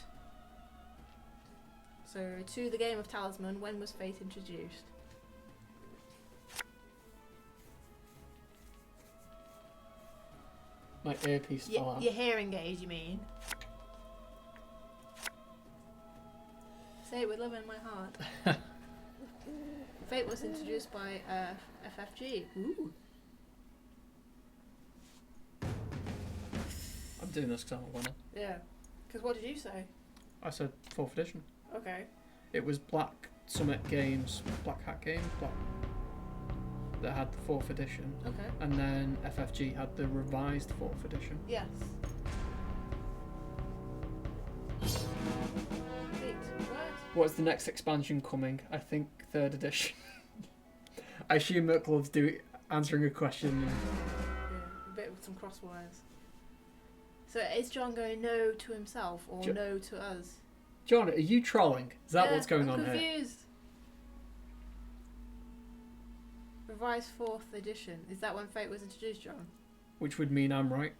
So, to the game of Talisman, when was Fate introduced? My earpiece fell out. Your hearing aid, you mean? Say it with love in my heart. Fate was introduced by FFG. Ooh. I'm doing this because I'm a winner. Yeah. Because what did you say? I said 4th edition. Okay. It was Black Summit Games, Black Hat Games, that had the 4th edition. Okay. And then FFG had the revised 4th edition. Yes. Wait, what? What's the next expansion coming? I think 3rd edition. I assume Merklove's answering a question. Yeah, a bit with some crosswires. So is John going no to himself or no to us? John, are you trolling? Is that what's going on I'm here? confused. Revised 4th edition. Is that when Fate was introduced, John? Which would mean I'm right.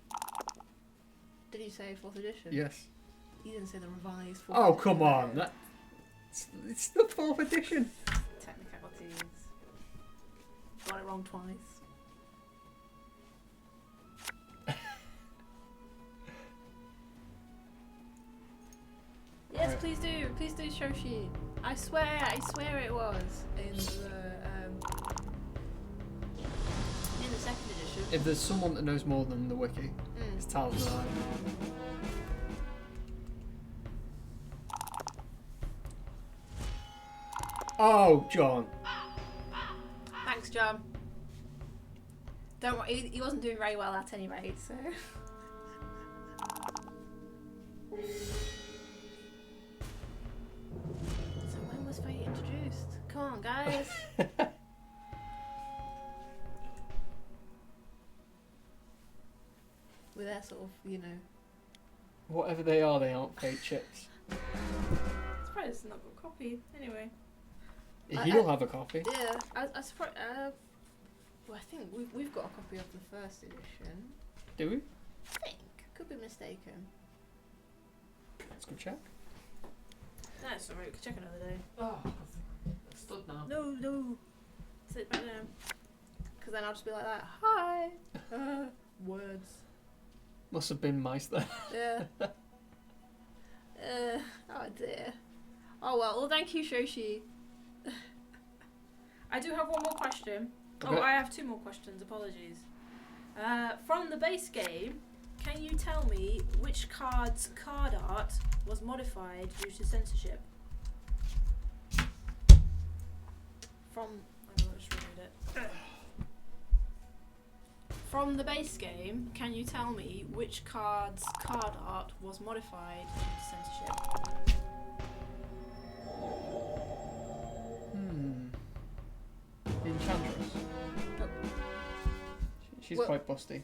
Did you say 4th edition? Yes. You didn't say the revised 4th Oh, edition. come on. It's the 4th edition. Technicalities. Got it wrong twice. Yes, Right. please do, Shoshi. I swear it was in the second edition. if there's someone that knows more than the wiki, it's Talisman Island. Oh, John. Thanks, John. Don't worry, he wasn't doing very well at any rate, so. So when was Fate introduced? Come on, guys. With their sort of, you know. Whatever they aren't fake chicks. Surprised it's not got copied. Anyway. He'll have a copy. Yeah, I surprised. Well, I think we've got a copy of the first edition. Do we? I think. Could be mistaken. Let's go check. No, it's alright. We could check another day. Oh, it's stood now. No. Sit back down. Because then I'll just be like that. Hi. Words. Must have been mice there. Yeah. Oh dear. Oh well. Well, thank you, Shoshi. I do have one more question. Okay. Oh, I have two more questions. Apologies. From the base game, can you tell me which card's card art was modified due to censorship? From I don't know, just read it. From the base game, can you tell me which card's card art was modified due to censorship? Enchantress. Nope. She's Well- quite busty.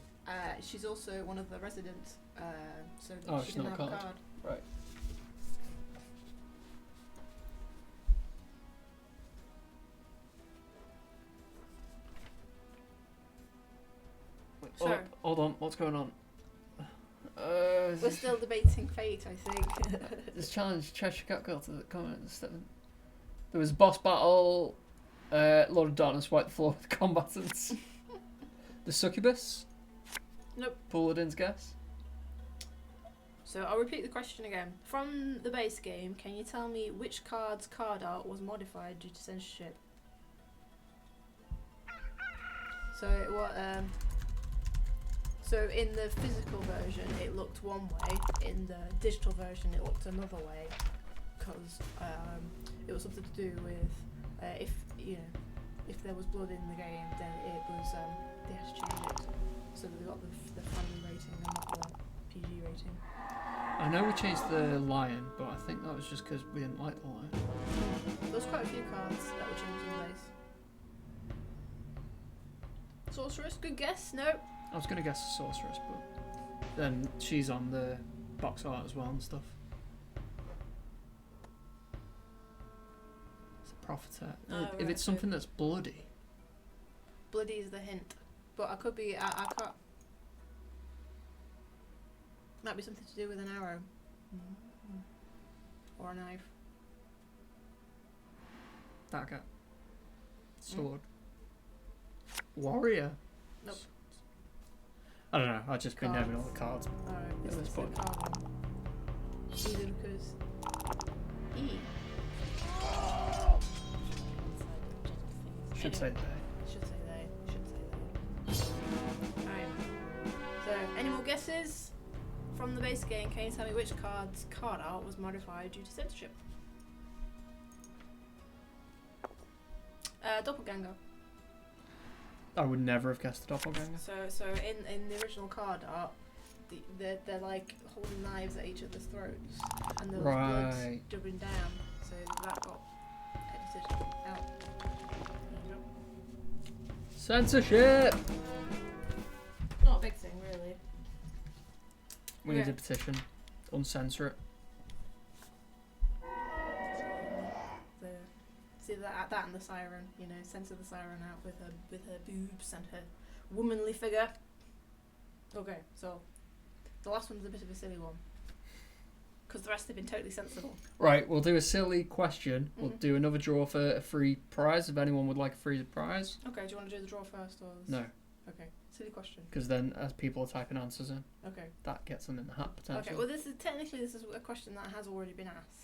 She's also one of the residents, so Oh, she she's didn't not have a a card. card. Right. Wait, Sure. hold on, what's going on? We're still debating fate, I think. This challenge Cheshire Cat Girl to the comment. There was boss battle. Lord of Darkness wiped the floor with combatants. The succubus. Nope. Paladin's guess. So I'll repeat the question again. From the base game, can you tell me which card's card art was modified due to censorship? So what? So in the physical version, it looked one way. In the digital version, it looked another way, because it was something to do with if there was blood in the game, then it was they had to change it so that they got the family rating and not the PG rating. I know we changed the lion, but I think that was just because we didn't like the lion. There was quite a few cards that were changed in the base. Sorceress, good guess. No. I was going to guess a sorceress, but then she's on the box art as well and stuff. It's a prophetess. Oh, If right, it's so- something that's bloody. Bloody is the hint, but I could be. I can't. Might be something to do with an arrow, or a knife. Dagger. Sword. Warrior. Nope. I don't know, I've just been Cards. naming all the cards. Alright, Yeah, this that's is the fine. card one. Either because E. Should say they. Should say they. Should say they. Alright. So, any more guesses? From the base game, can you tell me which card's card art was modified due to censorship? Doppelganger. I would never have guessed the doppelganger. So in the original card art, they're like holding knives at each other's throats, and there was blood Right. dripping down. So that got edited out. There you go. Censorship! Not a big thing, really. We need Okay. a petition. Uncensor it. See that and the siren, censor the siren out with her boobs and her womanly figure. Okay, so the last one's a bit of a silly one, because the rest have been totally sensible. Right, we'll do a silly question. We'll Mhm. do another draw for a free prize if anyone would like a free prize. Okay, do you want to do the draw first or? No, Okay, silly question. because then as people are typing answers in, Okay. that gets them in the hat potentially. Okay. Well, this is a question that has already been asked.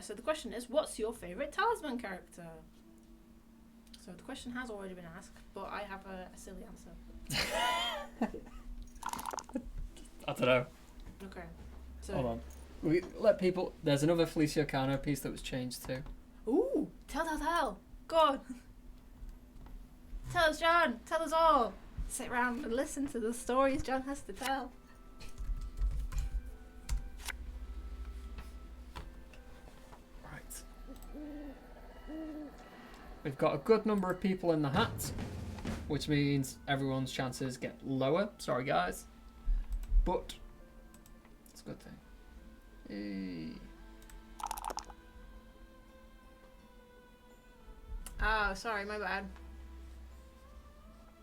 So the question is, what's your favourite Talisman character? So So the question has already been asked, but I have a silly answer. I don't know. Okay. So, Hold on. We let people. There's another Felicia Cano piece that was changed too. Ooh! Tell. Go on. Tell us, John. Tell us all. Sit around and listen to the stories John has to tell. Right. We've got a good number of people in the hat, which means everyone's chances get lower. Sorry, guys. But it's a good thing. Hey. Oh, sorry, my bad.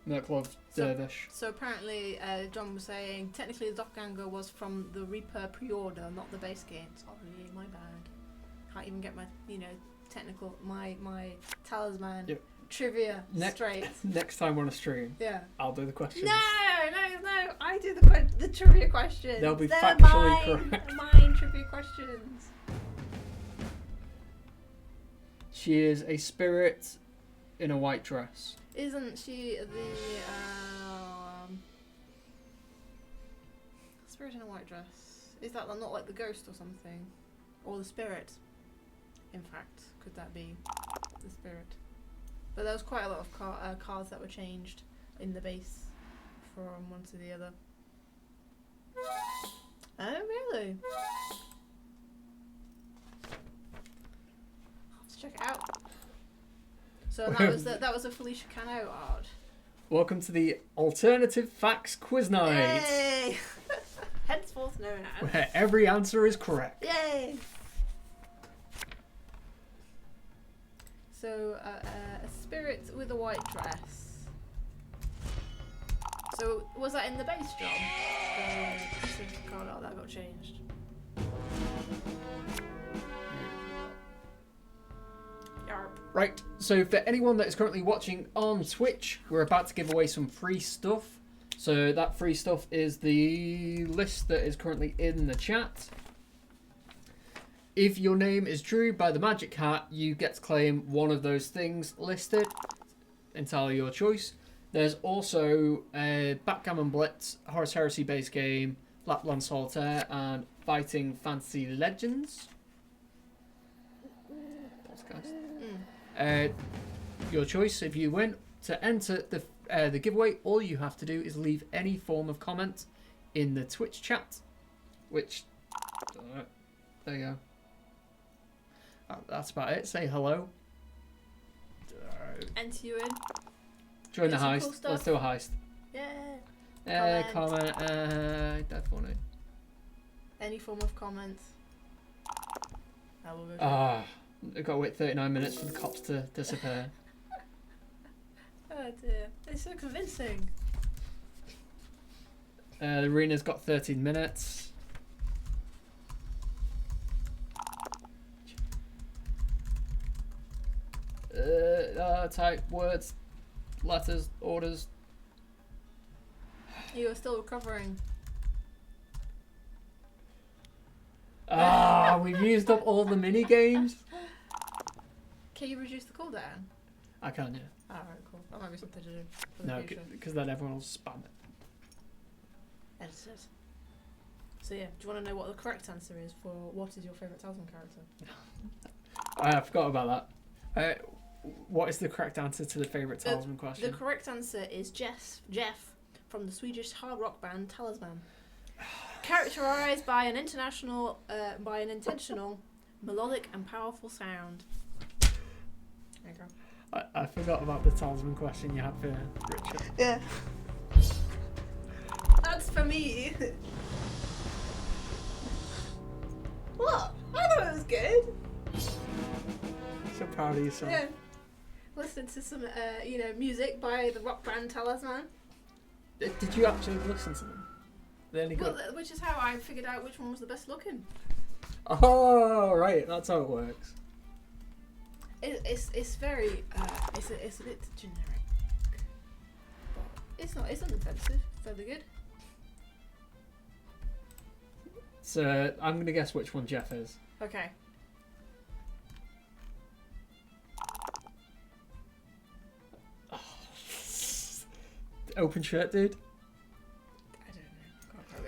Merklov Dervish. So apparently, John was saying technically the Doppelganger was from the Reaper pre-order, not the base game. Sorry, my bad. Can't even get my technical my Talisman trivia straight. Next time on a stream, Yeah. I'll do the questions. No! I do the trivia questions. They'll be They're factually correct. Mine trivia questions. She is a spirit in a white dress. Isn't she the spirit in a white dress? Is that not like the ghost or something, or the spirit? In fact, could that be the spirit? But there was quite a lot of cards that were changed in the base from one to the other. Oh really? Let's check it out. So that was a Felicia Cano art. Welcome to the Alternative Facts Quiz Night, Yay! Henceforth known as. where every answer is correct. Yay! So a spirit with a white dress. So was that in the base job? The piece of card art that got changed. Yarp. Right, so for anyone that is currently watching on Twitch, we're about to give away some free stuff. So that free stuff is the list that is currently in the chat. If your name is Drew by the Magic Hat, you get to claim one of those things listed. Entirely your choice. There's also a Backgammon Blitz, Horus Heresy base game, Lapland Solitaire, and Fighting Fantasy Legends. Your choice. If you win, to enter the giveaway, all you have to do is leave any form of comment in the Twitch chat, which there you go. That's about it. Say hello. Enter you in. Join the Some heist. cool stuff. Let's do a heist. Yeah. Comment. That's funny. Any form of comment. I will go. I've got to wait 39 minutes for the cops to disappear. Oh dear. It's so convincing. The arena's got 13 minutes. Type words, letters, orders. You are still recovering. We've used up all the mini games. Can you reduce the cooldown? I can, yeah. Alright, cool. That might be something to do for the No, future. because then everyone will spam it. Edited. So yeah, do you want to know what the correct answer is for what is your favourite Talisman character? I forgot about that. What is the correct answer to the favourite Talisman question? The correct answer is Jeff from the Swedish hard rock band Talisman. Characterised by an intentional melodic and powerful sound. There you go. I forgot about the Talisman question you had for Richard. Yeah. That's for me. What? I thought it was good. So proud of yourself. Yeah. Listening to some, music by the rock band Talisman. Did you actually listen to them? They're any good? Well, which is how I figured out which one was the best looking. Oh, right. That's how it works. It's very it's a bit generic. But it's unoffensive. It's fairly good. So I'm going to guess which one Jeff is. Okay. open shirt, dude?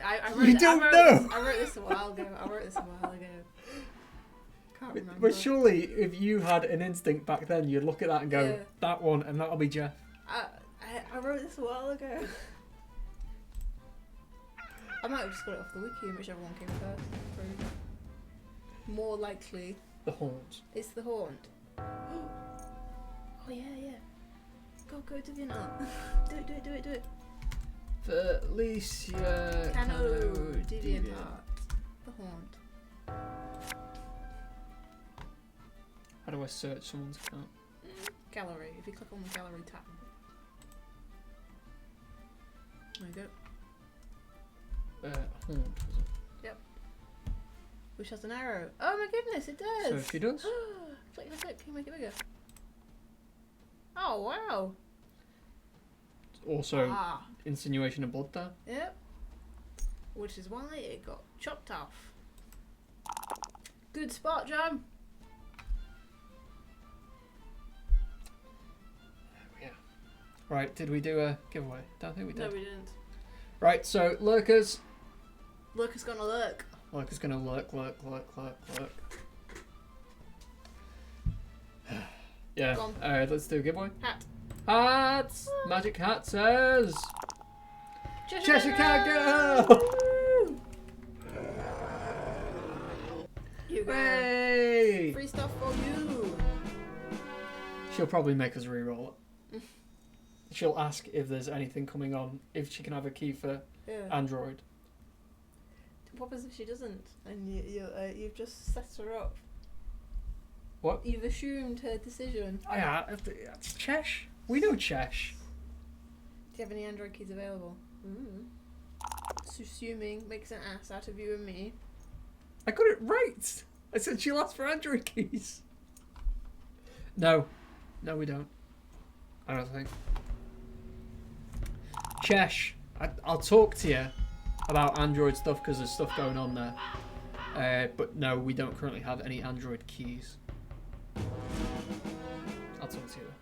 I don't know. I wrote this a while ago. Can't remember. But surely, if you had an instinct back then, you'd look at that and go, that one, and that'll be Jeff. I wrote this a while ago. I might have just got it off the wiki, whichever one came first. Probably. More likely. The haunt. It's the haunt. Oh yeah. Go to the internet. Do it. Felicia Cano DeviantArt. The haunt. How do I search someone's account? Gallery. If you click on the gallery tab. There you go. Haunt, was it? Yep. Which has an arrow. Oh my goodness, it does! So she does? Click. Can you make it bigger? Oh wow! Also, insinuation of blood there. Yep. Which is why it got chopped off. Good spot, John! Yeah. Right, did we do a giveaway? Don't think we did. No, we didn't. Right, so lurkers. Lurker's gonna lurk. Lurker's gonna lurk. Yeah. Alright, let's do a giveaway. Hat. Hats! Magic hat says. Cheshire Girl! You go. Hey! Free stuff for you. She'll probably make us re-roll it. She'll ask if there's anything coming on, if she can have a key for Android. What happens if she doesn't? And you've just set her up. What? You've assumed her decision. That's Chesh. We know Chesh. Do you have any Android keys available? So assuming makes an ass out of you and me. I got it right. I said she'll ask for Android keys. No, we don't. I don't think. Chesh, I'll talk to you about Android stuff because there's stuff going on there. But no, we don't currently have any Android keys. I'll talk to you.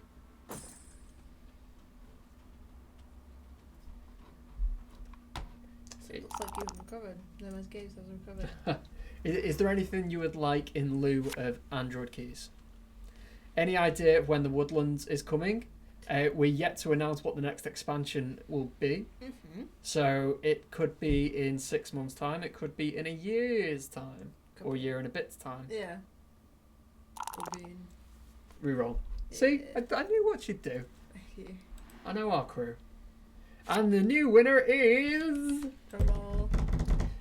So it looks like you've recovered. Nomad's Games has recovered. Is there anything you would like in lieu of Android keys? Any idea of when the Woodlands is coming? We're yet to announce what the next expansion will be. So it could be in 6 months' time. It could be in a year's time. Or a year and a bit's time. Yeah. Could be in... Reroll. See? I knew what you'd do. Thank you. I know our crew. And the new winner is... Drumroll.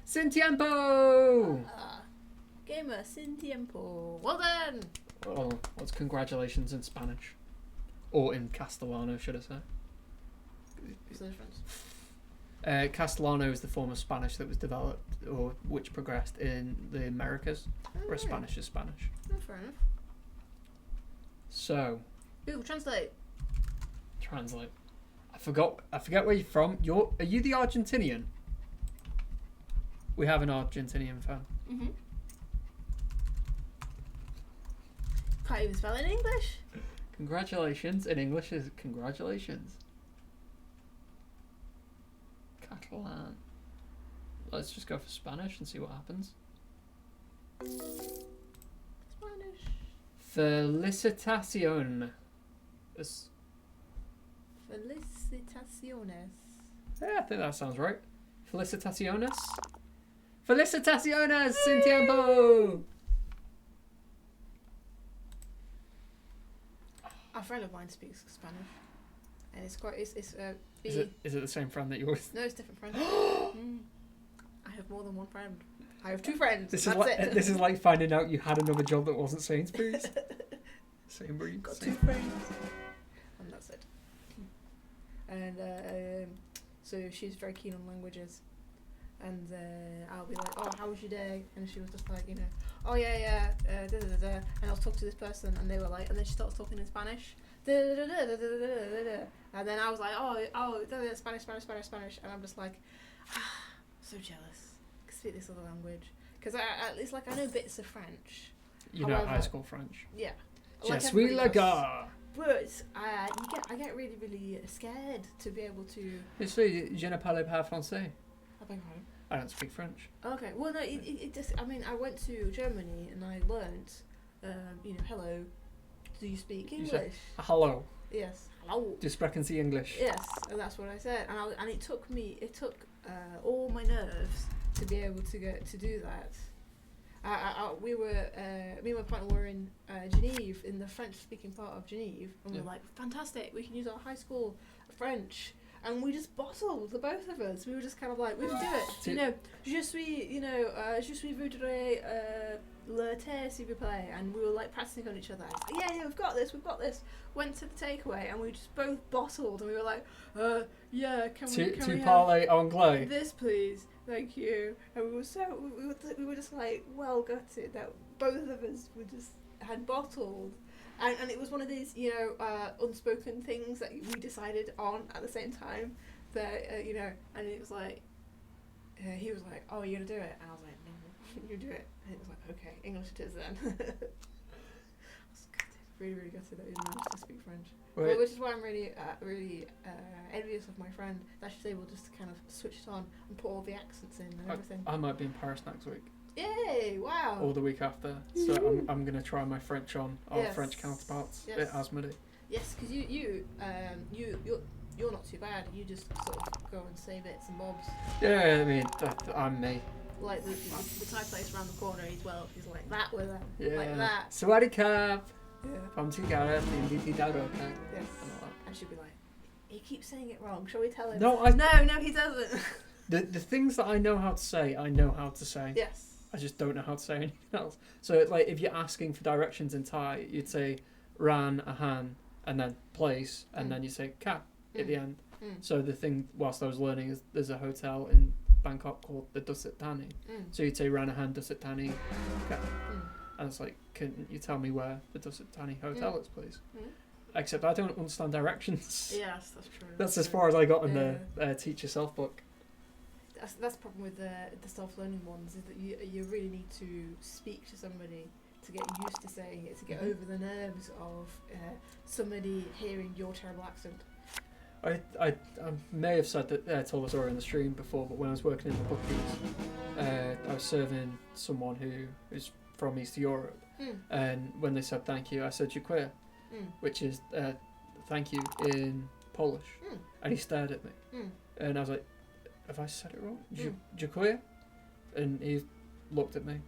Sin Tiempo! Gamer Sin Tiempo. Well done! Oh, what's congratulations in Spanish? Or in Castellano, should I say? What's the difference? Castellano is the form of Spanish that was developed, or which progressed in the Americas, whereas Spanish is Spanish. Oh, fair enough. So... Google Translate. Translate. I forgot where you're from. Are you the Argentinian? We have an Argentinian fan. Can't even spell it in English. Congratulations. In English is congratulations. Catalan. Let's just go for Spanish and see what happens. Spanish. Felicitaciones. Felicitaciones. Yeah, I think that sounds right. Felicitaciones. Felicitaciones, sin tiempo. A friend of mine speaks Spanish, and it's quite. Is it the same friend that you always? No, it's a different friend. I have more than one friend. I have 2 friends. This is like finding out you had another job that wasn't Sainsbury's. Sainsbury's. Got 2 friends, and that's it. And so she's very keen on languages, and I'll be like, "Oh, how was your day?" And she was just like, "Oh yeah, and I'll talk to this person, and they were like, and then she starts talking in Spanish, and then I was like, "Oh, Spanish," and I'm just like, so jealous. I can speak this other language because at least like I know bits of French. You know high school French. Yeah. Je suis le gars. But I get really, really scared to be able to. Je ne parle pas français. I beg your pardon? I don't speak French. Okay, well no, it just, I mean, I went to Germany and I learnt, hello, do you speak You English? said, hello. Yes, hello. Do sprechen Sie English? Yes, and that's what I said, and it took all my nerves to be able to get to do that. Me and my partner were in Geneva, in the French-speaking part of Geneva, and we were like, fantastic, we can use our high school French. And we just bottled, the both of us. We were just kind of like, we can do it. Je voudrais le thé, s'il vous plaît. And we were like practicing on each other. Yeah, we've got this. Went to the takeaway and we just both bottled. And we were like, can we parler anglais? This, please. Thank you. And we were just like, well gutted that both of us had bottled. And it was one of these, unspoken things that we decided on at the same time. That, and it was like, he was like, oh, you're going to do it? And I was like, no, you do it. And it was like, okay, English it is then. I was gutted, really, really gutted that we didn't manage to speak French. Well, which is why I'm really, really envious of my friend that she's able just to kind of switch it on and put all the accents in and everything. I might be in Paris next week. Yay! Wow. Or the week after, so I'm gonna try my French on our French counterparts at Asmodee. Yes, because you're not too bad. You just sort of go and say bits and bobs. Yeah, I mean I'm me. Like the Thai place around the corner. He's like that with her. Yeah. Like that. Sawadee Krap. Yeah. From Tigara, okay. Yes. And she'll be like, he keeps saying it wrong. Shall we tell him? No, no, he doesn't. The things that I know how to say, I know how to say. Yes. I just don't know how to say anything else. So, like, if you're asking for directions in Thai, you'd say ran, ahan, and then place, and then you say kat at the end. So the thing, whilst I was learning, is there's a hotel in Bangkok called the Dusit Thani. So you'd say ran, ahan, Dusit Thani, kat. And it's like, can you tell me where the Dusit Thani hotel is, please? Except I don't understand directions. Yes, that's true. That's as far as I got in the teach yourself book. That's the problem with the self-learning ones, is that you really need to speak to somebody to get used to saying it, to get over the nerves of somebody hearing your terrible accent. I may have said that told the story in the stream before, but when I was working in the bookies, I was serving someone who is from East Europe, and when they said thank you, I said dziękuję, which is thank you in Polish, and he stared at me, and I was like, have I said it wrong? Dziękuję? And he looked at me,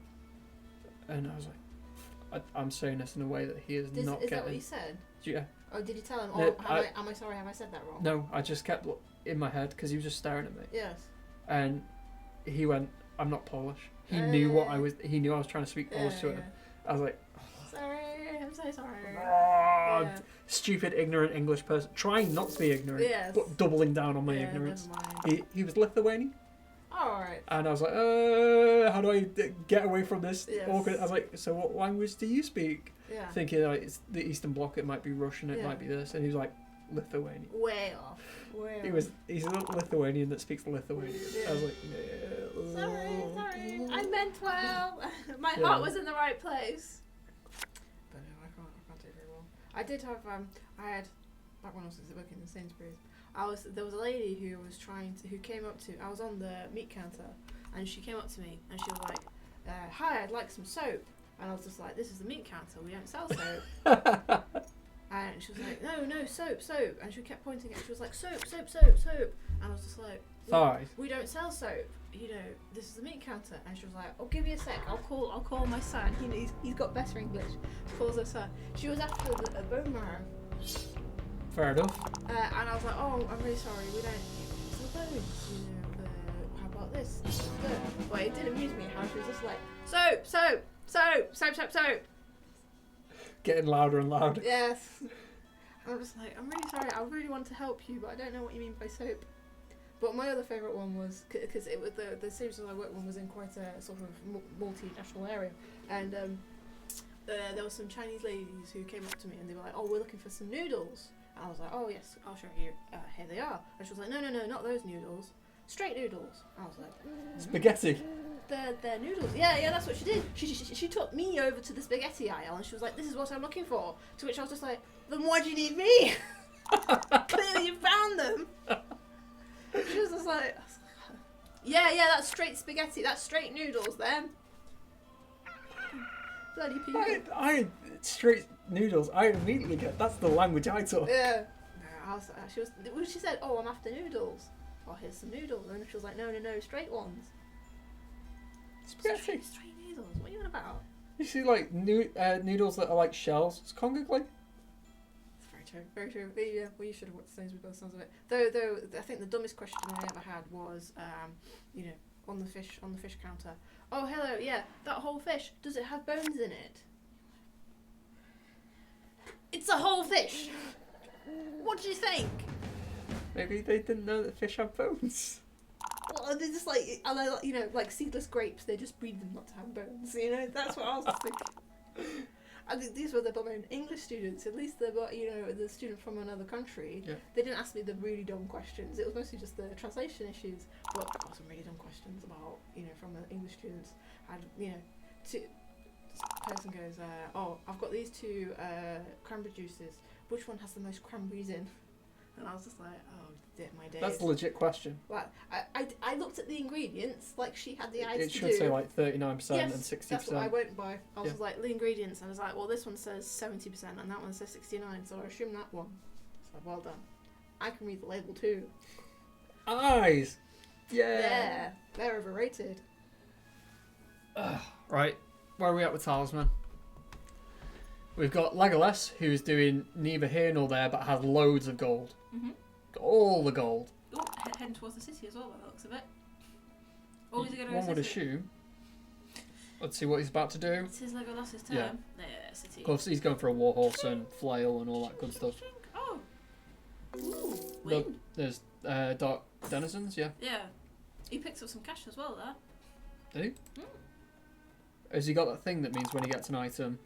and I was like, I'm saying this in a way that he is not getting. Is that what he said? Yeah. Oh, did you tell him? No, am I sorry? Have I said that wrong? No, I just kept in my head because he was just staring at me. Yes. And he went, I'm not Polish. He knew what I was. He knew I was trying to speak Polish to him. I was like, sorry, I'm so sorry. Stupid, ignorant English person. Trying not to be ignorant, but doubling down on my ignorance. He was Lithuanian. Alright. And I was like, how do I get away from this? Awkward. I was like, so what language do you speak? Yeah. Thinking like it's the Eastern Bloc, it might be Russian, it might be this, and he was like, Lithuanian. Way off. He's a Lithuanian that speaks Lithuanian. I was like, sorry, I meant well. My heart was in the right place. But no, I can't do it very well. I did have I had, back when I was working in Sainsbury's, there was a lady who came up to, I was on the meat counter, and she came up to me and she was like, hi, I'd like some soap. And I was just like, this is the meat counter, we don't sell soap. And she was like, no, soap. And she kept pointing at it, she was like, soap. And I was just like, we don't sell soap, this is the meat counter. And she was like, oh, give me a sec, I'll call my son, he's got better English. Calls her son. She was after a bone marrow. Fair enough. And I was like, oh, I'm really sorry, we don't sell bones, how about this? But it did amuse me how she was just like, soap. Getting louder and louder. Yes. And I'm just like, I'm really sorry, I really want to help you, but I don't know what you mean by soap. But my other favourite one was, because it was the series I worked on was in quite a sort of multinational area, and there were some Chinese ladies who came up to me and they were like, oh, we're looking for some noodles. And I was like, oh yes, I'll show you, here they are. And she was like, no, not those noodles. straight noodles. I was like, Spaghetti. they're noodles. Yeah, that's what she did. She took me over to the spaghetti aisle and she was like, this is what I'm looking for. To which I was just like, then why do you need me? Clearly you found them. She was just like, yeah, that's straight spaghetti. That's straight noodles then. Bloody people. I straight noodles. I immediately get that's the language I talk. Yeah. No, she said, oh, I'm after noodles. Oh, here's some noodles. And she was like, no, straight ones. Spaghetti. Straight noodles. What are you on about? You see, like noodles that are like shells. It's congregally. It's very true. Yeah, well, you should have watched things with both sounds of it. Though, I think the dumbest question I ever had was, on the fish counter. Oh, hello, yeah, that whole fish. Does it have bones in it? It's a whole fish. What do you think? Maybe they didn't know that fish have bones. Well, they're just like, like seedless grapes. They just breed them not to have bones. That's what I was thinking. I think these were the English students. At least the student from another country. Yeah. They didn't ask me the really dumb questions. It was mostly just the translation issues. But I got some really dumb questions about from the English students. This person goes, I've got these two cranberry juices. Which one has the most cranberries in? And I was just like, oh, my days. That's a legit question. Like, I looked at the ingredients, like she had the eyes to do. It should say like 39% and 60%. That's what I went by. I was like, the ingredients, and I was like, well, this one says 70% and that one says 69, so I assume that one. So well done. I can read the label too. Eyes! Yeah, they're overrated. Right, where are we at with Talisman? We've got Legolas, who's doing neither here nor there, but has loads of gold. Mm-hmm. Got all the gold. Oh, heading towards the city as well, by the looks of it. Or is he going to One would assume. Let's see what he's about to do. It's his Legolas's turn. Yeah. There, city. Of course, he's going for a warhorse and flail and all that good stuff. Oh. Ooh, wind. There's dark denizens, yeah. Yeah. He picked up some cash as well there. Did he? Has he got that thing that means when he gets an item...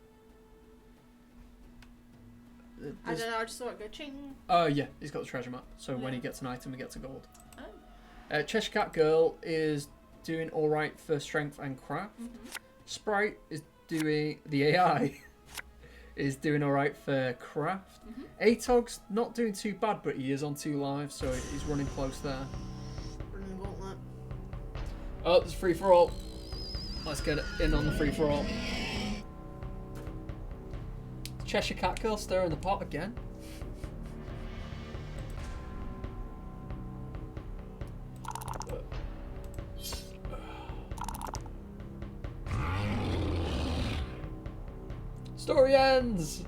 I don't know, I just saw it go ching. Oh, yeah, he's got the treasure map. So when he gets an item, he gets a gold. Oh. Cheshire Cat Girl is doing alright for strength and craft. Mm-hmm. Sprite is doing... The AI is doing alright for craft. Mm-hmm. Atog's not doing too bad, but he is on 2 lives, so he's running close there. Running the gauntlet. Oh, there's free for all. Let's get in on the free for all. Cheshire Cat Girl stirring the pot again. Story ends!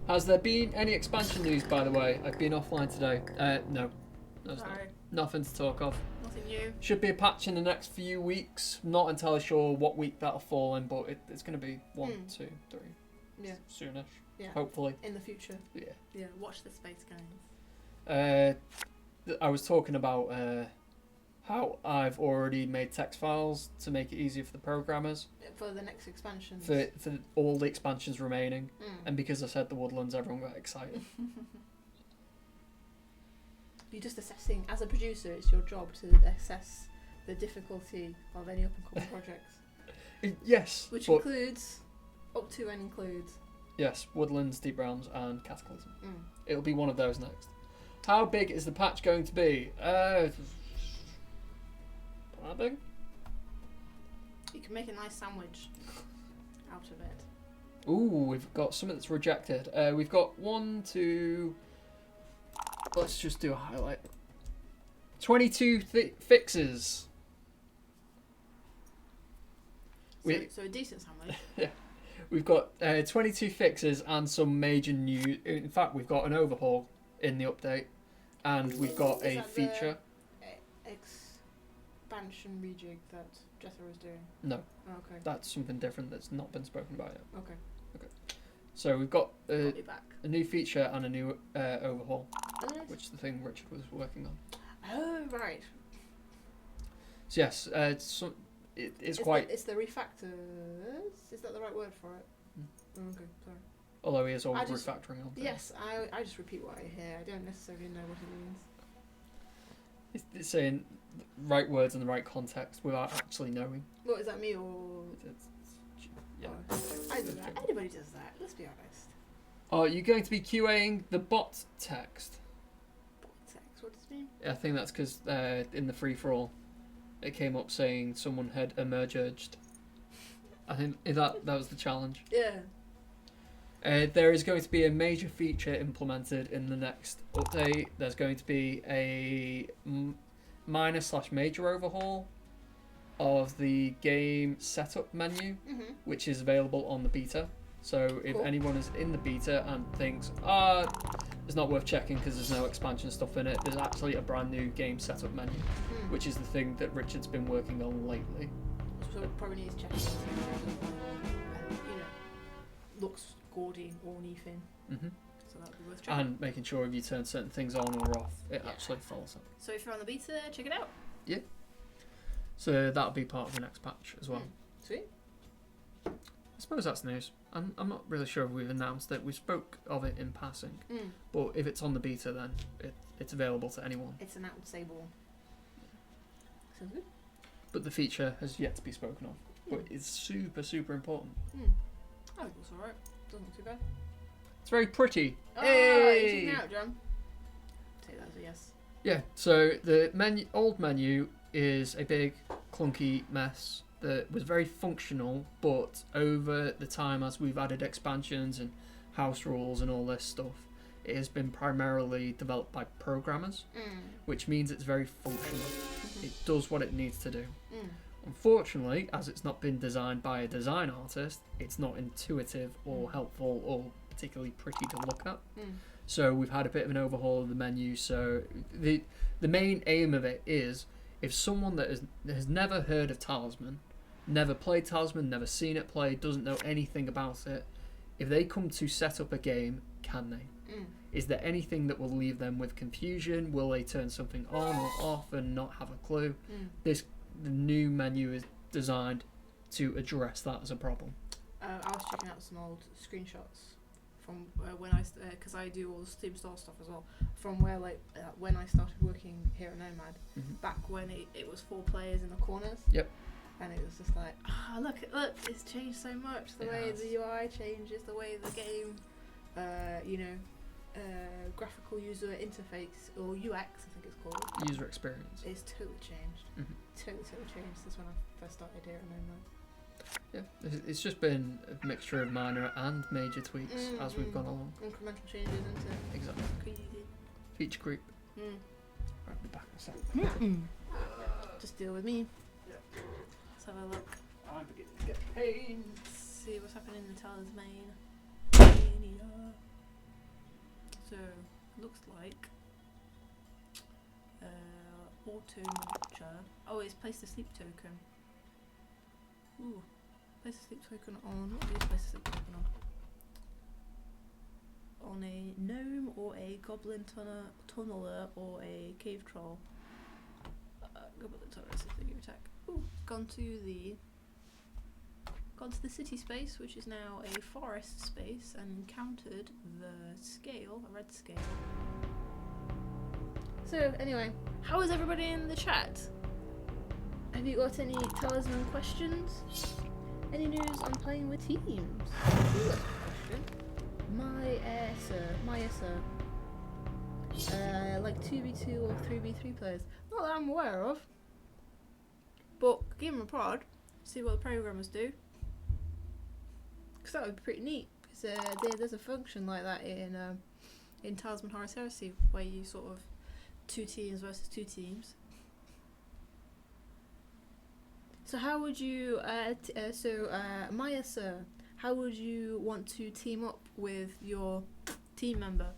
Has there been any expansion news, by the way? I've been offline today. No. Sorry. Nothing to talk of. Nothing new. Should be a patch in the next few weeks. Not entirely sure what week that'll fall in, but it's going to be 1, 2, 3. Yeah. Soonish. Yeah. Hopefully. In the future. Yeah. Yeah, watch the space games. I was talking about how I've already made text files to make it easier for the programmers. For the next expansions. For all the expansions remaining. And because I said the Woodlands, everyone got excited. You're just assessing, as a producer, it's your job to assess the difficulty of any up-and-coming projects. Yes. Which includes, up to and includes. Yes, Woodlands, Deep Realms, and Cataclysm. It'll be one of those next. How big is the patch going to be? How big? You can make a nice sandwich out of it. Ooh, we've got something that's rejected. We've got 1, 2... Let's just do a highlight. 22 fixes. So a decent sandwich. Yeah. We've got 22 fixes and some major new... In fact, we've got an overhaul in the update. And we've got a feature. Expansion rejig that Jethro was doing? No. Oh, okay. That's something different that's not been spoken about yet. Okay. So we've got a new feature and a new overhaul. Which is the thing Richard was working on. Oh, right. So yes, it's quite... It's the refactors? Is that the right word for it? Oh, okay, sorry. Although he is always refactoring on things. Yes, I just repeat what I hear. I don't necessarily know what it It's saying the right words in the right context without actually knowing. What, is that me or? Yeah. I do that. Anybody does that. Let's be honest. Are you going to be QAing the bot text? Bot text. What does it mean? I think that's because in the free for all, it came up saying someone had emerged. I think that was the challenge. Yeah. There is going to be a major feature implemented in the next update. There's going to be a minor/major overhaul of the game setup menu, which is available on the beta. So if anyone is in the beta and thinks, it's not worth checking because there's no expansion stuff in it, there's actually a brand new game setup menu, which is the thing that Richard's been working on lately. So it probably needs checking. And, looks gaudy or anything. So that would be worth checking. And making sure if you turn certain things on or off, it actually follows up. So if you're on the beta, check it out. Yeah. So that'll be part of the next patch as well. Sweet. I suppose that's news. I'm not really sure if we've announced it. We spoke of it in passing. But if it's on the beta, then it's available to anyone. It's an out-of-sable. Sounds good. But the feature has yet to be spoken of. But it's super, super important. I think it's alright. Doesn't look too bad. It's very pretty. Hey! Check it out, John. Take that as a yes. Yeah, so the old menu is a big, clunky mess that was very functional, but over the time as we've added expansions and house rules and all this stuff, it has been primarily developed by programmers, which means it's very functional. It does what it needs to do. Unfortunately, as it's not been designed by a design artist, it's not intuitive or helpful or particularly pretty to look at. So we've had a bit of an overhaul of the menu. So the main aim of it is, if someone that has never heard of Talisman, never played Talisman, never seen it played, doesn't know anything about it, if they come to set up a game, can they? Is there anything that will leave them with confusion? Will they turn something on or off and not have a clue? The new menu is designed to address that as a problem. I was checking out some old screenshots from when I, because I do all the Steam Store stuff as well, from where when I started working here at Nomad, back when it was 4 players in the corners. Yep. And it was just like, look, it's changed so much. The way the UI changes, the way the game, graphical user interface, or UX, I think it's called. User experience. It's totally changed. Totally changed since when I first started here at Nomad. Yeah, it's just been a mixture of minor and major tweaks as we've gone along. Incremental changes into Exactly. crazy. Feature creep. Right, be back in a second. Just deal with me. Let's have a look. I'm beginning to get pain. Let's see what's happening in the Talisman. So, looks like auto nurture. Oh, it's place the sleep token. Ooh, place the sleep token on. What is place the sleep token on? On a gnome or a goblin tunneler or a cave troll. Goblin tunneler is the attack. Ooh, gone to the city space, which is now a forest space, and encountered the scale, a red scale. So anyway, how is everybody in the chat? Have you got any Talisman questions? Any news on playing with teams? Ooh, that's a question. My sir. Like 2v2 or 3v3 players. Not that I'm aware of. But give them a prod, see what the programmers do. Because that would be pretty neat. Because there's a function like that in Talisman Horus Heresy, where you sort of 2 teams versus 2 teams. So how would you, Maya sir, how would you want to team up with your team member?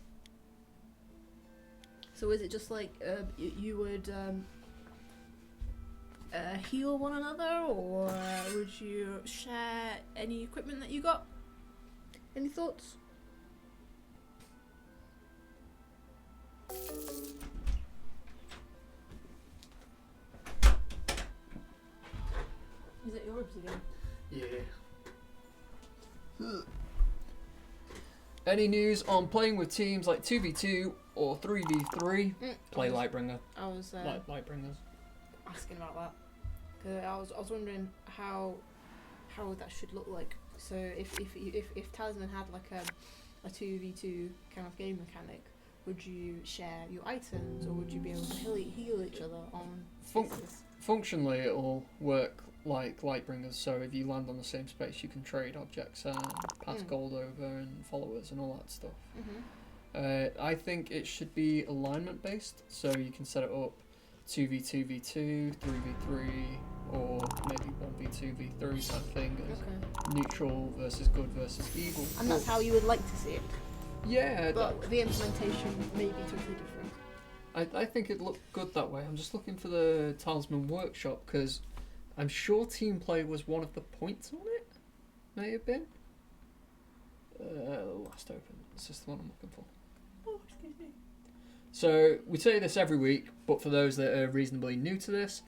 So is it just like you would heal one another, or would you share any equipment that you got? Any thoughts? Is it your ribs again? Yeah. Any news on playing with teams like 2v2 or 3v3, play Lightbringer. I was Lightbringers. asking about that. 'Cause I was wondering how that should look like. So if Talisman had like a 2v2 kind of game mechanic, would you share your items, or would you be able to heal each other on spaces? Functionally, it'll work like Lightbringers. So if you land on the same space, you can trade objects and pass gold over and followers and all that stuff. I think it should be alignment based, so you can set it up 2v2v2, 3v3, or maybe 1v2v3 type thing. As neutral versus good versus evil. And that's how you would like to see it. Yeah. But the implementation may be totally different. I think it looked good that way. I'm just looking for the Talisman workshop because I'm sure team play was one of the points on it. May have been. Last open. Is this the one I'm looking for? Oh, excuse me. So we say this every week, but for those that are reasonably new to this,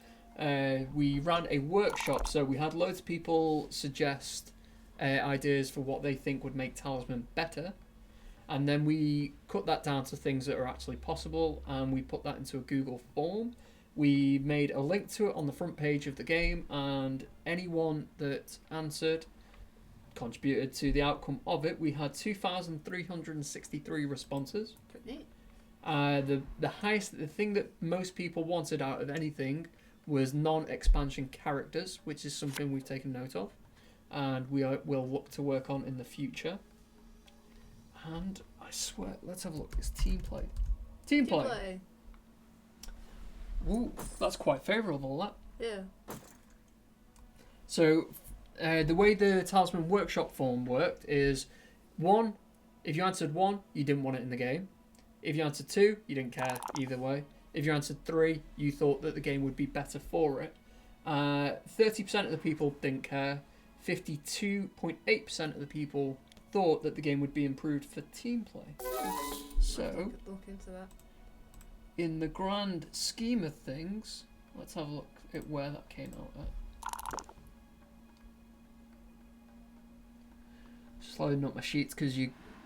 we ran a workshop. So we had loads of people suggest ideas for what they think would make Talisman better. And then we cut that down to things that are actually possible, and we put that into a Google form. We made a link to it on the front page of the game, and anyone that answered contributed to the outcome of it. We had 2,363 responses. Pretty neat. The thing that most people wanted out of anything was non-expansion characters, which is something we've taken note of, and we'll look to work on in the future. And I swear, let's have a look. It's team play. Team play. Ooh, that's quite favourable, that. Yeah. So, the way the Talisman workshop form worked is 1, if you answered 1, you didn't want it in the game. If you answered 2, you didn't care either way. If you answered 3, you thought that the game would be better for it. 30% of the people didn't care. 52.8% of the people thought that the game would be improved for team play. So, I could look into that. in the grand scheme of things, let's have a look at where that came out at. Just loading up my sheets because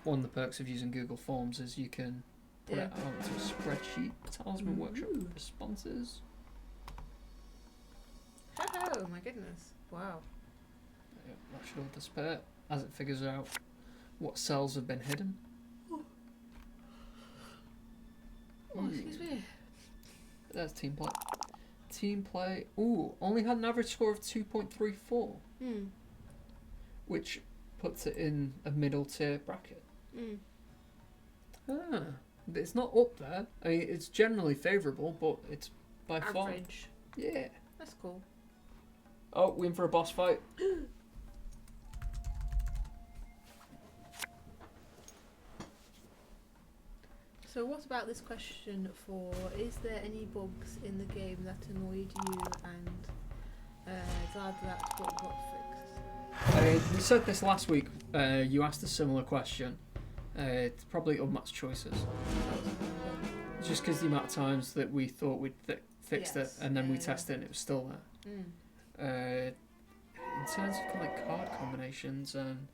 one of the perks of using Google Forms is you can put it out to a spreadsheet. Talisman Workshop responses. Oh my goodness! Wow. Yeah, that should all disappear as it figures out what cells have been hidden. Oh, excuse me. That's team play. Team play. Ooh, only had an average score of 2.34, which puts it in a middle tier bracket. It's not up there. I mean, it's generally favourable, but it's by far. Average. Yeah. That's cool. Oh, we in for a boss fight. So what about this question for, is there any bugs in the game that annoyed you and glad that bug got fixed? We said this last week. You asked a similar question. It's probably unmatched choices. Just because the amount of times that we thought we'd fixed it, and then we tested it and it was still there. In terms of like card combinations and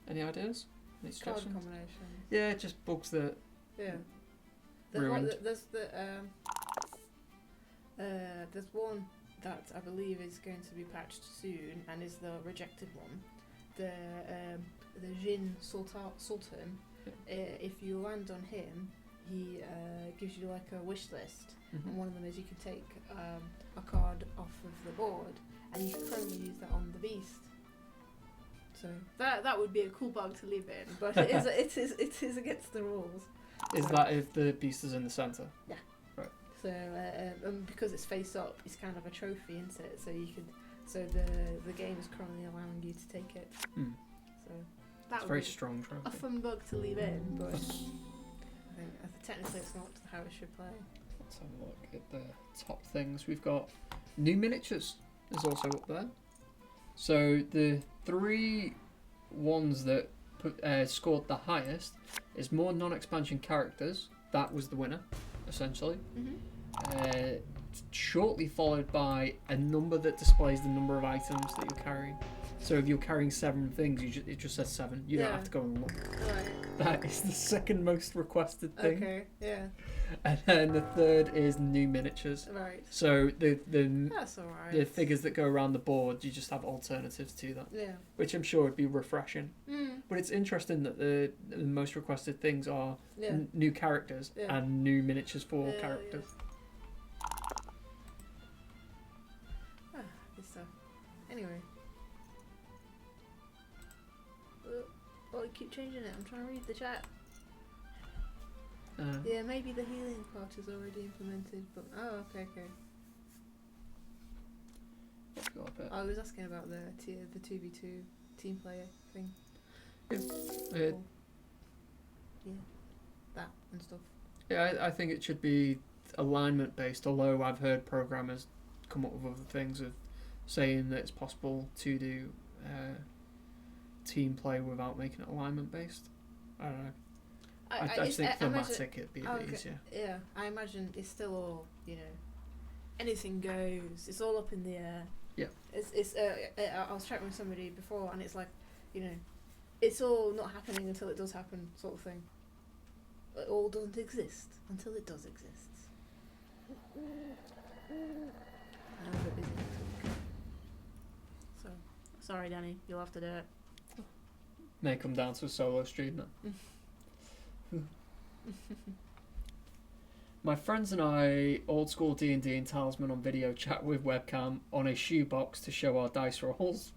any ideas? Any Card suggestions? combinations. Yeah, just bugs that. Yeah. Ruined. There's one that I believe is going to be patched soon and is the rejected one. The Jin Sultan. If you land on him, he gives you like a wish list, and one of them is you can take a card off of the board, and you can only use that on the beast. So that would be a cool bug to leave in, but it is against the rules. Is that if the beast is in the centre? Yeah. Right. So because it's face up, it's kind of a trophy, isn't it? So you could. So the game is currently allowing you to take it. So that It's would very be strong trophy. a fun bug to leave in, but I think technically it's not how it should play. Let's have a look at the top things. We've got new miniatures is also up there. So the 3 ones that scored the highest is more non-expansion characters. That was the winner, essentially. Shortly followed by a number that displays the number of items that you're carrying. So if you're carrying 7 things, it just says 7. You don't have to go and look. Right. That is the second most requested thing. Okay. Yeah. And then the third is new miniatures. Right. So the That's alright. the figures that go around the board, you just have alternatives to that, Yeah. which I'm sure would be refreshing. Mm. But it's interesting that the most requested things are Yeah. new characters and new miniatures for Yeah, characters. Ah, good stuff. Anyway. Oh, you keep changing it. I'm trying to read the chat. Yeah, maybe the healing part is already implemented, but okay. Got a bit. I was asking about the 2v2 team player thing. Cool. Yeah, that and stuff. Yeah, I think it should be alignment based, although I've heard programmers come up with other things of saying that it's possible to do team play without making it alignment based. I don't know. I just think thematic it'd be a bit easier. Yeah, I imagine it's still all, anything goes. It's all up in the air. Yeah. I was chatting with somebody before, and it's like, it's all not happening until it does happen, sort of thing. It all doesn't exist until it does exist. I'm a bit busy next week. So, sorry, Danny, you'll have to do it. May come down to a solo stream then. My friends and I old school D&D and Talisman on video chat with webcam on a shoebox to show our dice rolls.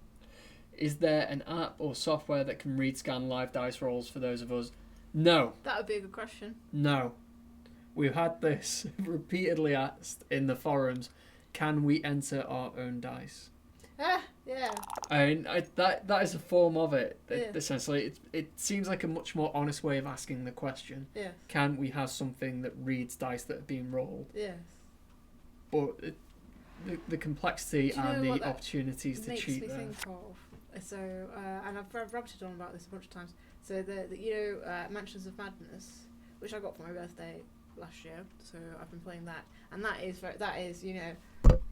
Is there an app or software that can read scan live dice rolls for those of us? No. That would be a good question. No. We've had this repeatedly asked in the forums. Can we enter our own dice? Yeah. That is a form of it. Yeah. Essentially, it seems like a much more honest way of asking the question. Yeah. Can we have something that reads dice that are being rolled? Yes. But the complexity and the opportunities to cheat there. Makes me think of. So, and I've rabbited on about this a bunch of times. So the Mansions of Madness, which I got for my birthday last year. So I've been playing that, and that is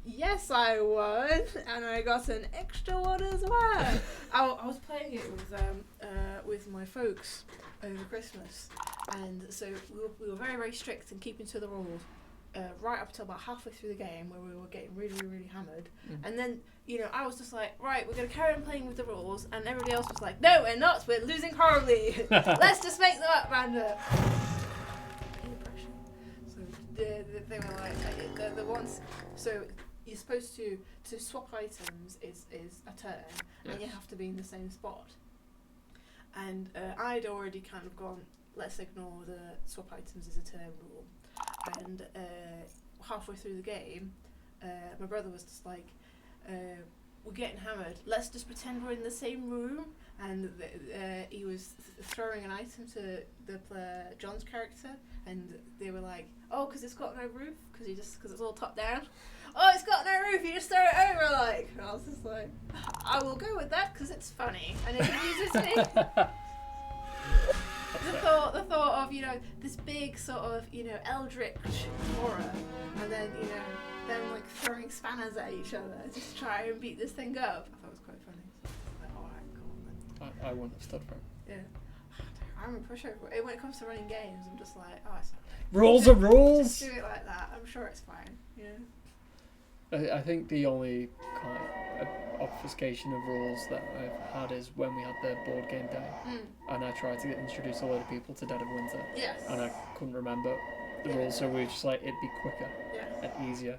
yes, I won, and I got an extra one as well. I was playing it with my folks over Christmas, and so we were very, very strict in keeping to the rules. Right up until about halfway through the game, where we were getting really, really hammered, and then I was just like, right, we're gonna carry on playing with the rules, and everybody else was like, no, we're not, we're losing horribly. Let's just make them up random. So they were like the ones. So you're supposed to swap items is a turn, and you have to be in the same spot. And I'd already kind of gone, let's ignore the swap items as a turn rule. And halfway through the game, my brother was just like, we're getting hammered, let's just pretend we're in the same room. And he was throwing an item to John's character, and they were like, oh, because it's got no roof, because it's all top down. Oh, it's got no roof, you just throw it over, like. And I was just like, I will go with that because it's funny and it amuses me. The thought of this big sort of eldritch horror, and then them like throwing spanners at each other to try and beat this thing up. I thought it was quite funny. So I was like, alright, go on then. I wouldn't have stood for it. Yeah. I'm a pushover. When it comes to running games, I'm just like, oh, it's rules are rules. Just do it like that. I'm sure it's fine. Yeah. I think the only kind of obfuscation of rules that I've had is when we had the board game day, and I tried to introduce a load of people to Dead of Winter, and I couldn't remember the rules, so we were just like, it'd be quicker and easier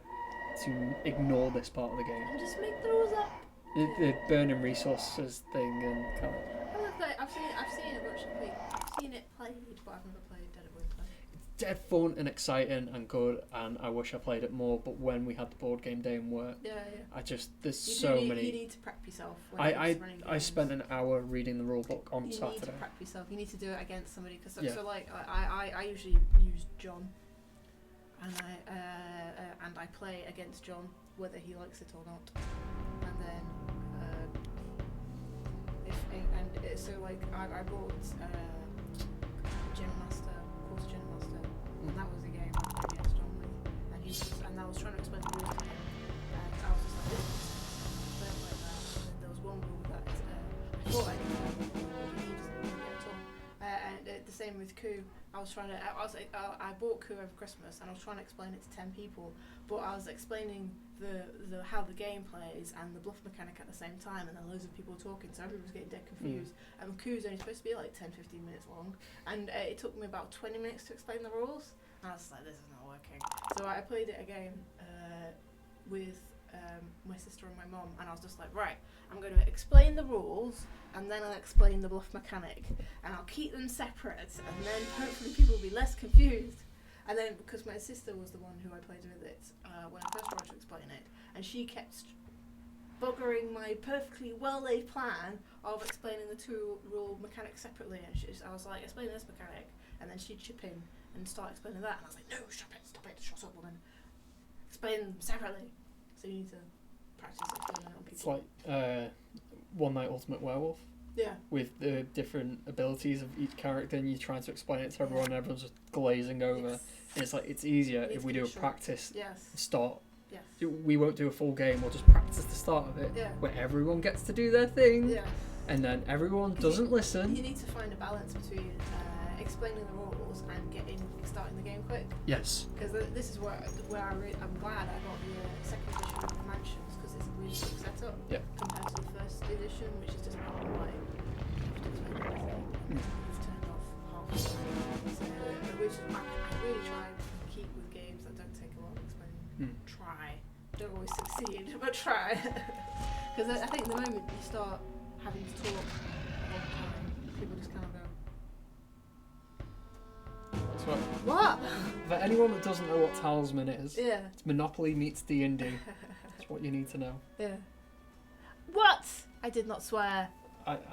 to ignore this part of the game. And just make the rules up. The burning resources thing and kind of. I've seen a bunch of people. I've seen it played, but I've never played Dead of Winter. It's dead fun and exciting and good, and I wish I played it more. But when we had the board game day and work, there's many. You need to prep yourself. I spent an hour reading the rule book on Saturday. You need to prep yourself. You need to do it against somebody, because so like I usually use John, and I play against John whether he likes it or not, and then. So like I bought Gem Master, course Gem Master, and that was a game I played against John with, and I was trying to explain the rules to him, and I was just like, this is like that. And then there was one rule that same with Coup. I bought Coup over Christmas, and I was trying to explain it to 10 people, but I was explaining the how the game plays and the bluff mechanic at the same time, and then loads of people were talking, so everyone was getting dead confused. And Coup's only supposed to be like 10-15 minutes long, and it took me about 20 minutes to explain the rules. And I was like, this is not working. So I played it again with my sister and my mum, and I was just like, right, I'm going to explain the rules, and then I'll explain the bluff mechanic, and I'll keep them separate, and then hopefully people will be less confused. And then, because my sister was the one who I played with it when I first tried to explain it, and she kept buggering my perfectly well-laid plan of explaining the two rule mechanics separately, and I was like, explain this mechanic, and then she'd chip in and start explaining that, and I was like, no, stop it, shut up, woman. Explain them separately. So you need to practice explaining it on people. It's like One Night Ultimate Werewolf. Yeah. With the different abilities of each character, and you're trying to explain it to everyone, and everyone's just glazing over. Yes. And it's like, it's easier if we do a practice start. Yes. We won't do a full game, we'll just practice the start of it, where everyone gets to do their thing, and then everyone doesn't listen. You need to find a balance between explaining the rules and starting the game quick. Yes. Because this is where I'm glad I got the second edition of Mansions, because it's a really quick setup compared to the first edition, which is just kind of like you have to explain everything. You've turned off half the time. So I really try to keep with games that don't take a lot of explaining. Try. Don't always succeed, but try. Because I think the moment you start having to talk all the time, people just kind of go, So, what? For anyone that doesn't know what Talisman is, Yeah. it's Monopoly meets D&D. That's what you need to know. Yeah. What? I did not swear.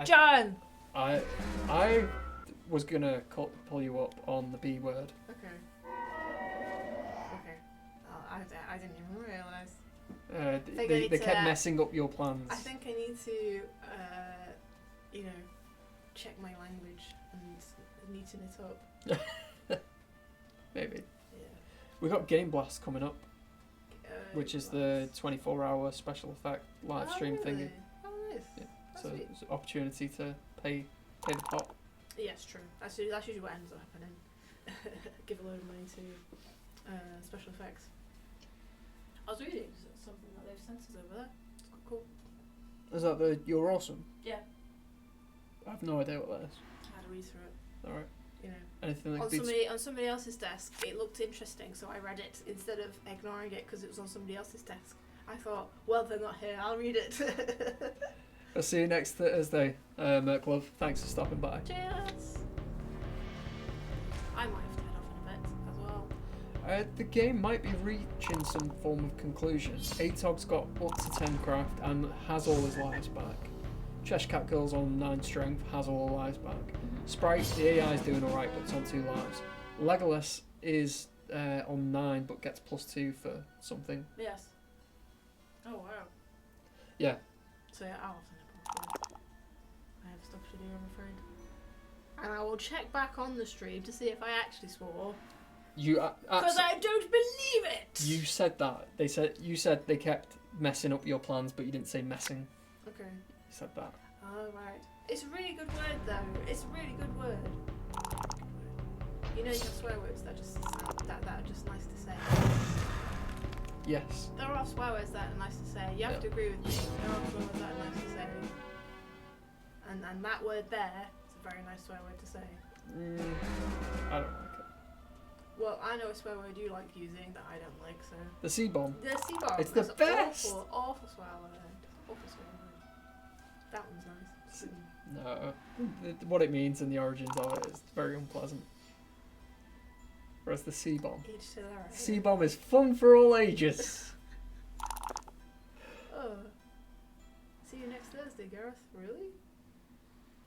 John! I was gonna pull you up on the B word. Okay. I didn't even realise. They kept messing up your plans. I think I need to, check my language and neaten it up. Maybe. Yeah. We got Game Blast coming up, which is the 24-hour special effect live stream thingy. Oh, nice. Yeah. That's So sweet. it's an opportunity to pay the pot. Yeah, it's true. That's usually what ends up happening. Give a load of money to special effects. I was reading something that they've sent us over there. It's quite cool. Is that the You're Awesome? Yeah. I have no idea what that is. I had to read through it. Alright. You know. Anything that On somebody else's desk, it looked interesting, so I read it instead of ignoring it because it was on somebody else's desk. I thought, well, they're not here, I'll read it. I'll see you next Thursday, Merc Love. Thanks for stopping by. Cheers! I might have to head off in a bit as well. The game might be reaching some form of conclusion. ATOG's got up to 10 craft and has all his lives back. Cheshire Cat Girl's on 9 strength, has all her lives back. Sprite, the AI is doing alright, but it's on 2 lives. Legolas is on 9, but gets +2 for something. Yes. Oh, wow. Yeah. So yeah, I'll have to nip off. I have stuff to do, I'm afraid. And I will check back on the stream to see if I actually swore. Because I don't believe it! You said that. You said they kept messing up your plans, but you didn't say messing. Okay. You said that. Oh, right. It's a really good word, though. It's a really good word. You know, you have swear words that are just nice to say. Yes. There are swear words that are nice to say. You have to agree with me. There are swear words that are nice to say. And that word there is a very nice swear word to say. I don't like it. Well, I know a swear word you like using that I don't like, so... The C-bomb. The C-bomb. It's the best! Awful swear word. Awful swear word. That one's nice. No. What it means and the origins of it is very unpleasant. Whereas the C-bomb. C-bomb is fun for all ages. Oh. See you next Thursday, Gareth. Really?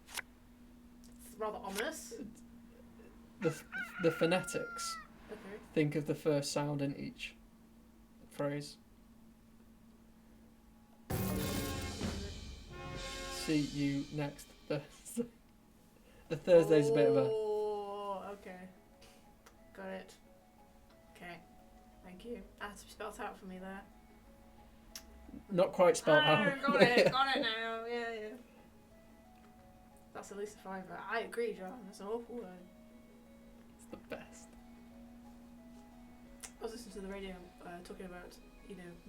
It's rather ominous. The phonetics. Okay. Think of the first sound in each phrase. See you next Thursday. The Thursday's a bit of a... Oh, okay. Got it. Okay. Thank you. That's spelled out for me there. Not quite spelled out. Got it. Got it now. Yeah. That's at least a 5. I agree, John. That's an awful word. listened to the radio talking about,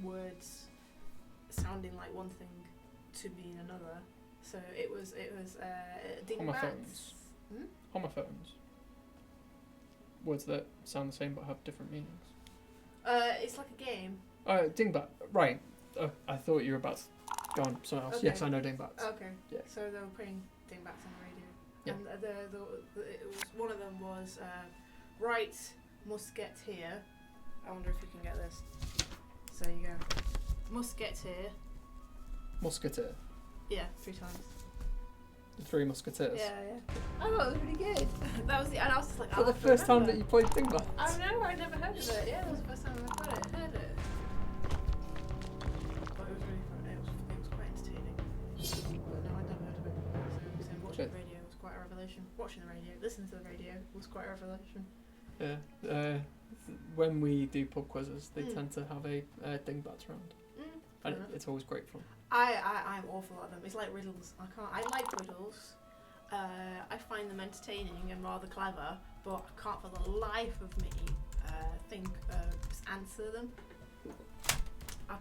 words sounding like one thing to mean another. So it was Homophones. Homophones. Words that sound the same but have different meanings. It's like a game. Dingbat. Right. I thought you were about to go on something else. Okay. Yes, I know dingbats. Okay. Yeah. So they were playing dingbats on the radio. Yeah. And it was, one of them was, right, must get here. I wonder if you can get this. So you go, must get here. Musketeer. Yeah, 3 times. The Three Musketeers. Yeah. I thought it was really good. That was and I was just like, For the first time that you played dingbat. I know, I'd never heard of it. Yeah, that was the first time I heard it. But it was really fun. It was quite entertaining. But no, I'd never heard of it before. So watching the radio was quite a revelation. Watching the radio, listening to the radio was quite a revelation. Yeah. When we do pub quizzes, they tend to have a dingbats round. And it's always great fun. I'm awful at them. It's like riddles. I like riddles. I find them entertaining and rather clever, but I can't for the life of me answer them. I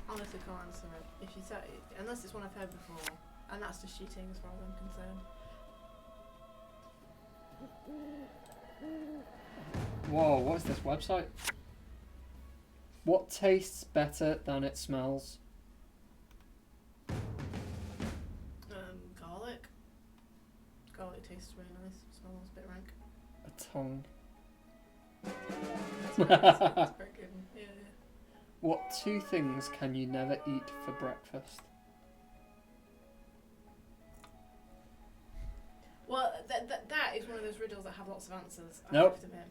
honestly can't answer it. If you say, unless it's one I've heard before, and that's just cheating as far as I'm concerned. Whoa, what is this website? What tastes better than it smells? Garlic. Garlic tastes really nice. Smells a bit rank. A tongue. That's very good. Yeah. What 2 things can you never eat for breakfast? Well, that is one of those riddles that have lots of answers. I Nope. have to admit.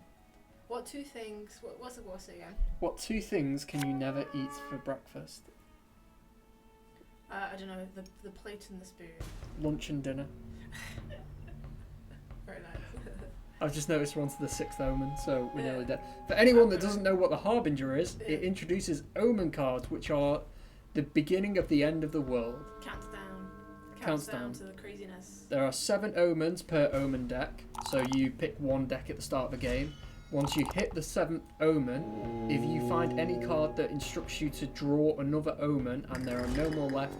What 2 things? What's it again? What 2 things can you never eat for breakfast? I don't know. The plate and the spoon. Lunch and dinner. Very nice. I've just noticed we're on to the 6th omen, so we're nearly there. For anyone that doesn't know what the Harbinger is, it introduces omen cards, which are the beginning of the end of the world. Counts down to the craziness. There are 7 omens per omen deck, so you pick one deck at the start of the game. Once you hit the 7th omen, if you find any card that instructs you to draw another omen and there are no more left,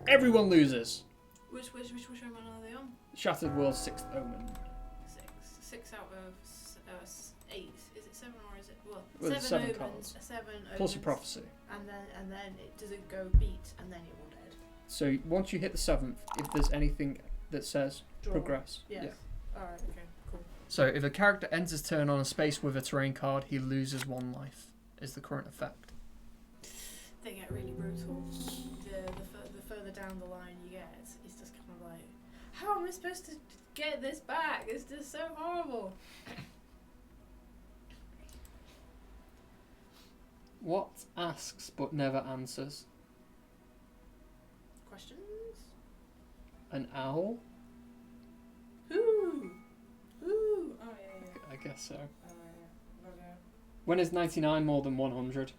everyone loses. Which omen are they on? Shattered World's 6th omen. 6 out of 8. Is it 7 or is it Well, 7 7 omens? cards. 7 omens. Plus a prophecy. And then does it go beat and then it will dead? So once you hit the 7th, if there's anything that says Draw. progress. Yes. Yeah. Alright, okay, cool. So if a character enters turn on a space with a terrain card, he loses 1 life, is the current effect. They get really brutal. The further down the line you get, it's just kind of like, how am I supposed to get this back? It's just so horrible. What asks but never answers? Questions? An owl? Who? Oh yeah. I guess so. Okay. When is 99 more than 100?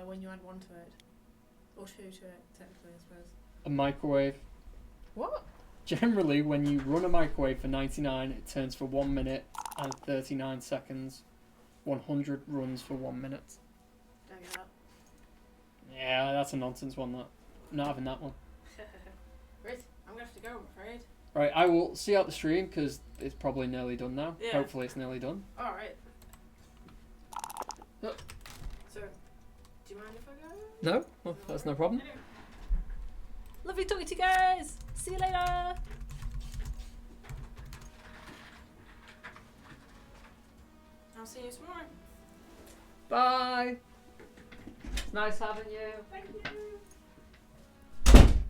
When you add 1 to it. Or 2 to it, technically, I suppose. A microwave. What? Generally, when you run a microwave for 99, it turns for 1 minute and 39 seconds. 100 runs for 1 minute. Don't get that. Yeah, that's a nonsense one, that. I'm not having that one. Right, I'm going to have to go, I'm afraid. Right, I will see out the stream, because it's probably nearly done now. Yeah. Hopefully it's nearly done. Alright. Oh. So, do you mind if I go? No? Well, that's no problem. Anyway. Lovely talking to you guys! See you later! I'll see you tomorrow. Bye! It's nice having you. Thank you!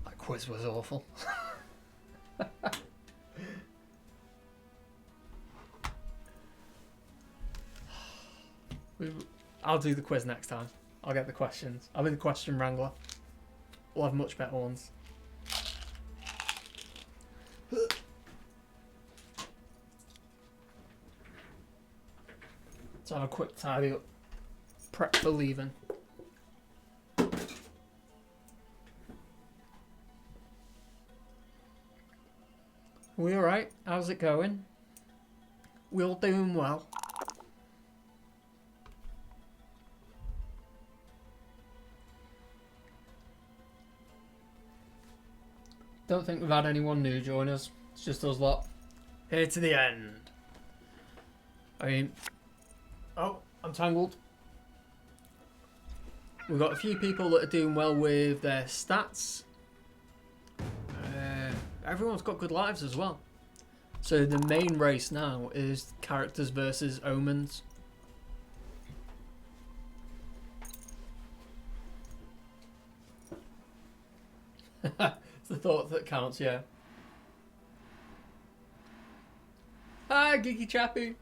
That quiz was awful. I'll do the quiz next time. I'll get the questions. I'll be the question wrangler. We'll have much better ones. Let's have a quick tidy up. Prep for leaving. We alright? How's it going? We all doing well? Don't think we've had anyone new join us. It's just us lot. Here to the end. I mean... Oh, I'm tangled. We've got a few people that are doing well with their stats. Everyone's got good lives as well. So the main race now is characters versus omens. It's the thought that counts, yeah. Hi, Geeky Chappy.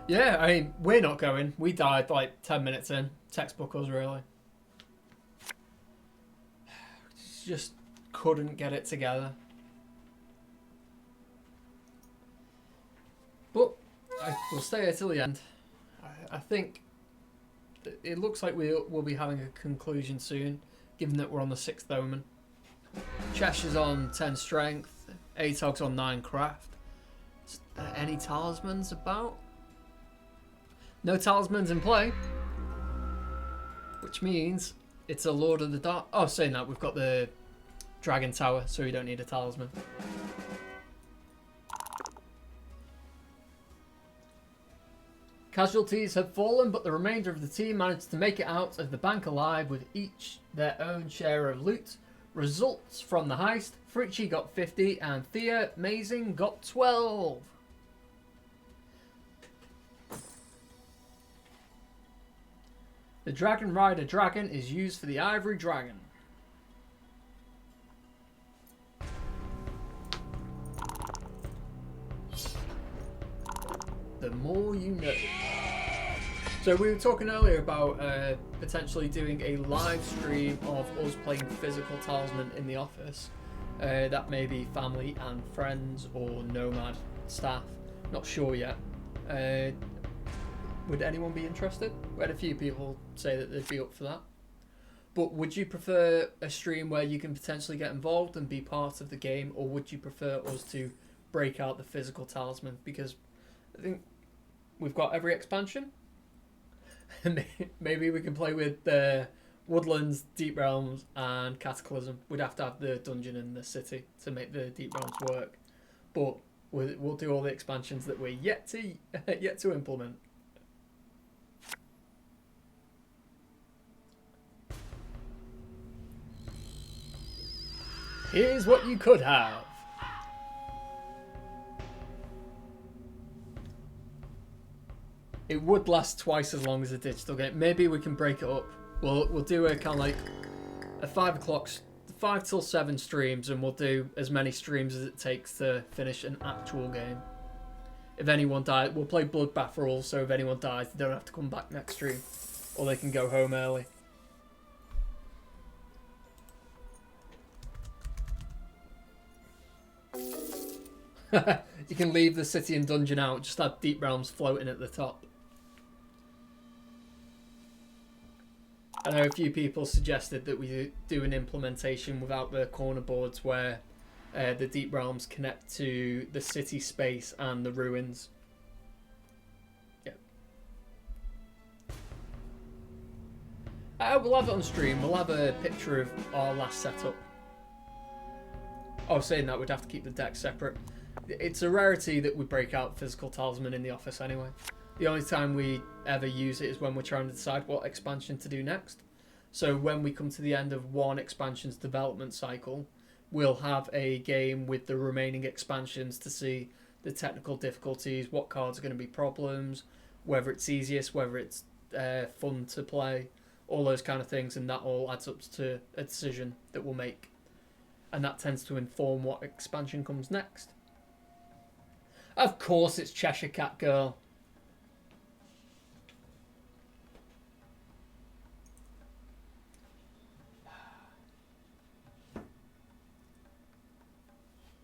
Yeah, I mean, we're not going. We died like 10 minutes in. Textbook us, really. Just couldn't get it together. But we'll stay here till the end. I think it looks like we'll be having a conclusion soon, given that we're on the 6th Omen. Cheshire's on 10 Strength. Atog's on 9 Craft. Is there any talismans about? No talismans in play. Which means it's a Lord of the Dark... Oh, saying that, we've got the Dragon Tower, so we don't need a talisman. Casualties have fallen, but the remainder of the team managed to make it out of the bank alive with each their own share of loot. Results from the heist: Fritchie got 50 and Thea Mazing got 12. The Dragon Rider Dragon is used for the Ivory Dragon. The more you know. So we were talking earlier about potentially doing a live stream of us playing physical Talisman in the office. That may be family and friends or Nomad staff. Not sure yet. Would anyone be interested? We had a few people say that they'd be up for that. But would you prefer a stream where you can potentially get involved and be part of the game, or would you prefer us to break out the physical Talisman? Because I think we've got every expansion. Maybe we can play with Woodlands, Deep Realms, and Cataclysm. We'd have to have the dungeon in the city to make the Deep Realms work. But we'll do all the expansions that we're yet to implement. Here's what you could have. It would last twice as long as a digital game. Maybe we can break it up. We'll do a kind of like a 5 till 7 streams, and we'll do as many streams as it takes to finish an actual game. If anyone dies, we'll play Bloodbath rules, so if anyone dies, they don't have to come back next stream, or they can go home early. You can leave the city and dungeon out, just have Deep Realms floating at the top. I know a few people suggested that we do an implementation without the corner boards where the Deep Realms connect to the city space and the ruins. Yeah. We'll have it on stream. We'll have a picture of our last setup. Oh, saying that, we'd have to keep the decks separate. It's a rarity that we break out physical Talisman in the office anyway. The only time we ever use it is when we're trying to decide what expansion to do next. So when we come to the end of one expansion's development cycle, we'll have a game with the remaining expansions to see the technical difficulties, what cards are going to be problems, whether it's easiest, whether it's fun to play, all those kind of things, and that all adds up to a decision that we'll make. And that tends to inform what expansion comes next. Of course it's Cheshire Cat Girl.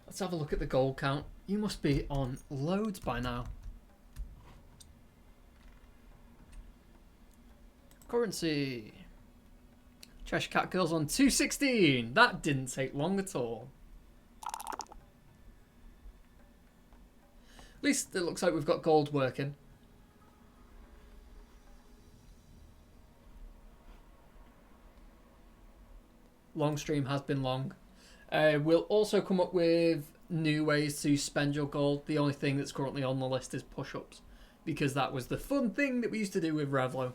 Let's have a look at the gold count. You must be on loads by now. Currency. Cheshire Cat Girl's on 216. That didn't take long at all. At least it looks like we've got gold working. Long stream has been long. We'll also come up with new ways to spend your gold. The only thing that's currently on the list is push-ups, because that was the fun thing that we used to do with Revlo.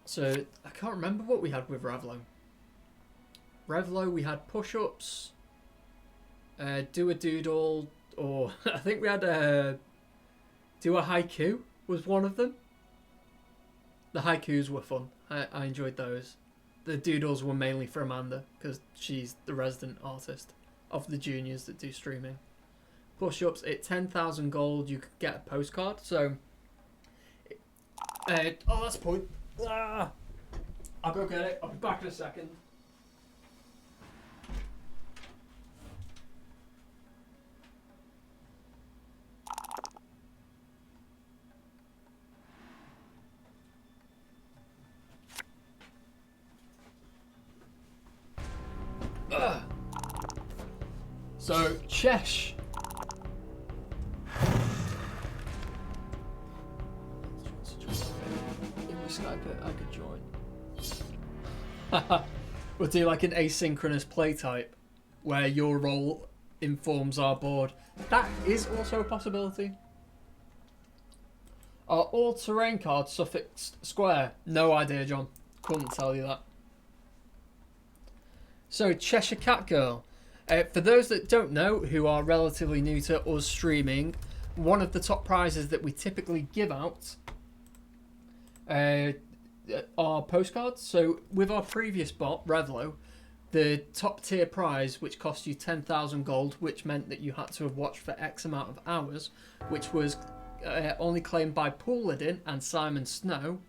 So I can't remember what we had with Revlo. Revlo, we had push-ups, do a doodle, or I think we had do a haiku was one of them. The haikus were fun. I enjoyed those. The doodles were mainly for Amanda, because she's the resident artist of the juniors that do streaming. Push-ups, at 10,000 gold, you could get a postcard. So, oh, that's a point. Ah! I'll go get it. I'll be back in a second. So, Chesh. If we Skype it, I could join. We'll do like an asynchronous play type where your role informs our board. That is also a possibility. Are all terrain cards suffixed square? No idea, John. Couldn't tell you that. So, Cheshire Cat Girl. For those that don't know, who are relatively new to us streaming, one of the top prizes that we typically give out are postcards. So with our previous bot, Revlo, the top tier prize, which cost you 10,000 gold, which meant that you had to have watched for X amount of hours, which was only claimed by Paul Liddin and Simon Snow,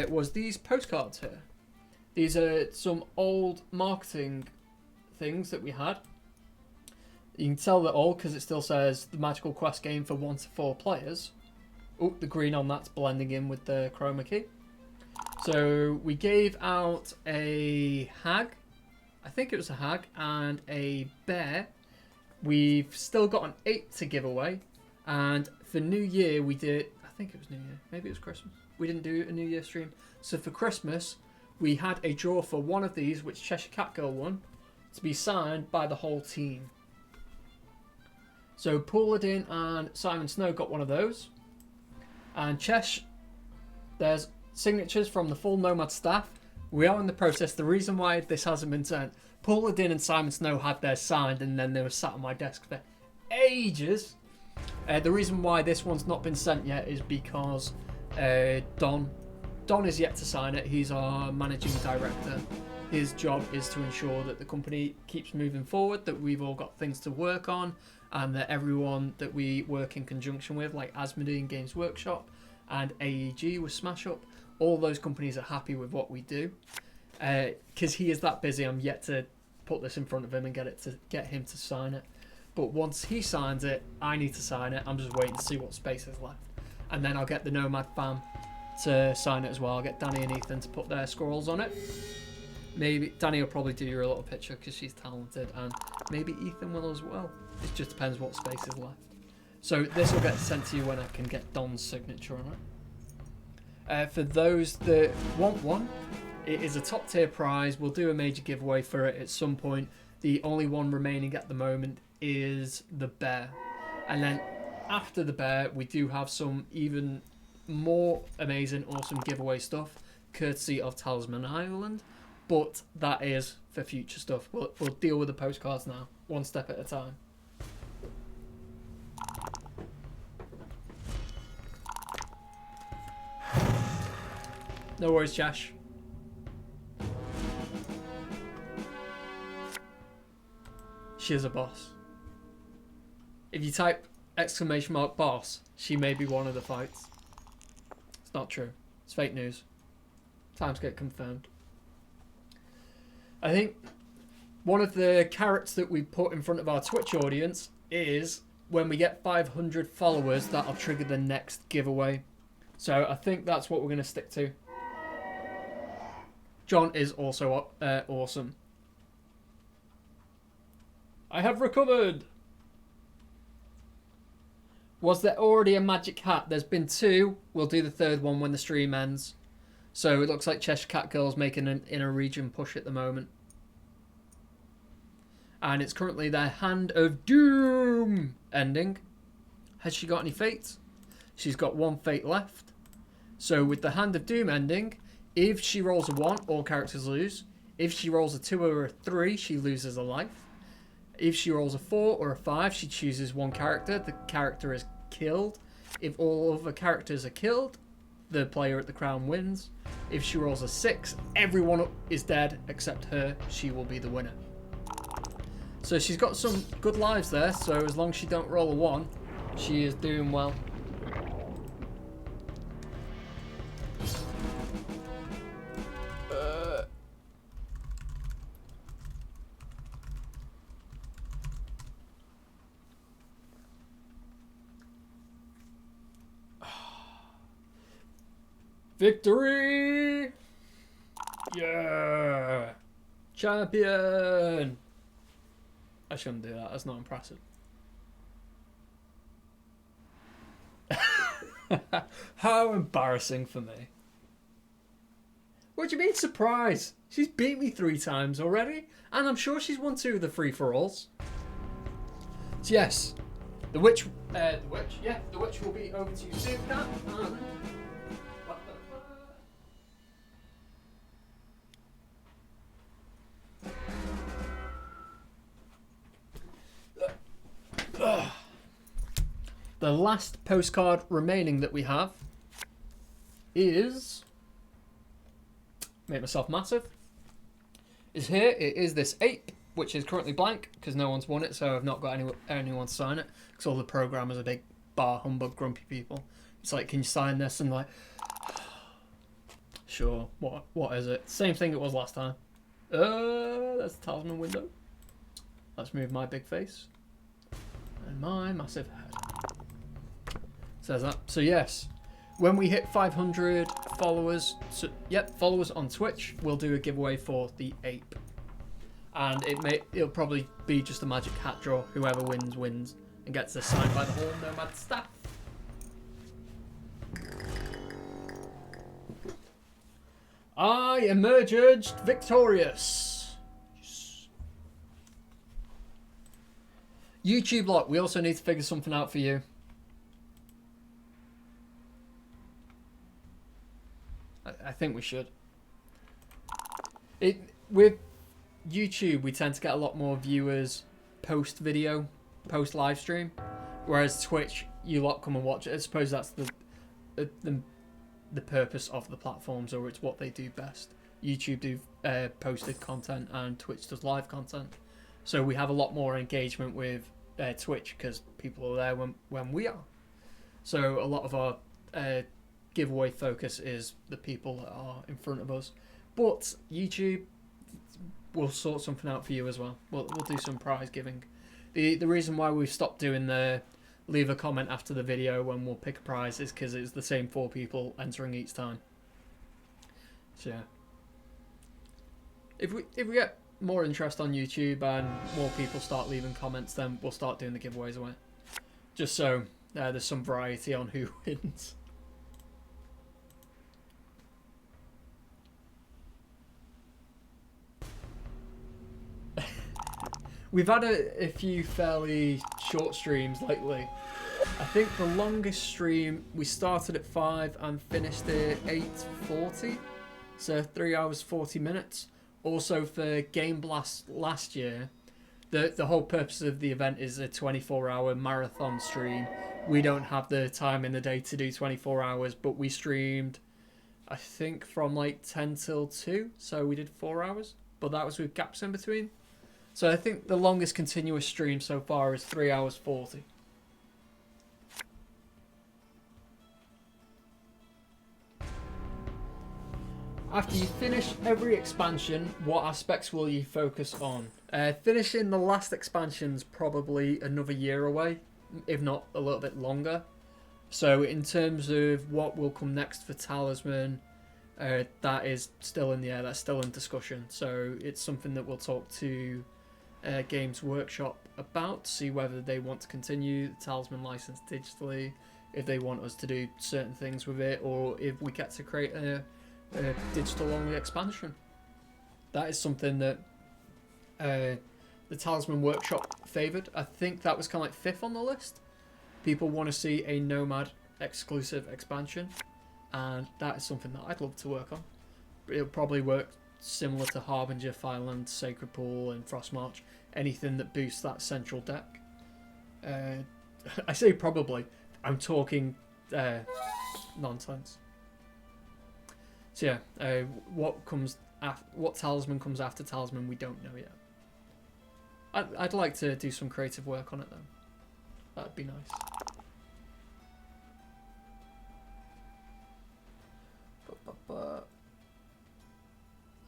was these postcards here. These are some old marketing things that we had. You can tell they're old because it still says the Magical Quest game for 1 to 4 players. Oh, the green on that's blending in with the chroma key. So we gave out a hag, I think it was a hag, and a bear. We've still got an 8 to give away, and for New Year we did, I think it was New Year, maybe it was Christmas. We didn't do a New Year stream. So for Christmas we had a draw for one of these, which Cheshire Cat Girl won, to be signed by the whole team. So Pauladin and Simon Snow got one of those. And Chesh, there's signatures from the full Nomad staff. We are in the process. The reason why this hasn't been sent, Pauladin and Simon Snow had theirs signed and then they were sat on my desk for ages. The reason why this one's not been sent yet is because Don is yet to sign it. He's our managing director. His job is to ensure that the company keeps moving forward, that we've all got things to work on, and that everyone that we work in conjunction with, like Asmodee and Games Workshop and AEG with Smash Up, all those companies are happy with what we do. Because he is that busy, I'm yet to put this in front of him and get him to sign it. But once he signs it, I need to sign it. I'm just waiting to see what space is left. And then I'll get the Nomad fam to sign it as well. I'll get Danny and Ethan to put their scrolls on it. Maybe Danny will probably do your little picture because she's talented, and maybe Ethan will as well. It just depends what space is left. So this will get sent to you when I can get Don's signature on it. For those that want one, it is a top tier prize. We'll do a major giveaway for it at some point. The only one remaining at the moment is the bear. And then after the bear, we do have some even more amazing, awesome giveaway stuff, courtesy of Talisman Ireland. But that is for future stuff. We'll deal with the postcards now, one step at a time. No worries, Josh. She is a boss. If you type !boss, she may be one of the fights. It's not true. It's fake news. Times get confirmed. I think one of the carrots that we put in front of our Twitch audience is when we get 500 followers, that'll trigger the next giveaway. So I think that's what we're going to stick to. John is also awesome. I have recovered. Was there already a magic hat? There's been 2. We'll do the 3rd one when the stream ends. So it looks like Cheshire Cat Girl's making an inner region push at the moment. And it's currently their Hand of Doom ending. Has she got any fates? She's got one fate left. So with the Hand of Doom ending, if she rolls a 1, all characters lose. If she rolls a 2 or a 3, she loses a life. If she rolls a 4 or a 5, she chooses one character. The character is killed. If all other characters are killed, the player at the crown wins. If she rolls a 6, everyone is dead except her. She will be the winner. So she's got some good lives there, so as long as she don't roll a 1, she is doing well. Victory! Yeah! Champion! I shouldn't do that, that's not impressive. How embarrassing for me. What do you mean surprise? She's beat me 3 times already, and I'm sure she's won 2 of the free-for-alls. So yes, the witch will be over to you soon, Cat. The last postcard remaining that we have is, make myself massive, is here. It is this ape, which is currently blank because no one's won it, so I've not got anyone to sign it because all the programmers are big bar humbug grumpy people. It's like, can you sign this? And like, sure, what is it? Same thing it was last time. That's the Talisman window. Let's move my big face and my massive head. Says that. So yes, when we hit 500 followers, followers on Twitch, we'll do a giveaway for the ape, and it'll probably be just a magic hat draw. Whoever wins and gets this signed by the whole Nomad staff. I emerged victorious. YouTube lot, we also need to figure something out for you. I think we should. With YouTube, we tend to get a lot more viewers post video, post live stream, whereas Twitch, you lot come and watch it. I suppose that's the purpose of the platforms, or it's what they do best. YouTube do posted content, and Twitch does live content. So we have a lot more engagement with Twitch because people are there when we are. So a lot of our giveaway focus is the people that are in front of us, but YouTube will sort something out for you as well. We'll do some prize giving. The reason why we've stopped doing the leave a comment after the video when we'll pick a prize is because it's the same 4 people entering each time. So yeah, if we get more interest on YouTube and more people start leaving comments, then we'll start doing the giveaways away, just so there's some variety on who wins. We've had a few fairly short streams lately. I think the longest stream, we started at 5 and finished at 8:40. So 3 hours, 40 minutes. Also for Game Blast last year, the whole purpose of the event is a 24-hour marathon stream. We don't have the time in the day to do 24 hours, but we streamed, I think, from like 10 till 2. So we did 4 hours, but that was with gaps in between. So I think the longest continuous stream so far is 3 hours 40. After you finish every expansion, what aspects will you focus on? Finishing the last expansion's probably another year away, if not a little bit longer. So in terms of what will come next for Talisman, that is still in the air, that's still in discussion. So it's something that we'll talk to Games Workshop about, see whether they want to continue the Talisman license digitally, if they want us to do certain things with it, or if we get to create a digital only expansion. That is something that the Talisman Workshop favoured. I think that was kind of like 5th on the list. People want to see a Nomad exclusive expansion, and that is something that I'd love to work on. It'll probably work similar to Harbinger, Fireland, Sacred Pool, and Frostmarch. Anything that boosts that central deck. I say probably. I'm talking nonsense. So yeah, what Talisman comes after Talisman, we don't know yet. I'd like to do some creative work on it though. That'd be nice.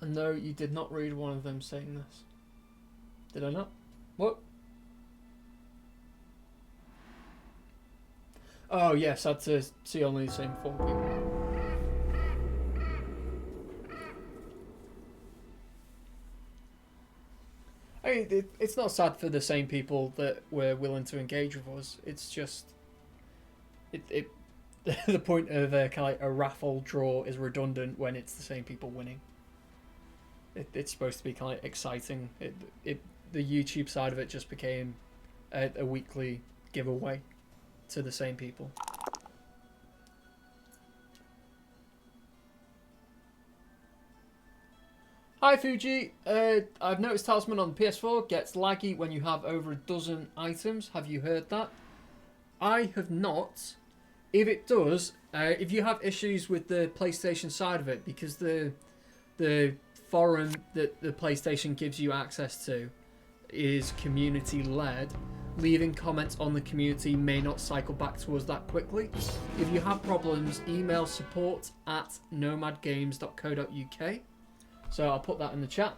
And no, you did not read one of them saying this. Did I not? What? Oh yes, I had to see only the same 4 people. I mean, it's not sad for the same people that were willing to engage with us. It's just, the point of kind of like a raffle draw is redundant when it's the same people winning. It's supposed to be kind of exciting. The YouTube side of it just became a weekly giveaway to the same people. Hi Fuji, I've noticed Talisman on the PS4 gets laggy when you have over a dozen items. Have you heard that? I have not. If it does, if you have issues with the PlayStation side of it, because the forum that the PlayStation gives you access to is community led, leaving comments on the community may not cycle back to us that quickly. If you have problems, email support@nomadgames.co.uk. So I'll put that in the chat.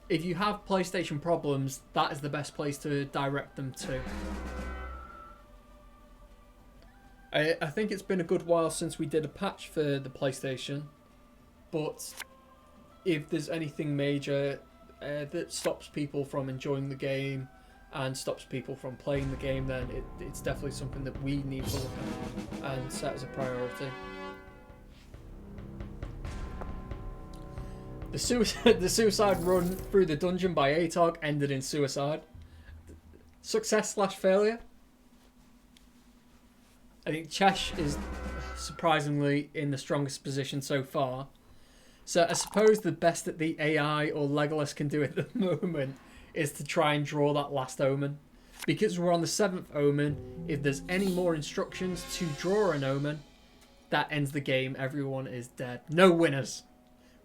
If you have PlayStation problems, that is the best place to direct them to. I think it's been a good while since we did a patch for the PlayStation, but if there's anything major that stops people from enjoying the game and stops people from playing the game, then it's definitely something that we need to look at and set as a priority. The suicide run through the dungeon by ATOG ended in suicide. Success/failure? I think Chesh is surprisingly in the strongest position so far. So I suppose the best that the AI or Legolas can do at the moment is to try and draw that last omen. Because we're on the 7th omen, if there's any more instructions to draw an omen, that ends the game. Everyone is dead. No winners.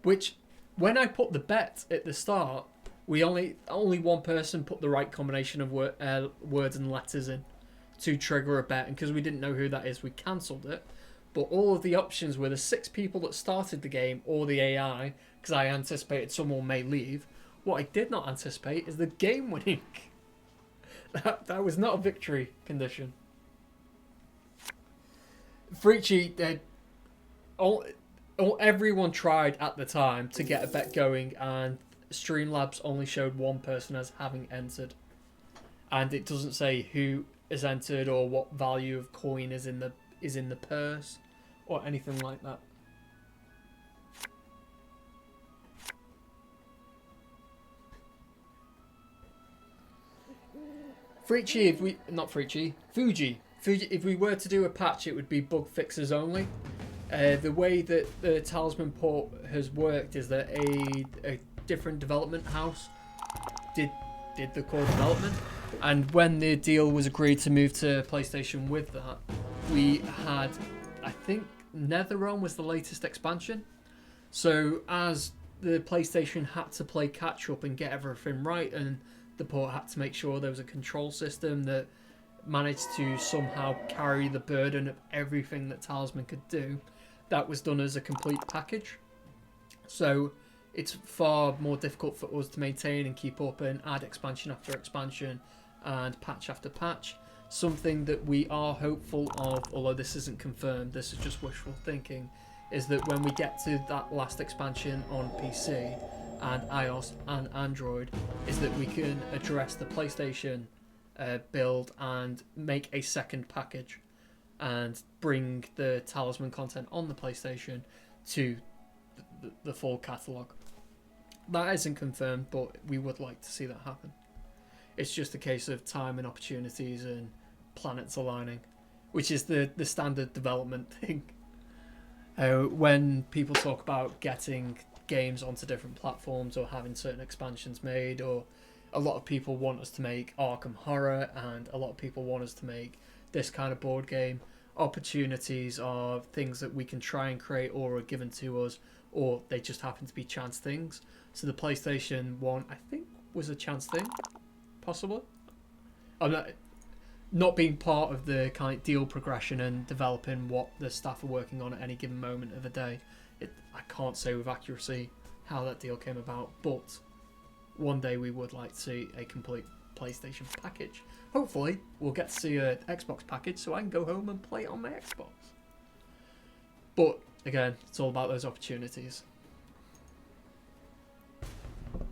Which, when I put the bet at the start, only one person put the right combination of words and letters in to trigger a bet. And because we didn't know who that is, we cancelled it. But all of the options were the 6 people that started the game or the AI, because I anticipated someone may leave. What I did not anticipate is the game winning. That was not a victory condition. Frichi, everyone tried at the time to get a bet going, and Streamlabs only showed one person as having entered. And it doesn't say who is entered or what value of coin is in the purse or anything like that. Fuji, if we were to do a patch, it would be bug fixes only. The way that the Talisman port has worked is that a different development house did the core development, and when the deal was agreed to move to PlayStation with that, we had, I think, NetherRealm was the latest expansion. So as the PlayStation had to play catch up and get everything right, and the port had to make sure there was a control system that managed to somehow carry the burden of everything that Talisman could do, that was done as a complete package. So it's far more difficult for us to maintain and keep up and add expansion after expansion and patch after patch. Something that we are hopeful of, although this isn't confirmed, this is just wishful thinking, is that when we get to that last expansion on PC and iOS and Android, is that we can address the PlayStation build and make a second package and bring the Talisman content on the PlayStation to the full catalogue. That isn't confirmed, but we would like to see that happen. It's just a case of time and opportunities and planets aligning, which is the standard development thing. When people talk about getting games onto different platforms or having certain expansions made, or a lot of people want us to make Arkham Horror and a lot of people want us to make this kind of board game, opportunities are things that we can try and create or are given to us, or they just happen to be chance things. So the PlayStation 1, I think, was a chance thing, possibly. I'm not being part of the kind of deal progression and developing what the staff are working on at any given moment of the day. I can't say with accuracy how that deal came about, but one day we would like to see a complete PlayStation package. Hopefully, we'll get to see an Xbox package so I can go home and play it on my Xbox. But, again, it's all about those opportunities.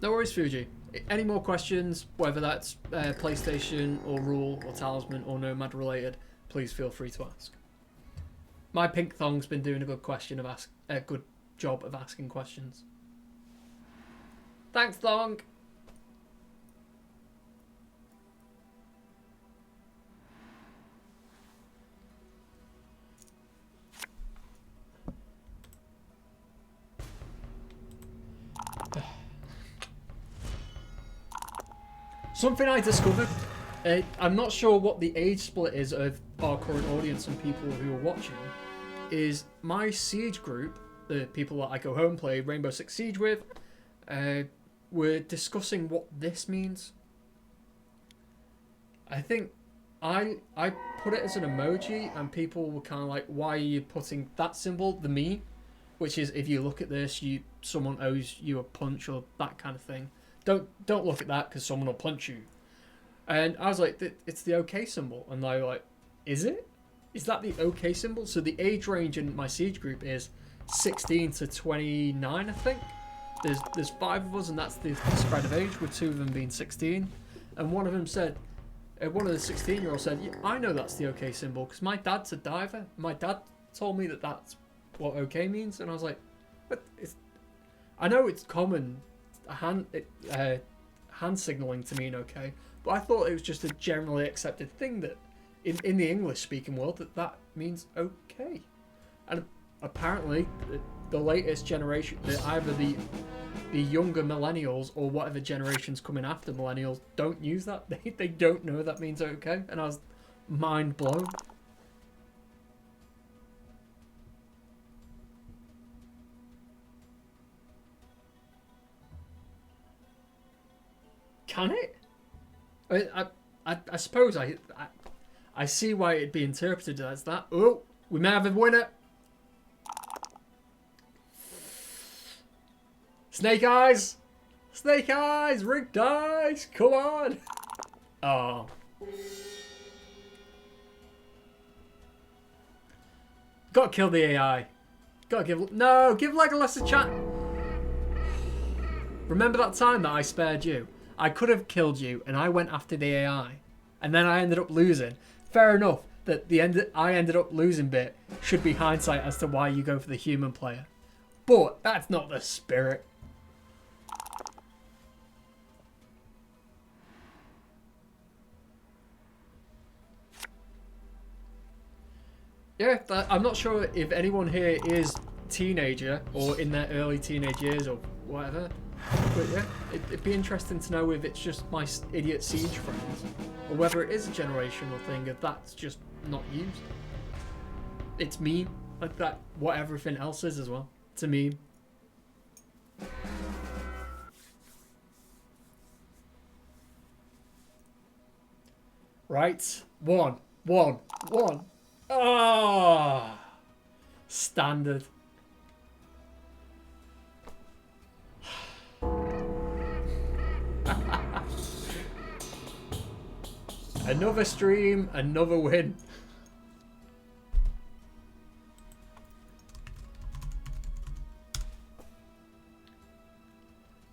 No worries, Fuji. Any more questions, whether that's PlayStation or Rule or Talisman or Nomad related, please feel free to ask. My pink thong's been doing a good job of asking questions. Thanks, Thong. Something I discovered, I'm not sure what the age split is of our current audience and people who are watching, is my Siege group, the people that I go home play Rainbow Six Siege with, were discussing what this means. I think I put it as an emoji and people were kind of like, why are you putting that symbol, the me, which is if you look at this, someone owes you a punch or that kind of thing. Don't look at that because someone will punch you. And I was like, it's the OK symbol. And they were like, is it? Is that the OK symbol? So the age range in my Siege group is 16 to 29, I think. There's 5 of us, and that's the spread of age, with 2 of them being 16. And one of them said, one of the 16-year-olds said, yeah, I know that's the OK symbol because my dad's a diver. My dad told me that that's what OK means. And I was like, but I know it's common hand signaling to mean OK, but I thought it was just a generally accepted thing that in the English-speaking world that means OK. And apparently the latest generation, either the younger millennials or whatever generation's coming after millennials, don't use that. They don't know that means OK, and I was mind blown. Can it? I suppose I see why it'd be interpreted as that. Oh, we may have a winner. Snake eyes! Snake eyes! Rigged dice! Come on! Oh. Gotta kill the AI. Gotta give Legolas a chance. Remember that time that I spared you? I could have killed you and I went after the AI. And then I ended up losing. Fair enough that I ended up losing bit should be hindsight as to why you go for the human player. But that's not the spirit. Yeah, I'm not sure if anyone here is teenager or in their early teenage years or whatever. But yeah, it'd be interesting to know if it's just my idiot Siege friends or whether it is a generational thing, if that's just not used. It's meme, like that, what everything else is as well. It's a meme. Right, one. Ah, standard. Another stream, another win.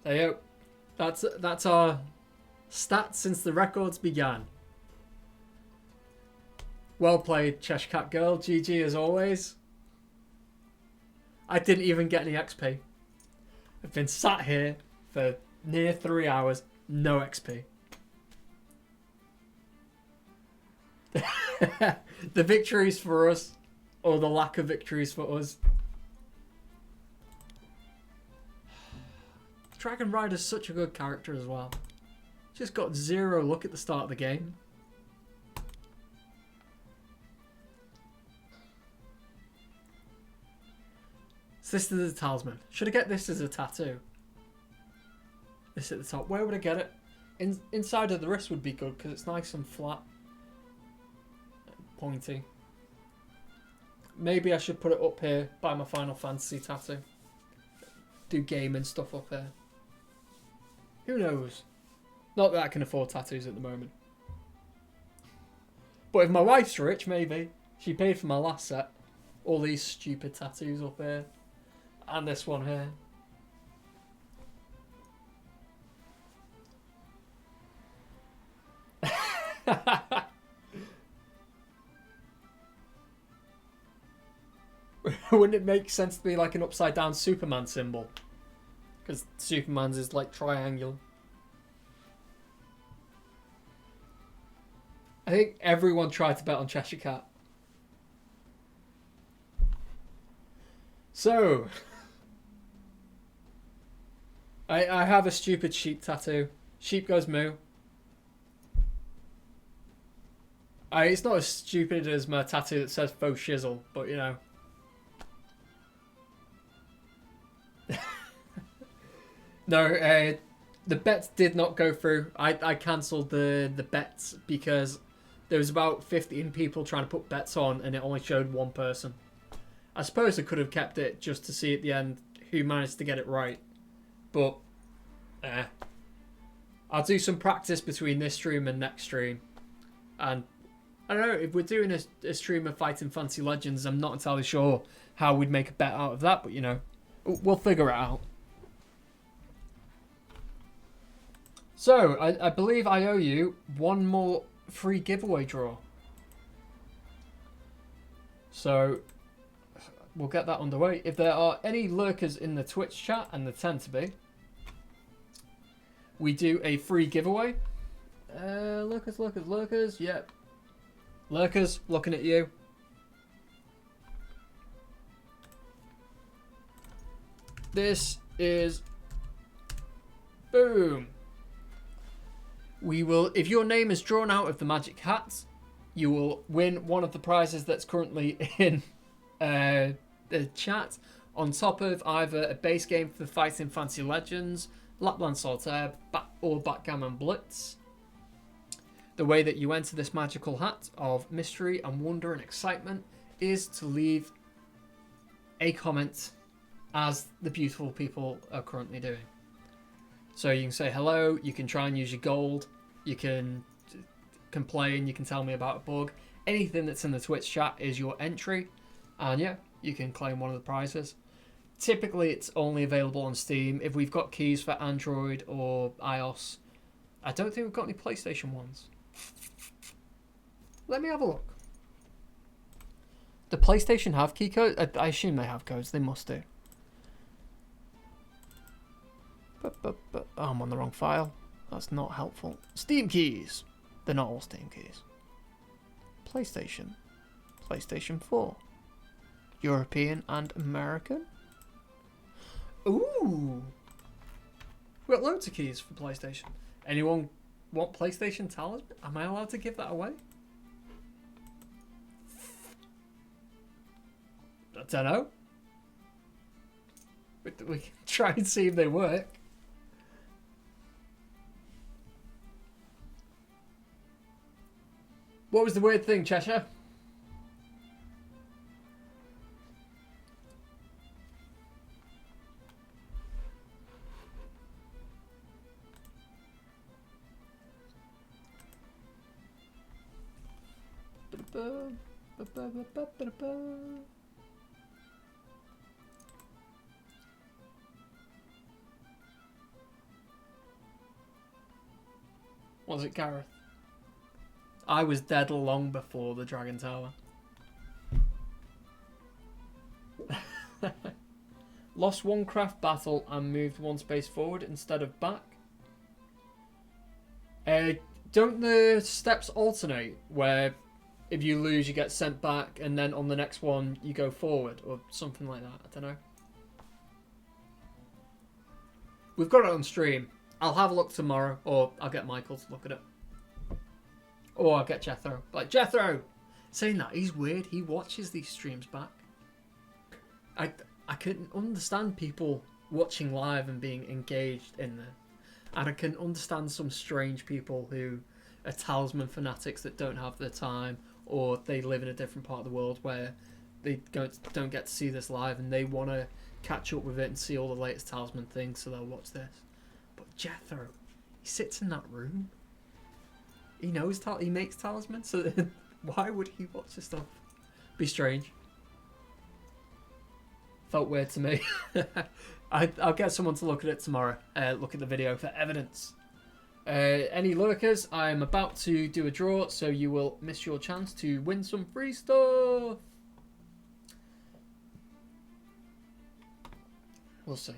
There you go. That's our stats since the records began. Well played, Cheshire Cat Girl. GG as always. I didn't even get any XP. I've been sat here for near 3 hours, no XP. The victories for us, or the lack of victories for us. Dragon Rider's such a good character as well. Just got 0 luck at the start of the game. So this is the Talisman. Should I get this as a tattoo? This at the top. Where would I get it? Inside of the wrist would be good because it's nice and flat. Pointy. Maybe I should put it up here by my Final Fantasy tattoo. Do gaming stuff up here. Who knows? Not that I can afford tattoos at the moment. But if my wife's rich, maybe. She paid for my last set. All these stupid tattoos up here. And this one here. Wouldn't it make sense to be like an upside down Superman symbol? Because Superman's is like triangular. I think everyone tried to bet on Cheshire Cat. So, I have a stupid sheep tattoo. Sheep goes moo. It's not as stupid as my tattoo that says faux shizzle, but you know. No, the bets did not go through. I cancelled the bets because there was about 15 people trying to put bets on and it only showed one person. I suppose I could have kept it just to see at the end who managed to get it right. But, I'll do some practice between this stream and next stream. And, I don't know, if we're doing a stream of Fighting Fantasy Legends, I'm not entirely sure how we'd make a bet out of that, but you know, we'll figure it out. So, I believe I owe you one more free giveaway draw. So, we'll get that underway. If there are any lurkers in the Twitch chat, and there tend to be, we do a free giveaway. Lurkers, yep. Lurkers, looking at you. This is... Boom. We will, if your name is drawn out of the magic hat, you will win one of the prizes that's currently in the chat, on top of either a base game for Fighting Fantasy Legends, Lapland Solitaire, or Backgammon Blitz. The way that you enter this magical hat of mystery and wonder and excitement is to leave a comment as the beautiful people are currently doing. So you can say hello, you can try and use your gold, you can complain, you can tell me about a bug. Anything that's in the Twitch chat is your entry. And yeah, you can claim one of the prizes. Typically it's only available on Steam. If we've got keys for Android or iOS, I don't think we've got any PlayStation ones. Let me have a look. Do PlayStation have key codes? I assume they have codes, they must do. But I'm on the wrong file. That's not helpful. Steam keys. They're not all Steam keys. PlayStation. PlayStation 4. European and American. Ooh. We've got loads of keys for PlayStation. Anyone want PlayStation Talisman? Am I allowed to give that away? I don't know. We can try and see if they work. What was the weird thing, Cheshire? Was it Gareth? I was dead long before the Dragon Tower. Lost one craft battle and moved one space forward instead of back. Don't the steps alternate where if you lose you get sent back and then on the next one you go forward or something like that? I don't know. We've got it on stream. I'll have a look tomorrow, or I'll get Michael to look at it. Or I'll get Jethro. Like, Jethro! Saying that, he's weird. He watches these streams back. I can understand people watching live and being engaged in there. And I can understand some strange people who are Talisman fanatics that don't have the time, or they live in a different part of the world where they don't get to see this live and they want to catch up with it and see all the latest Talisman things, so they'll watch this. But Jethro, he sits in that room. He knows he makes Talisman, so why would he watch this stuff? Be strange. Felt weird to me. I'll get someone to look at it tomorrow. Look at the video for evidence. Any lurkers, I'm about to do a draw, so you will miss your chance to win some free stuff. We'll see.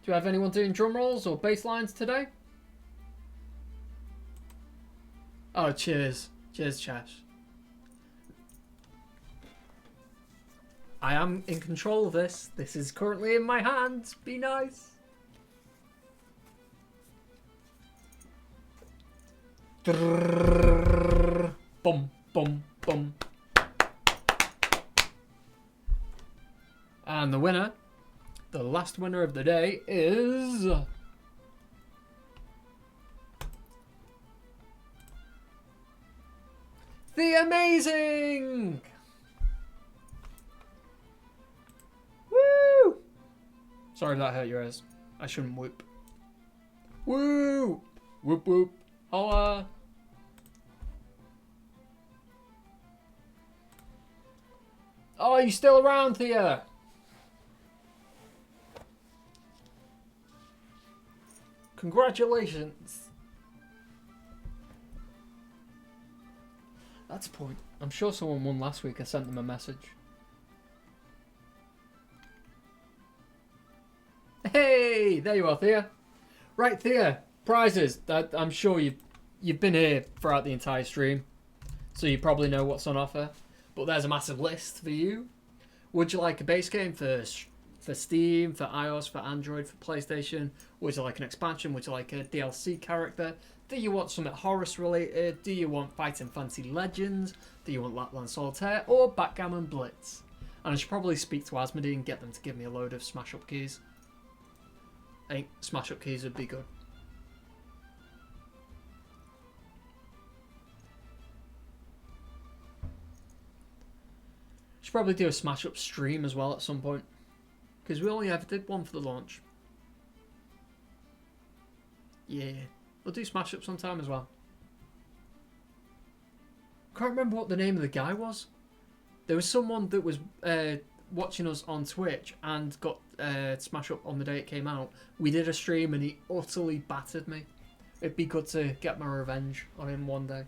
Do you have anyone doing drum rolls or bass lines today? Oh, cheers. Cheers, Chash. I am in control of this. This is currently in my hands. Be nice. Bum, bum, bum. And the winner, the last winner of the day is... The Amazing! Woo! Sorry if that hurt your ears. I shouldn't whoop. Woo! Whoop whoop. Holla! Oh, you still around, Thea? Congratulations. That's a point. I'm sure someone won last week. I sent them a message. Hey, there you are, Thea. Right, Thea. Prizes. I'm sure you've been here throughout the entire stream, so you probably know what's on offer. But there's a massive list for you. Would you like a base game for Steam, for iOS, for Android, for PlayStation? Would you like an expansion? Would you like a DLC character? Do you want something Horus related? Do you want Fighting Fantasy Legends? Do you want Lapland Solitaire? Or Backgammon Blitz? And I should probably speak to Asmodee and get them to give me a load of Smash Up keys. I think Smash Up keys would be good. Should probably do a Smash Up stream as well at some point. Because we only ever did one for the launch. Yeah. We'll do Smash Up sometime as well. Can't remember what the name of the guy was. There was someone that was watching us on Twitch and got Smash Up on the day it came out. We did a stream and he utterly battered me. It'd be good to get my revenge on him one day.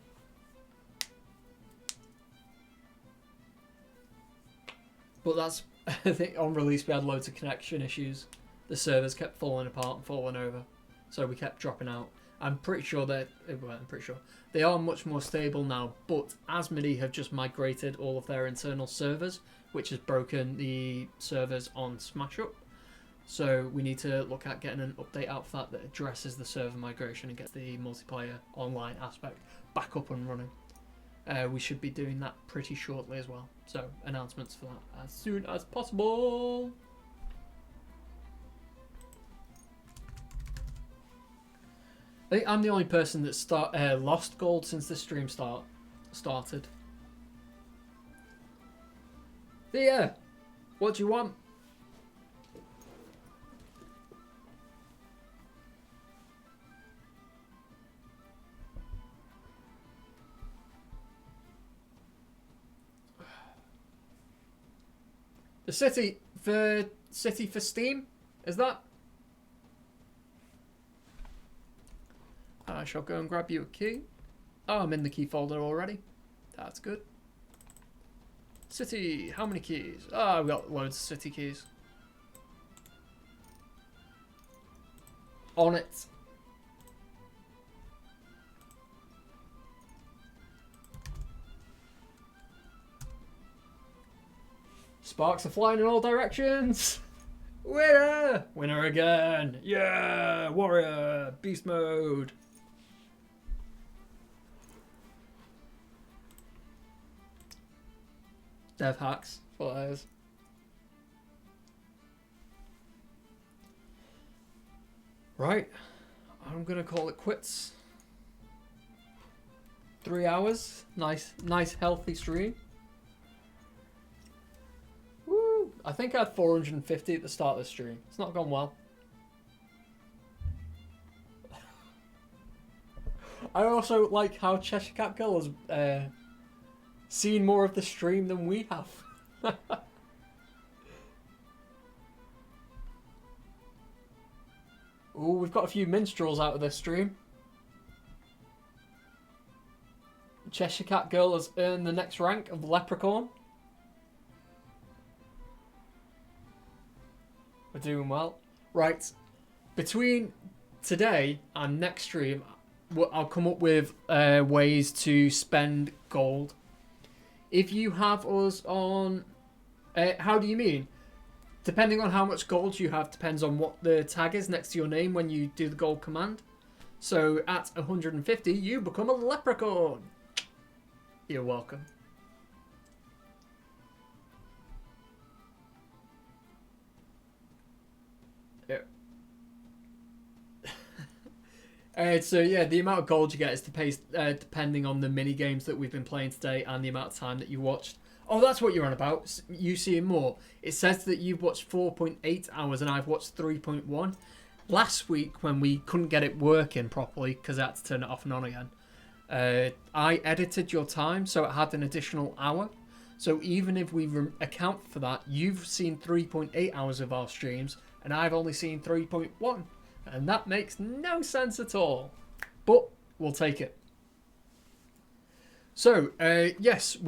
But that's, I think on release we had loads of connection issues. The servers kept falling apart and falling over. So we kept dropping out. I'm pretty sure they are much more stable now, but Asmodee have just migrated all of their internal servers, which has broken the servers on Smash Up. So we need to look at getting an update out for that addresses the server migration and gets the multiplayer online aspect back up and running. We should be doing that pretty shortly as well. So announcements for that as soon as possible. I think I'm the only person that lost gold since the stream started. Thea, what do you want? The city for Steam, is that? I shall go and grab you a key. Oh, I'm in the key folder already. That's good. City, how many keys? Oh, we got loads of city keys. On it. Sparks are flying in all directions. Winner! Winner again. Yeah! Warrior! Beast mode. Dev hacks. What that is. Right. I'm gonna call it quits. 3 hours. Nice healthy stream. Woo! I think I had 450 at the start of the stream. It's not gone well. I also like how Cheshire Cat Girl has seen more of the stream than we have. Ooh, we've got a few minstrels out of this stream. Cheshire Cat Girl has earned the next rank of Leprechaun. We're doing well. Right, between today and next stream, I'll come up with ways to spend gold. If you have us on... how do you mean? Depending on how much gold you have depends on what the tag is next to your name when you do the gold command. So at 150, you become a leprechaun. You're welcome. So yeah, the amount of gold you get is depending on the mini games that we've been playing today and the amount of time that you watched. Oh, that's what you're on about. You seeing more. It says that you've watched 4.8 hours and I've watched 3.1. Last week, when we couldn't get it working properly because I had to turn it off and on again, I edited your time so it had an additional hour. So even if we account for that, you've seen 3.8 hours of our streams and I've only seen 3.1. And that makes no sense at all. But we'll take it. So, yes,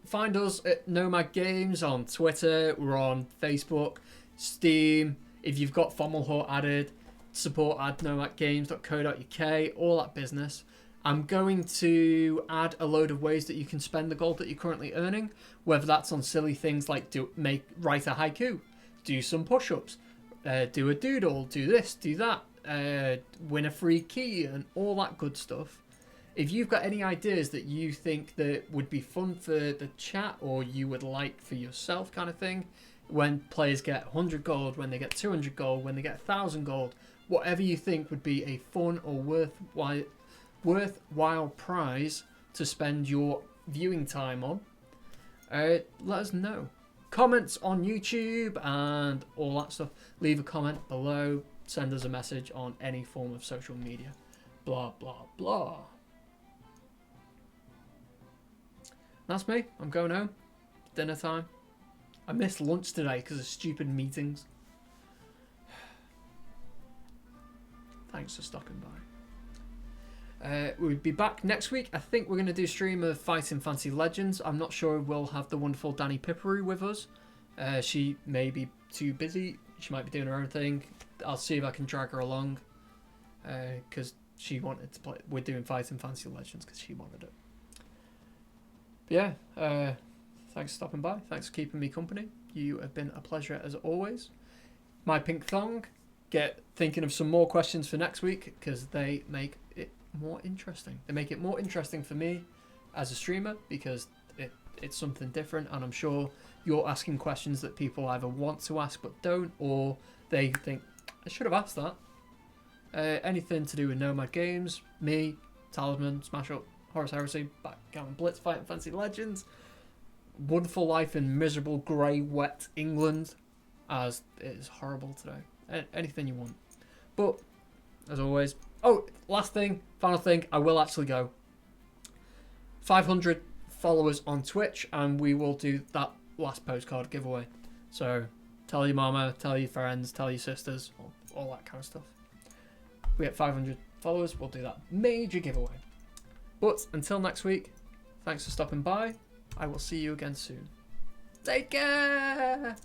find us at Nomad Games on Twitter. We're on Facebook, Steam. If you've got Fomalhaut added, support at nomadgames.co.uk, all that business. I'm going to add a load of ways that you can spend the gold that you're currently earning, whether that's on silly things like write a haiku, do some push-ups, do a doodle, do this, do that, win a free key, and all that good stuff. If you've got any ideas that you think that would be fun for the chat or you would like for yourself kind of thing, when players get 100 gold, when they get 200 gold, when they get 1,000 gold, whatever you think would be a fun or worthwhile prize to spend your viewing time on, let us know. Comments on YouTube and all that stuff. Leave a comment below. Send us a message on any form of social media. Blah, blah, blah. That's me. I'm going home. Dinner time. I missed lunch today because of stupid meetings. Thanks for stopping by. We'll be back next week. I think we're going to do a stream of Fighting Fantasy Legends. I'm not sure we'll have the wonderful Danny Pippery with us. She may be too busy. She might be doing her own thing. I'll see if I can drag her along. Because she wanted to play. We're doing Fighting Fantasy Legends because she wanted it. But yeah, thanks for stopping by. Thanks for keeping me company. You have been a pleasure as always. My Pink Thong. Get thinking of some more questions for next week because they make it more interesting. They make it more interesting for me as a streamer because it's something different, and I'm sure you're asking questions that people either want to ask but don't, or they think I should have asked that. Anything to do with Nomad Games, me, Talisman, Smash Up, Horus Heresy, Backgammon Blitz, Fighting Fantasy Legends, Wonderful Life in miserable grey wet England, as it is horrible today. Anything you want. But as always, last thing, final thing, I will actually go 500 followers on Twitch and we will do that last postcard giveaway. So tell your mama, tell your friends, tell your sisters, all that kind of stuff. we get 500 followers, we'll do that major giveaway. But until next week, thanks for stopping by. I will see you again soon. Take care!